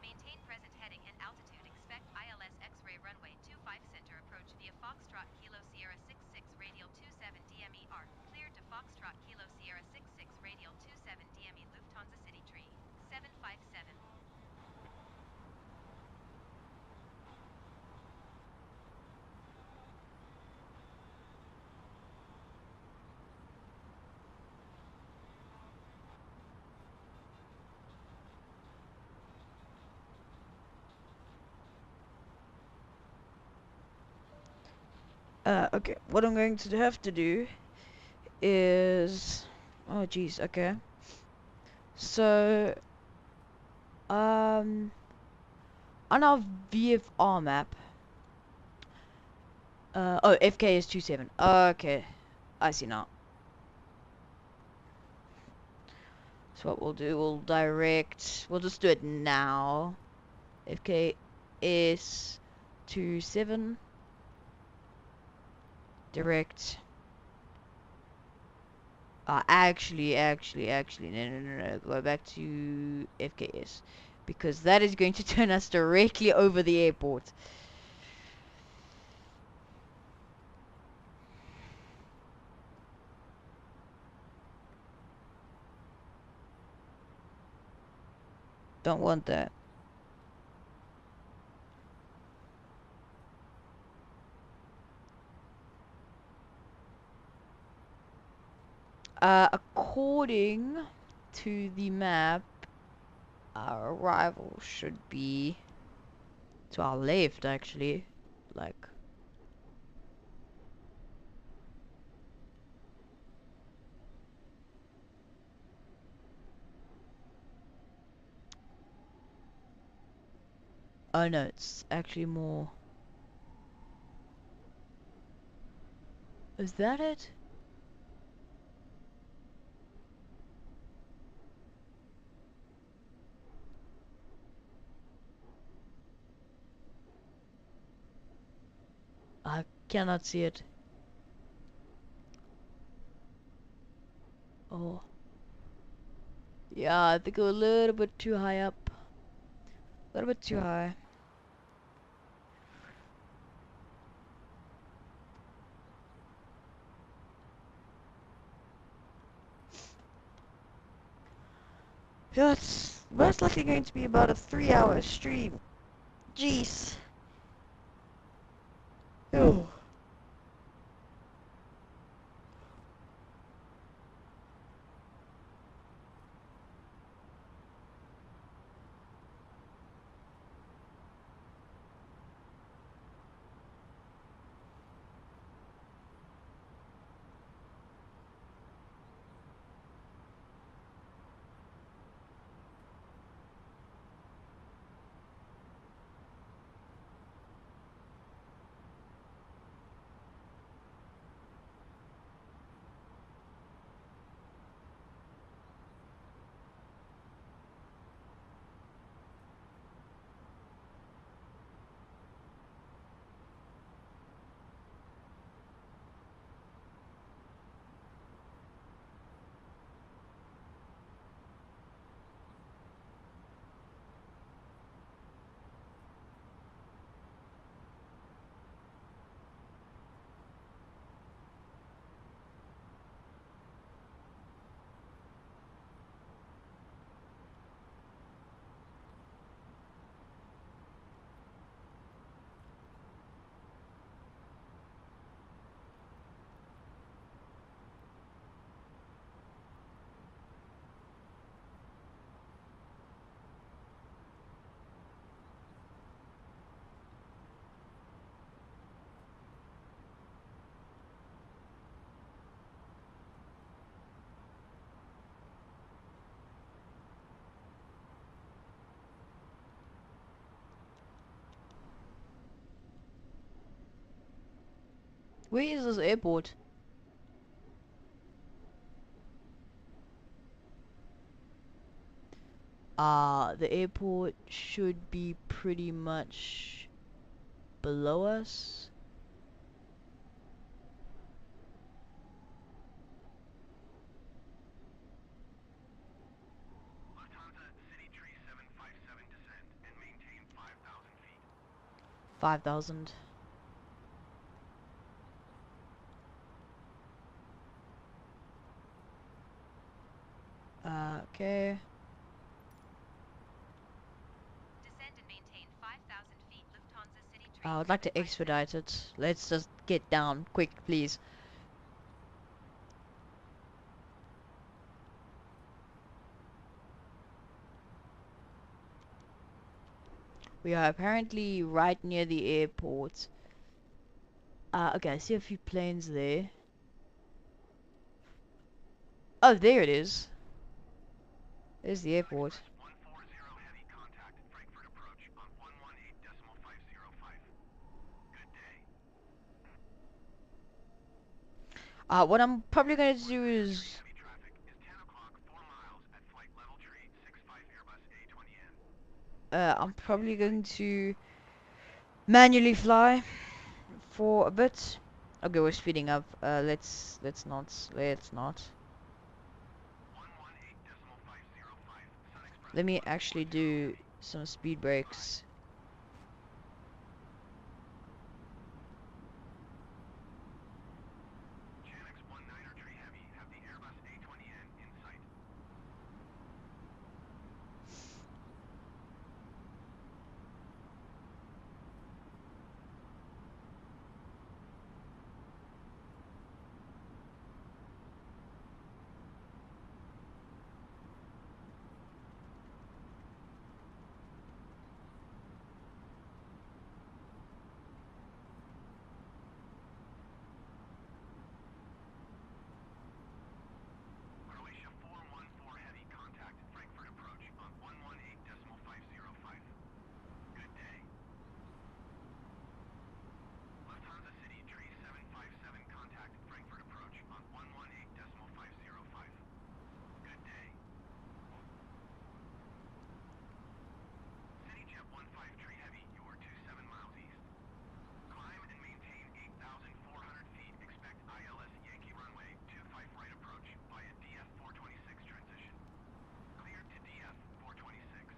Speaker 6: Maintain present heading and altitude. Expect ILS X-ray runway 25 center approach via Foxtrot Kilo Sierra 66 radial 27 DME arc. Cleared to Foxtrot Kilo Sierra 66 radial 27 DME Lufthansa City Tree 757.
Speaker 1: Okay, what I'm going to have to do is... Oh, jeez, okay. So, on our VFR map... oh, FK is 27. Okay, I see now. So what we'll do, we'll just do it now. FK is 27. Direct. Actually, no. Go back to FKS. Because that is going to turn us directly over the airport. Don't want that. According to the map, our arrival should be to our left, actually. Like... Oh no, it's actually more... Is that it? I cannot see it. Oh. Yeah, I think we're a little bit too high up. A little bit too high. Yeah, it's most likely going to be about a 3-hour stream. Jeez. Oh. Where is this airport? The airport should be pretty much below us.
Speaker 3: Lufthansa City Tree 757 descend and maintain 5,000 feet.
Speaker 1: 5,000. Okay.
Speaker 6: Descend and maintain 5,000 feet. Lufthansa City Tree.
Speaker 1: I would like to expedite it. Let's just get down quick, please. We are apparently right near the airport. Okay, I see a few planes there. Oh, there it is. There's the airport.
Speaker 3: 140 heavy contact, Frankfurt approach on 118.505. Good day.
Speaker 1: What I'm probably going to do is...
Speaker 3: Heavy traffic is 10 o'clock, 4 miles at flight level tree 65 Airbus A320N.
Speaker 1: I'm probably going to manually fly for a bit. Okay, we're speeding up. Let's not.
Speaker 3: 118.505, Sun Express
Speaker 1: Let me actually do some speed breaks.
Speaker 3: Channix 19er tree heavy, have the Airbus A320N in sight. Croatia 414 heavy contact, Frankfurt approach on 118.505. Good day. Lufthansa City tree 757 contact, Frankfurt approach on 118.505. Good day. CityJet 15 tree heavy, you are 27 miles east. Climb and maintain 8,400 feet. Expect ILS Yankee runway 25 right approach via DF 426 transition. Cleared to DF 426.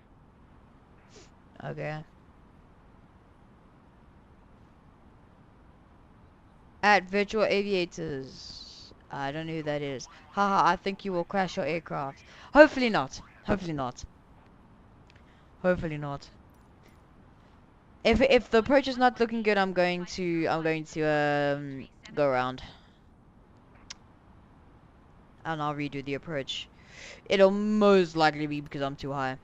Speaker 1: Okay. At Virtual Aviators. I don't know who that is. Haha, I think you will crash your aircraft. Hopefully not. Hopefully not. Hopefully not. If the approach is not looking good, I'm going to go around. And I'll redo the approach. It'll most likely be because I'm too high.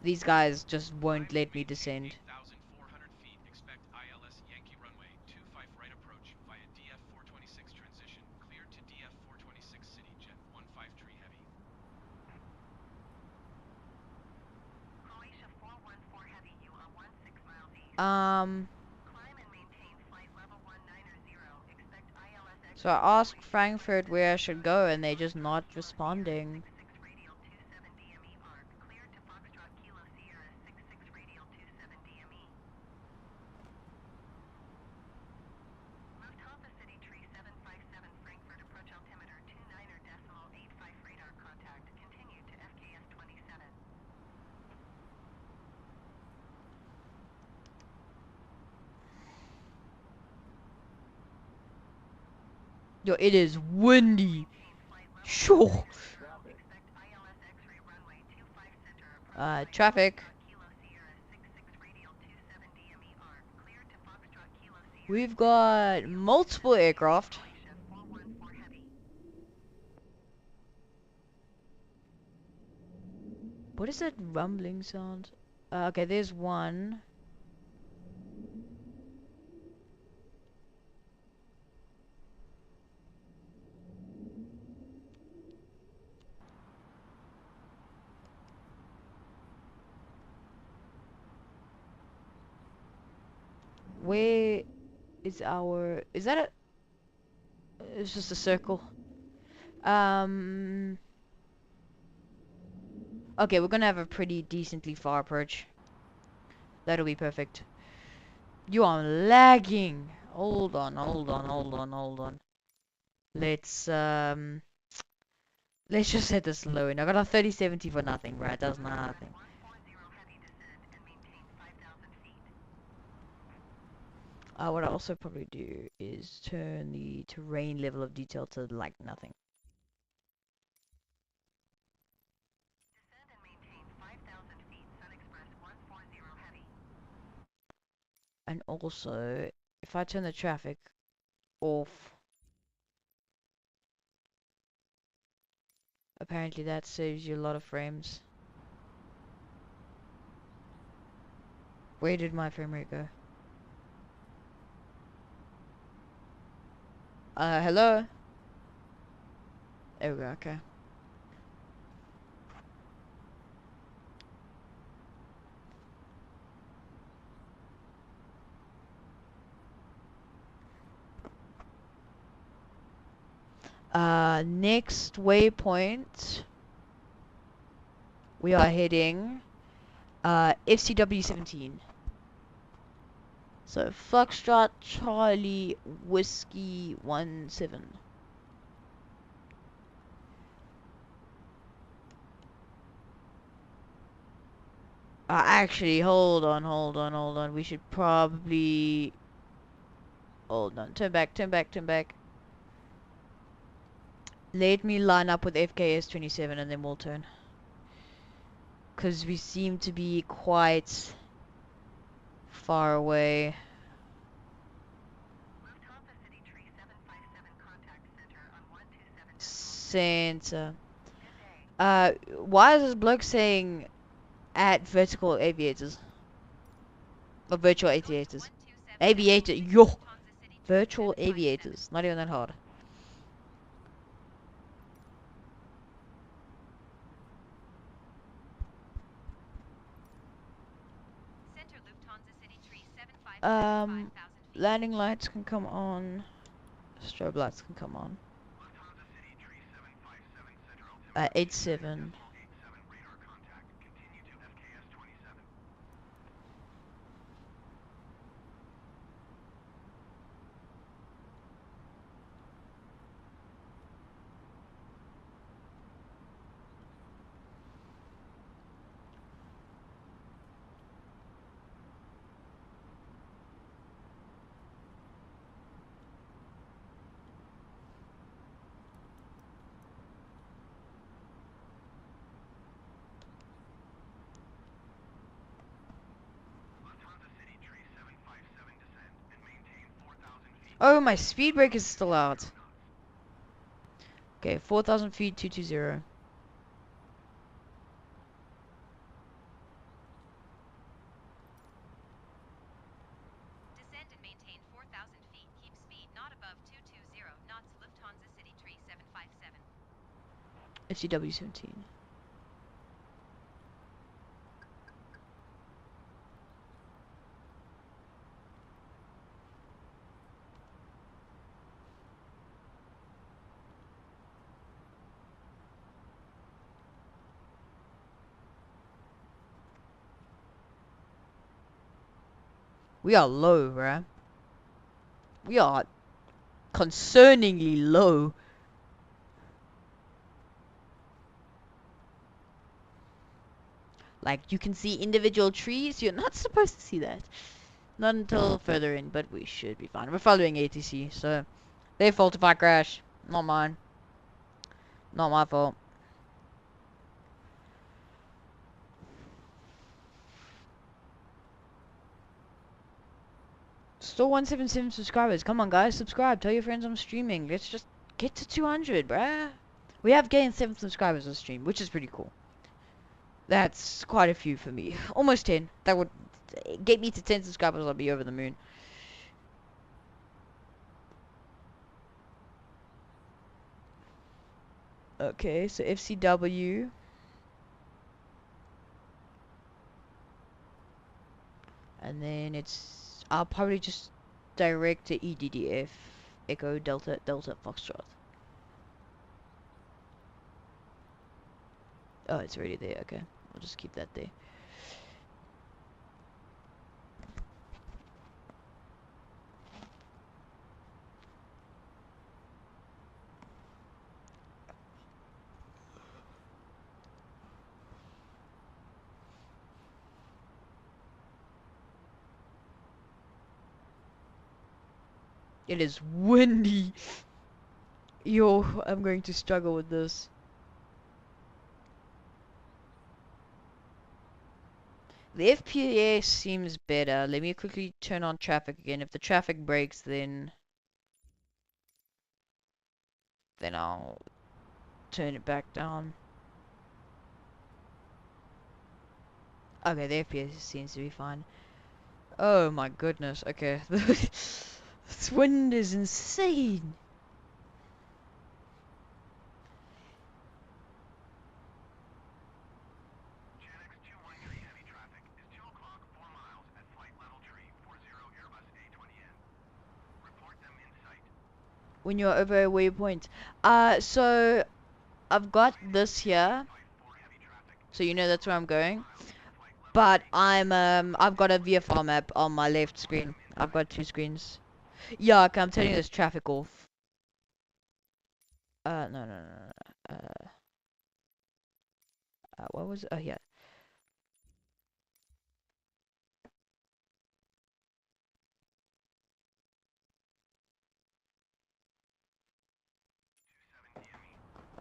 Speaker 1: These guys just won't let me descend.
Speaker 3: 8,400 feet. Expect ILS Yankee runway 25 right approach via DF 426 transition. Cleared to DF 426 CityJet 15 tree heavy.
Speaker 2: Croatia 414 heavy, you are 16 miles east.
Speaker 1: Um,
Speaker 2: Climb and maintain flight level 190. Expect ILS
Speaker 1: so I asked Frankfurt where I should go and they're just not responding.
Speaker 2: 66 radial 27 DME arc. Cleared to Foxtrot Kilo Sierra 66 radial 27 DME. Lufthansa City tree 757 Frankfurt approach altimeter 29.85 radar contact. Continue to FKS 27.
Speaker 1: Yo, it is windy. Sure.
Speaker 2: Expect ILS X-ray runway 25 center approach.
Speaker 1: Traffic.
Speaker 2: Kilo Sierra 66 radial 27 DME arc. Cleared to Foxtrot Kilo Sierra.
Speaker 1: We've got multiple aircraft.
Speaker 2: Croatia 414 heavy.
Speaker 1: What is that rumbling sound? Okay, there's one. Where is our... Is that a... It's just a circle. Okay, we're gonna have a pretty decently far approach. That'll be perfect. You are lagging. Hold on. Let's just set this low. And I got a 3070 for nothing, right? That's nothing.
Speaker 2: 140 heavy descend and maintain 5,000 feet.
Speaker 1: What I also probably do is turn the terrain level of detail to like nothing.
Speaker 2: Descend and maintain 5,000 feet. Sun Express 140 heavy.
Speaker 1: And also, if I turn the traffic off, apparently that saves you a lot of frames. Where did my frame rate go? Hello? There we go, okay. Next waypoint, we are heading, FCW 17. So, Foxtrot Charlie Whiskey 17. Actually, hold on. We should probably... Hold on, turn back. Let me line up with FKS 27 and then we'll turn. Because we seem to be quite far away.
Speaker 2: Lufthansa City Tree 757 contact center on 1277.
Speaker 1: Center.
Speaker 2: Good day.
Speaker 1: Why is this bloke saying at vertical aviators? Or virtual aviators? Aviator, yo! Virtual aviators. Not even that hard.
Speaker 6: Center Lufthansa City Tree 757
Speaker 1: Landing lights can come on. Strobe lights can come on.
Speaker 3: Lufthansa City Tree 757 center altimeter
Speaker 1: 87.
Speaker 3: 87 radar contact. Continue to FKS 27. Lufthansa City Tree 757 descend and maintain 4,000 feet.
Speaker 1: Oh, my speed brake is still out. Okay, 4,000 feet, 220.
Speaker 6: Descend and maintain 4,000 feet. Keep speed not above 220 knots. Lufthansa City Tree 757.
Speaker 1: FCW 17. We are low, bruh. We are concerningly low. Like, you can see individual trees. You're not supposed to see that. Not until further in, but we should be fine. We're following ATC, so their fault if I crash. Not mine. Not my fault. Still 177 subscribers. Come on, guys, subscribe. Tell your friends I'm streaming. Let's just get to 200, bruh. We have gained 7 subscribers on stream, which is pretty cool. That's quite a few for me. Almost 10. That would get me to 10 subscribers. I'll be over the moon. Okay, so FCW. And then it's... I'll probably just direct to EDDF. Echo Delta Delta Foxtrot. Oh, it's already there. Okay, we'll just keep that there. It is windy. Yo, I'm going to struggle with this. The FPS seems better. Let me quickly turn on traffic again. If the traffic breaks, then I'll turn it back down. Okay, the FPS seems to be fine. Oh my goodness. Okay. This wind is insane. when you're over a waypoint. So I've got this here, so you know that's where I'm going. But I've got a VFR map on my left screen. I've got two screens. Yeah, okay, I'm turning this traffic off. No. What was it? Oh, yeah.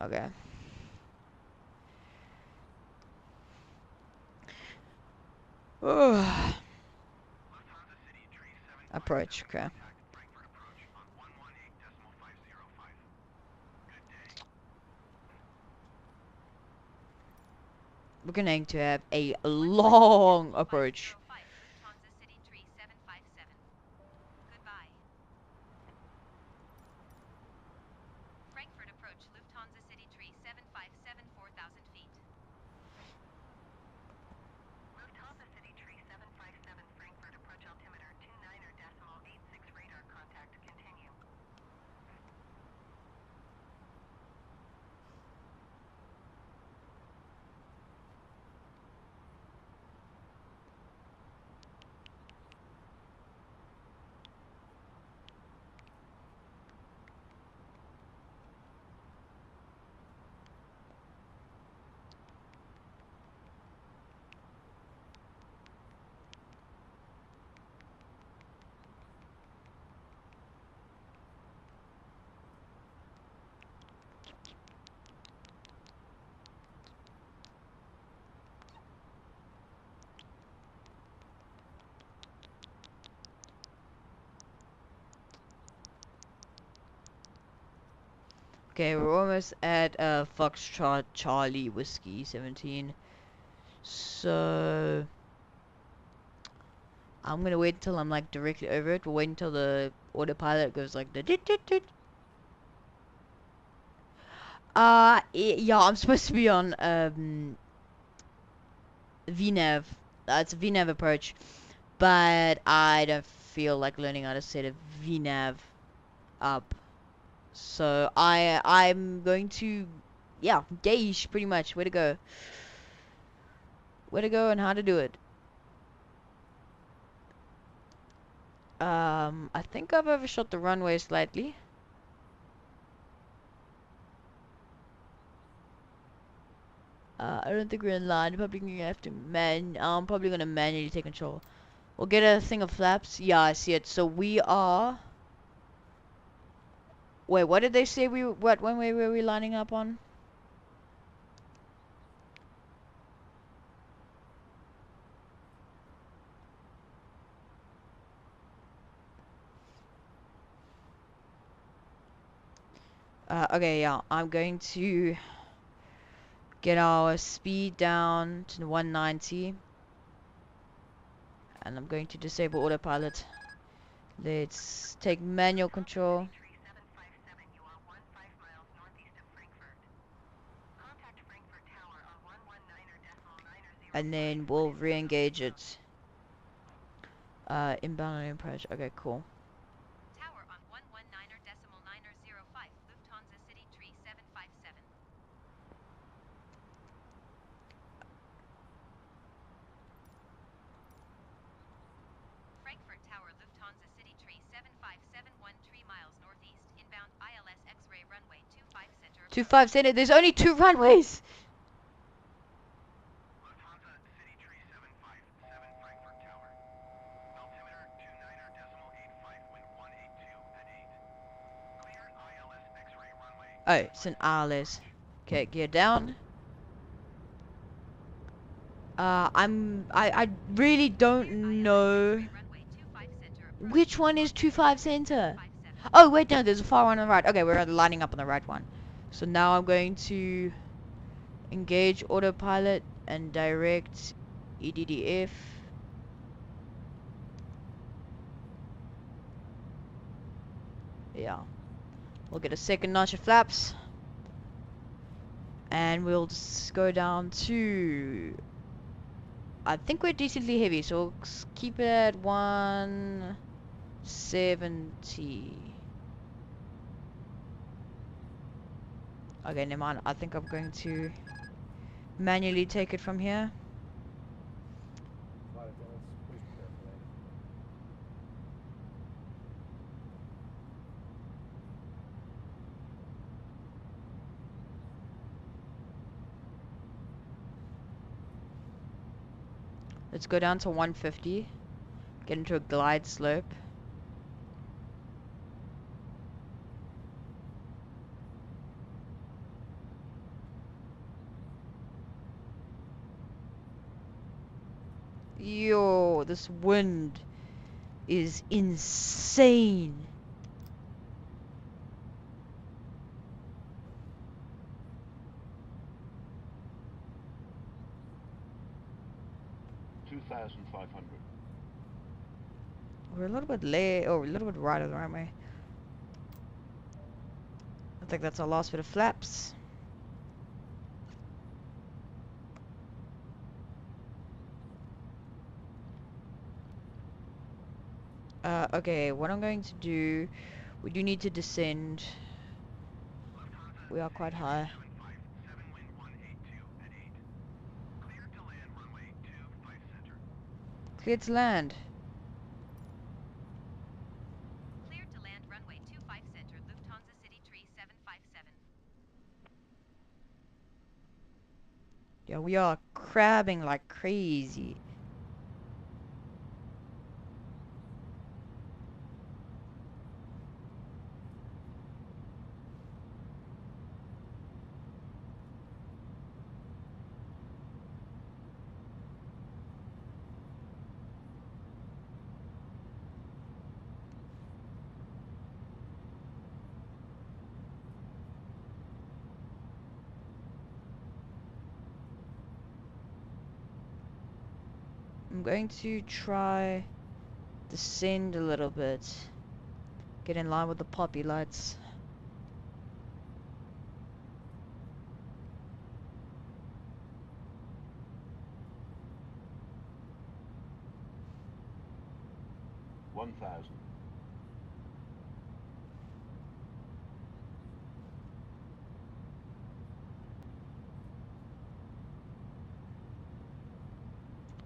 Speaker 1: Okay. Approach, okay. We're going to have a long approach.
Speaker 6: Frankfurt approach, Lufthansa City Tree 757, 4,000 feet.
Speaker 2: Lufthansa City Tree 757 Frankfurt approach altimeter 29.86 radar contact continue.
Speaker 1: Okay, we're almost at Foxtrot Charlie Whiskey 17. So I'm gonna wait until I'm like directly over it. We'll wait until the autopilot goes like the dit dit dit. Yeah, I'm supposed to be on VNAV. It's a VNAV approach, but I don't feel like learning how to set a VNAV up. So I'm going to, yeah, gauge pretty much where to go. Where to go and how to do it. I think I've overshot the runway slightly. I don't think we're in line. Probably gonna have to I'm probably gonna manually take control. We'll get a thing of flaps. Yeah, I see it. So we are. Wait, what did they say what runway were we lining up on? Okay, yeah, I'm going to get our speed down to 190. And I'm going to disable autopilot. Let's take manual control.
Speaker 2: Tree 757, you are 15 miles northeast of Frankfurt. Contact Frankfurt Tower on 119.90.
Speaker 1: And then we'll re-engage it. Inbound and approach. Okay, cool.
Speaker 6: Tower on 119.905, Lufthansa City Tree 757. Frankfurt Tower, Lufthansa City Tree 7571, 3 miles northeast, inbound ILS X-ray runway 25 center.
Speaker 1: 25 center. There's only 2 runways.
Speaker 3: Lufthansa City Tree 757 Frankfurt Tower. Altimeter 29.85, wind 182 at 8. Clear ILS X-ray runway.
Speaker 1: Oh, it's an ILS. Okay, gear down. I really don't know which one is 25 center. Oh wait, no, there's a far one on the right. Okay, we're lining up on the right one. So now I'm going to engage autopilot and direct EDDF. Yeah, we'll get a second notch of flaps, and we'll just go down to, I think we're decently heavy, so we'll keep it at 170. Okay, never mind. I think I'm going to manually take it from here.
Speaker 5: Flight attendants, please prepare for landing.
Speaker 1: Let's go down to 150. Get into a glide slope. Yo, this wind is insane. We're a little bit late, or a little bit right of the runway. I think that's our last bit of flaps. Okay, what I'm going to do, we do need to descend. We are quite high. Cleared to land.
Speaker 6: Cleared to land runway 25 center, Lufthansa City Tree 757.
Speaker 1: Yeah, we are crabbing like crazy. I'm going to try descend a little bit. Get in line with the poppy lights.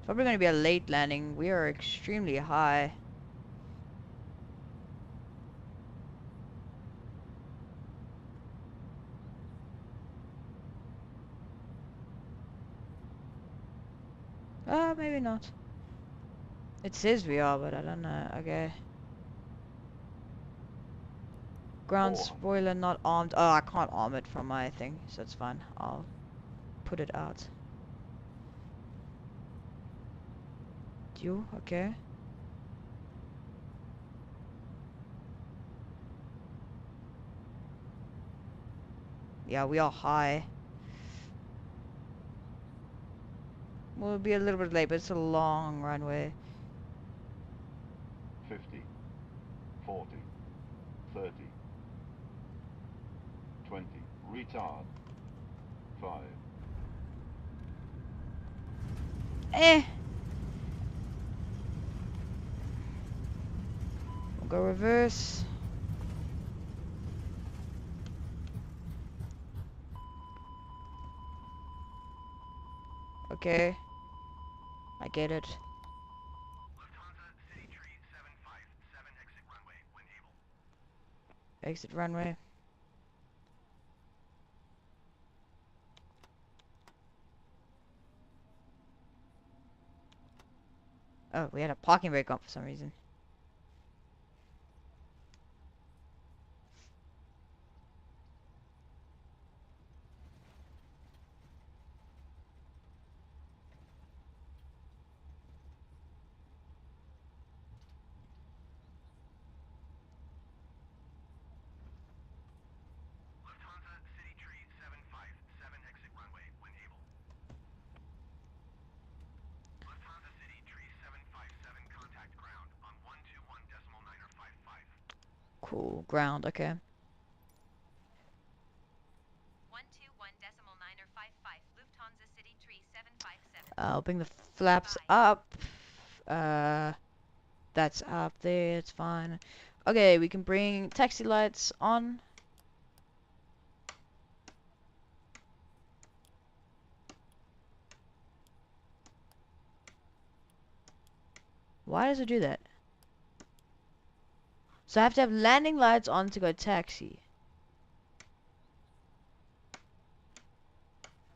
Speaker 1: Probably going to be a late landing. We are extremely high. Maybe not. It says we are, but I don't know. Okay. Ground spoiler not armed. Oh, I can't arm it from my thing, so it's fine. I'll put it out. You okay? Yeah, we are high. We'll be a little bit late, but it's a long runway.
Speaker 8: 50, 40, 30, 20, retard, 5.
Speaker 1: We'll go reverse. Okay. I get it.
Speaker 3: Lufthansa City Tree 757, exit runway when able.
Speaker 1: Exit runway. Oh, we had a parking brake on for some reason.
Speaker 3: Lufthansa City Tree 757, exit runway when able. Lufthansa City Tree 757, contact ground on 121.955.
Speaker 1: Cool. Ground, okay.
Speaker 6: 121.955, Lufthansa City Tree 757.
Speaker 1: I'll bring the flaps up. That's up there. It's fine. Okay, we can bring taxi lights on. Why does it do that? So I have to have landing lights on to go taxi.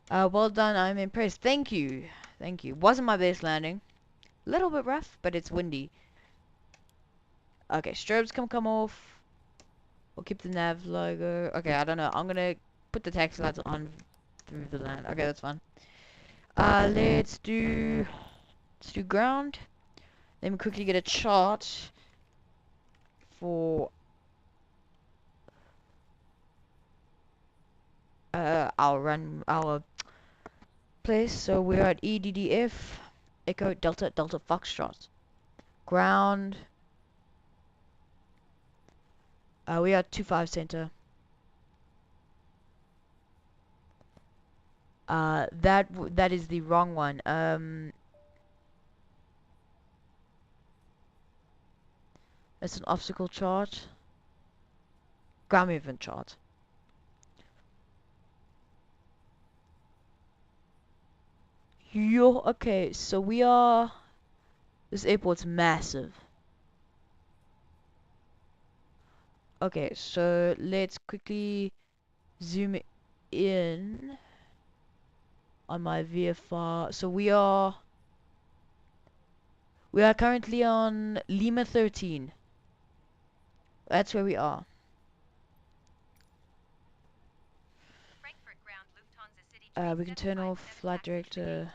Speaker 1: Well done, I'm impressed. Thank you. Thank you. Wasn't my best landing. Little bit rough, but it's windy. Okay, strobes can come off. We'll keep the nav logo. Okay, I don't know. I'm gonna put the taxi lights on through the land. Okay, that's fine. Let's do ground. Let me quickly get a chart for our place. So we're at EDDF, Echo Delta Delta Foxtrot. Ground. We are 25 center. That is the wrong one. It's an obstacle chart. Ground movement chart. Okay, so we are... This airport's massive. Okay, so let's quickly zoom in on my VFR. So we are currently on Lima 13. That's where we are.
Speaker 6: Frankfurt ground, Lufthansa City
Speaker 1: We can turn off flight director.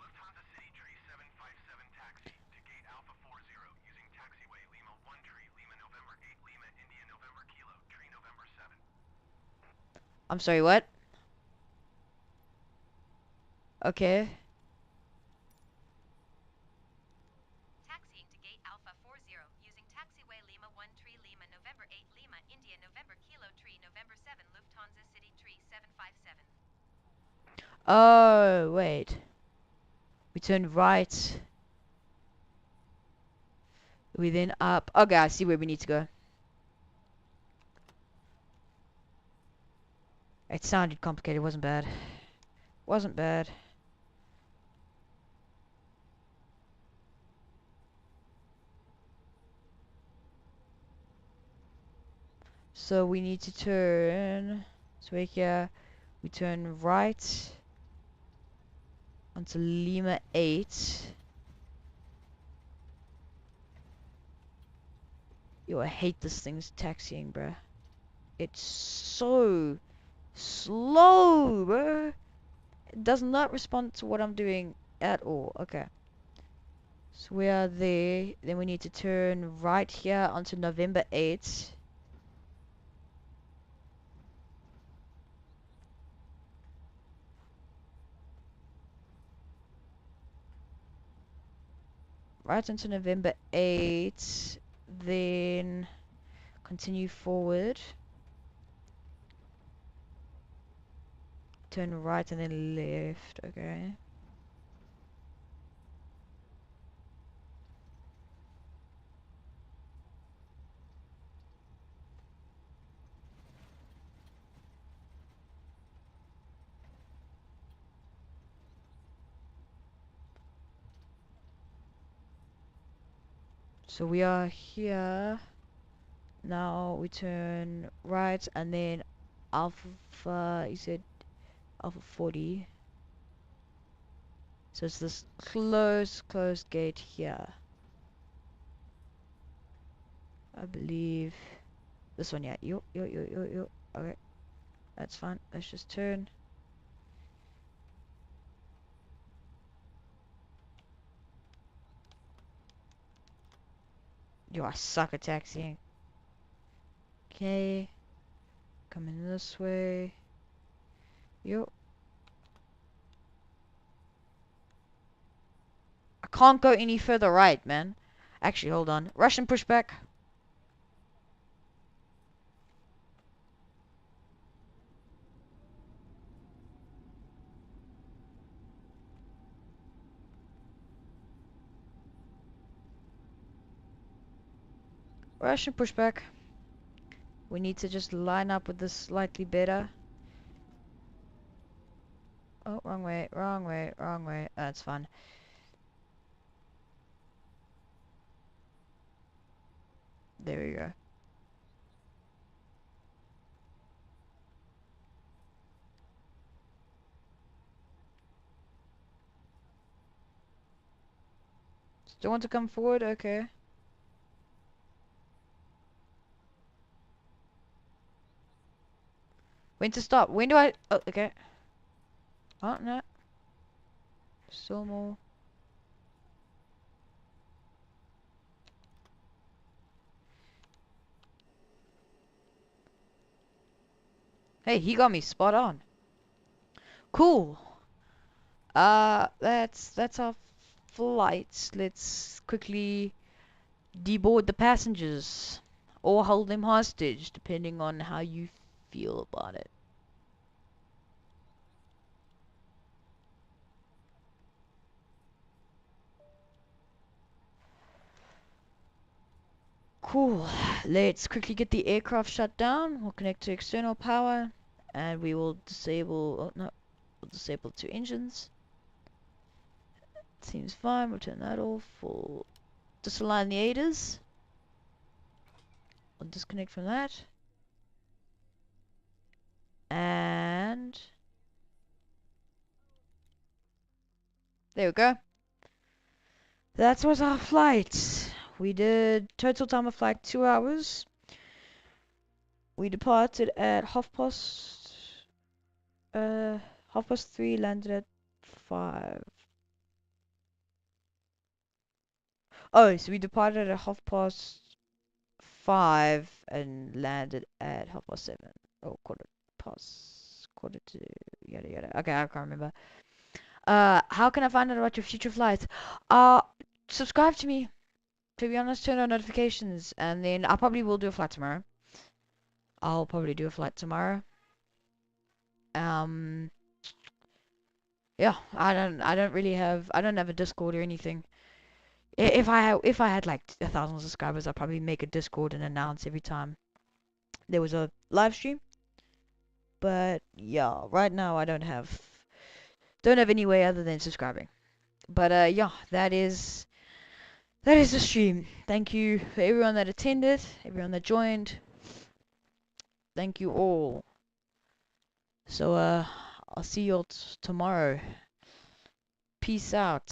Speaker 3: Lufthansa City Tree 757 taxi to gate Alpha 40 using taxiway Lima 1 Tree, Lima November 8, Lima India November Kilo, Tree November 7.
Speaker 1: I'm sorry, what? Okay.
Speaker 6: Taxiing to gate Alpha 40 using taxiway Lima 1 Tree, Lima November 8, Lima India November Kilo, Tree November 7, Lufthansa City Tree 757.
Speaker 1: Oh, wait. We turn right. We then up. Okay, I see where we need to go. It sounded complicated. Wasn't bad. Wasn't bad. So we need to turn. So we're here. We turn right onto Lima 8. Yo, I hate this thing's taxiing, bruh. It's so slow, bruh. It does not respond to what I'm doing at all. Okay. So we are there. Then we need to turn right here onto November 8. Right into November 8. Then continue forward. Turn right and then left. Okay. So we are here. Now we turn right and then Alpha, you said Alpha 40. So it's this closed gate here. I believe this one, yeah. Yo. Okay, that's fine. Let's just turn. Yo, I suck at taxiing. Okay, coming this way. Yo. I can't go any further right, man. Actually, hold on. Russian pushback. Russian pushback. We need to just line up with this slightly better. Oh, wrong way. That's fine. There we go. Still want to come forward? Okay. When to stop? When do I... Oh, okay. Oh, no. Still more. Hey, he got me spot on. Cool. That's our flight. Let's quickly deboard the passengers. Or hold them hostage, depending on how you feel about it. Cool. Let's quickly get the aircraft shut down. We'll connect to external power. And we will disable... Oh, no. We'll disable 2 engines. Seems fine. We'll turn that off. We'll disalign the AIDAs. We'll disconnect from that. And... there we go. That was our flight. We did total time of flight 2 hours. We departed at 3:30, landed at 5. Oh, so we departed at 5:30 and landed at 7:30. Oh, quarter to, yada yada. Okay, I can't remember. How can I find out about your future flights? Subscribe to me. To be honest, turn on notifications, and then I probably will do a flight tomorrow. I'll probably do a flight tomorrow. Yeah, I don't have a Discord or anything. If I had like 1,000 subscribers, I'd probably make a Discord and announce every time there was a live stream. But yeah, right now I don't have any way other than subscribing. But yeah, that is the stream. Thank you for everyone that attended, everyone that joined. Thank you all. So I'll see you all tomorrow. Peace out.